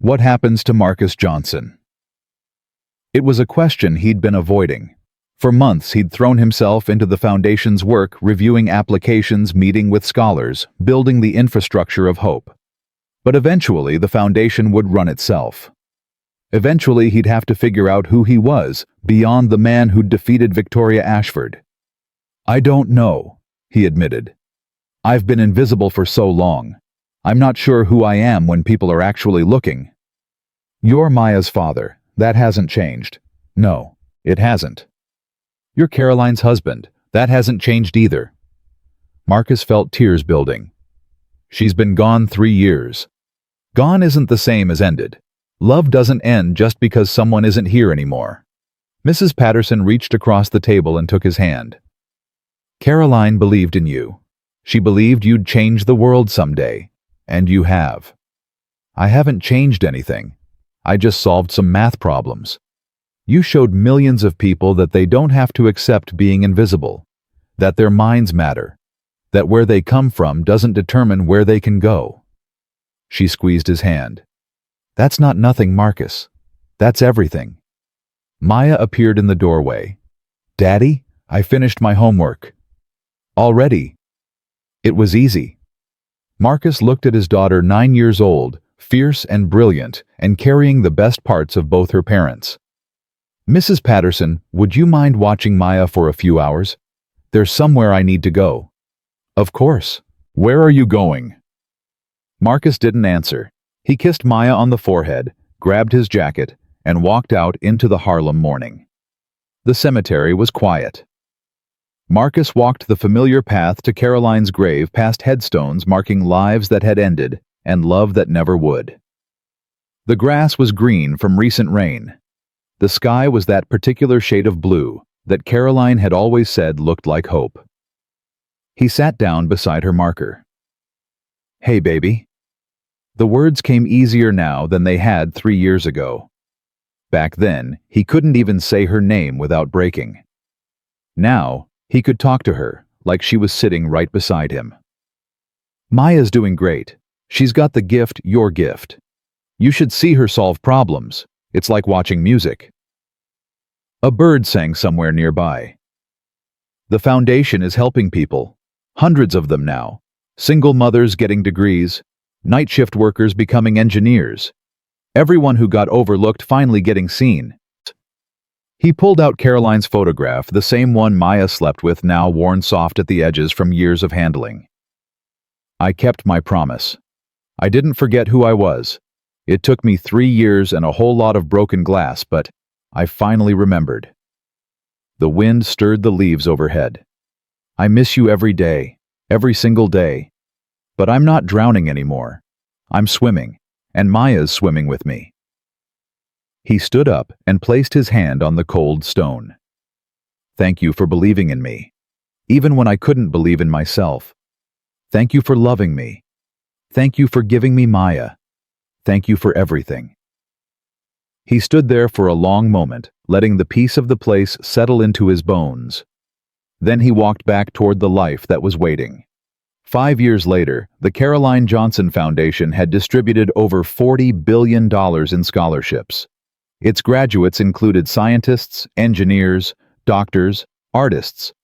"What happens to Marcus Johnson?" It was a question he'd been avoiding. For months he'd thrown himself into the Foundation's work, reviewing applications, meeting with scholars, building the infrastructure of hope. But eventually the Foundation would run itself. Eventually he'd have to figure out who he was, beyond the man who'd defeated Victoria Ashford. "I don't know," he admitted. "I've been invisible for so long. I'm not sure who I am when people are actually looking." "You're Maya's father. That hasn't changed." "No, it hasn't." "You're Caroline's husband. That hasn't changed either." Marcus felt tears building. "She's been gone 3 years. Gone isn't the same as ended. Love doesn't end just because someone isn't here anymore." Mrs. Patterson reached across the table and took his hand. "Caroline believed in you. She believed you'd change the world someday. And you have. I haven't changed anything. I just solved some math problems. You showed millions of people that they don't have to accept being invisible, that their minds matter, that where they come from doesn't determine where they can go. She squeezed his hand. That's not nothing, Marcus. That's everything. Maya appeared in the doorway. Daddy, I finished my homework. Already. It was easy. Marcus looked at his daughter, 9 years old, fierce and brilliant, and carrying the best parts of both her parents. Mrs. Patterson, would you mind watching Maya for a few hours? There's somewhere I need to go. Of course. Where are you going? Marcus didn't answer. He kissed Maya on the forehead, grabbed his jacket, and walked out into the Harlem morning. The cemetery was quiet. Marcus walked the familiar path to Caroline's grave, past headstones marking lives that had ended and love that never would. The grass was green from recent rain. The sky was that particular shade of blue that Caroline had always said looked like hope. He sat down beside her marker. Hey, baby. The words came easier now than they had 3 years ago. Back then, he couldn't even say her name without breaking. Now, he could talk to her like she was sitting right beside him. Maya's doing great. She's got the gift, your gift. You should see her solve problems. It's like watching music. A bird sang somewhere nearby. The foundation is helping people. Hundreds of them now. Single mothers getting degrees. Night shift workers becoming engineers. Everyone who got overlooked finally getting seen. He pulled out Caroline's photograph, the same one Maya slept with, now worn soft at the edges from years of handling. I kept my promise. I didn't forget who I was. It took me 3 years and a whole lot of broken glass, but I finally remembered. The wind stirred the leaves overhead. I miss you every day, every single day. But I'm not drowning anymore. I'm swimming, and Maya's swimming with me. He stood up and placed his hand on the cold stone. Thank you for believing in me, even when I couldn't believe in myself. Thank you for loving me. Thank you for giving me Maya. Thank you for everything. He stood there for a long moment, letting the peace of the place settle into his bones. Then he walked back toward the life that was waiting. 5 years later, the Caroline Johnson Foundation had distributed over $40 billion in scholarships. Its graduates included scientists, engineers, doctors, artists,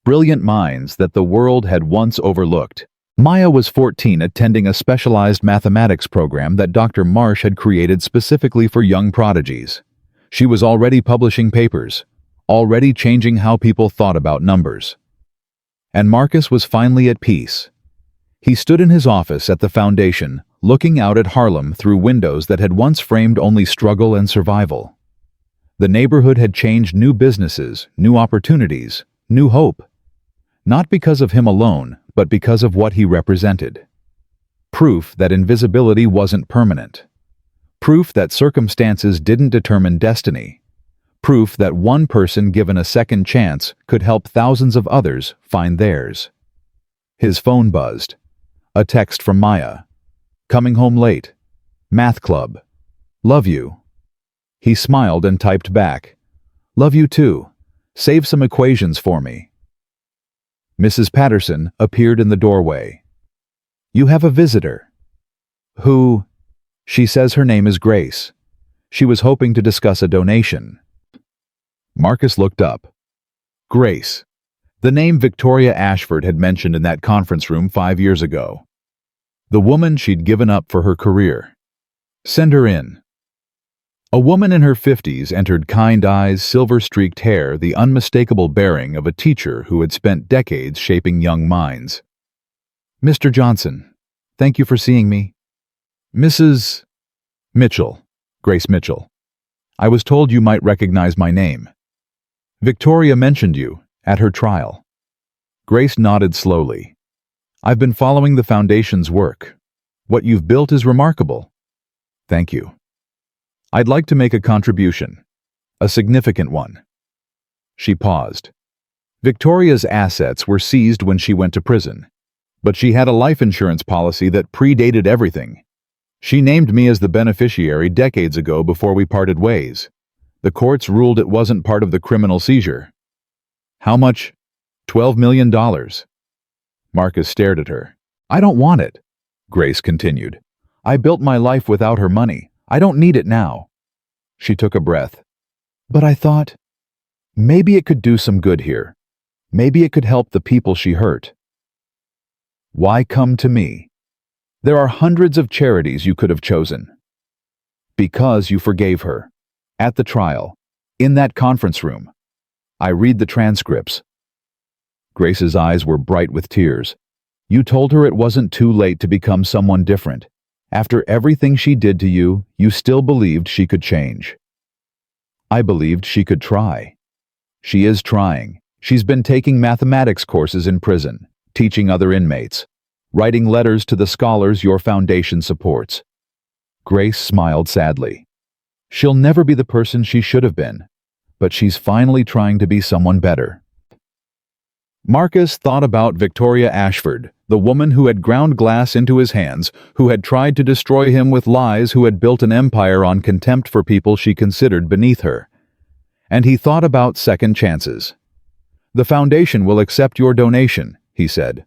brilliant minds that the world had once overlooked. Maya was 14, attending a specialized mathematics program that Dr. Marsh had created specifically for young prodigies. She was already publishing papers, already changing how people thought about numbers. And Marcus was finally at peace. He stood in his office at the foundation, looking out at Harlem through windows that had once framed only struggle and survival. The neighborhood had changed, new businesses, new opportunities, new hope. Not because of him alone, but because of what he represented. Proof that invisibility wasn't permanent. Proof that circumstances didn't determine destiny. Proof that one person given a second chance could help thousands of others find theirs. His phone buzzed. A text from Maya. Coming home late. Math club. Love you. He smiled and typed back. Love you too. Save some equations for me. Mrs. Patterson appeared in the doorway. You have a visitor. Who? She says her name is Grace. She was hoping to discuss a donation. Marcus looked up. Grace. The name Victoria Ashford had mentioned in that conference room 5 years ago. The woman she'd given up for her career. Send her in. A woman in her 50s entered, kind eyes, silver-streaked hair, the unmistakable bearing of a teacher who had spent decades shaping young minds. Mr. Johnson, thank you for seeing me. Mrs. Mitchell, Grace Mitchell. I was told you might recognize my name. Victoria mentioned you at her trial. Grace nodded slowly. I've been following the Foundation's work. What you've built is remarkable. Thank you. I'd like to make a contribution. A significant one. She paused. Victoria's assets were seized when she went to prison, but she had a life insurance policy that predated everything. She named me as the beneficiary decades ago before we parted ways. The courts ruled it wasn't part of the criminal seizure. How much? $12 million. Marcus stared at her. I don't want it, Grace continued. I built my life without her money. I don't need it now. She took a breath. But I thought, maybe it could do some good here. Maybe it could help the people she hurt. Why come to me? There are hundreds of charities you could have chosen. Because you forgave her. At the trial. In that conference room. I read the transcripts. Grace's eyes were bright with tears. You told her it wasn't too late to become someone different. After everything she did to you, you still believed she could change. I believed she could try. She is trying. She's been taking mathematics courses in prison, teaching other inmates, writing letters to the scholars your foundation supports. Grace smiled sadly. She'll never be the person she should have been, but she's finally trying to be someone better. Marcus thought about Victoria Ashford, the woman who had ground glass into his hands, who had tried to destroy him with lies, who had built an empire on contempt for people she considered beneath her. And he thought about second chances. The foundation will accept your donation, he said,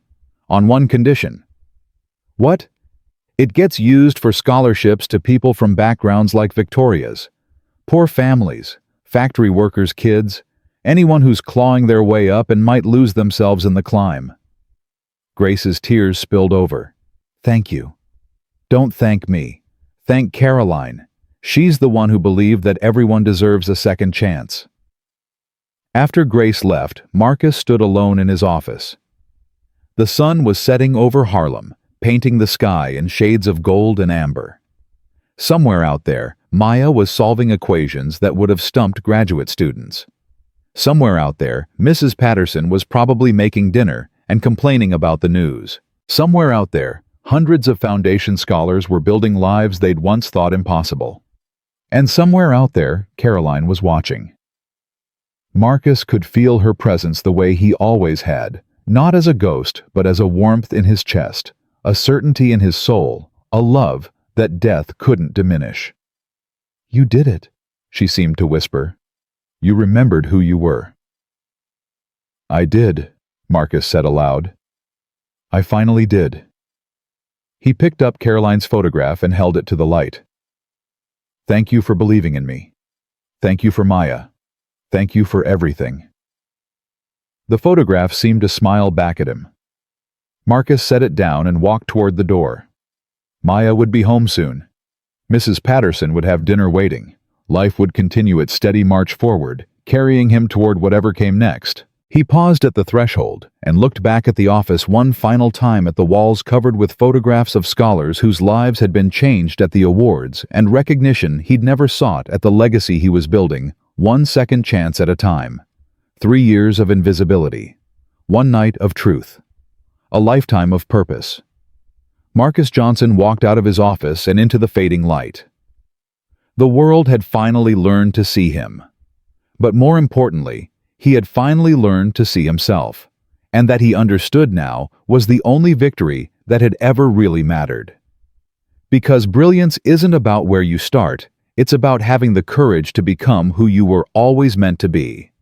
on one condition. What? It gets used for scholarships to people from backgrounds like Victoria's. Poor families, factory workers' kids, anyone who's clawing their way up and might lose themselves in the climb. Grace's tears spilled over. Thank you. Don't thank me. Thank Caroline. She's the one who believed that everyone deserves a second chance. After Grace left, Marcus stood alone in his office. The sun was setting over Harlem, painting the sky in shades of gold and amber. Somewhere out there, Maya was solving equations that would have stumped graduate students. Somewhere out there, Mrs. Patterson was probably making dinner and complaining about the news. Somewhere out there, hundreds of foundation scholars were building lives they'd once thought impossible. And somewhere out there, Caroline was watching. Marcus could feel her presence the way he always had, not as a ghost, but as a warmth in his chest, a certainty in his soul, a love that death couldn't diminish. You did it, she seemed to whisper. You remembered who you were. I did, Marcus said aloud. I finally did. He picked up Caroline's photograph and held it to the light. Thank you for believing in me. Thank you for Maya. Thank you for everything. The photograph seemed to smile back at him. Marcus set it down and walked toward the door. Maya would be home soon. Mrs. Patterson would have dinner waiting. Life would continue its steady march forward, carrying him toward whatever came next. He paused at the threshold and looked back at the office one final time at the walls covered with photographs of scholars whose lives had been changed at the awards and recognition he'd never sought at the legacy he was building, one second chance at a time. 3 years of invisibility. 1 night of truth. A lifetime of purpose. Marcus Johnson walked out of his office and into the fading light. The world had finally learned to see him. But more importantly, he had finally learned to see himself, and that he understood now was the only victory that had ever really mattered. Because brilliance isn't about where you start, it's about having the courage to become who you were always meant to be.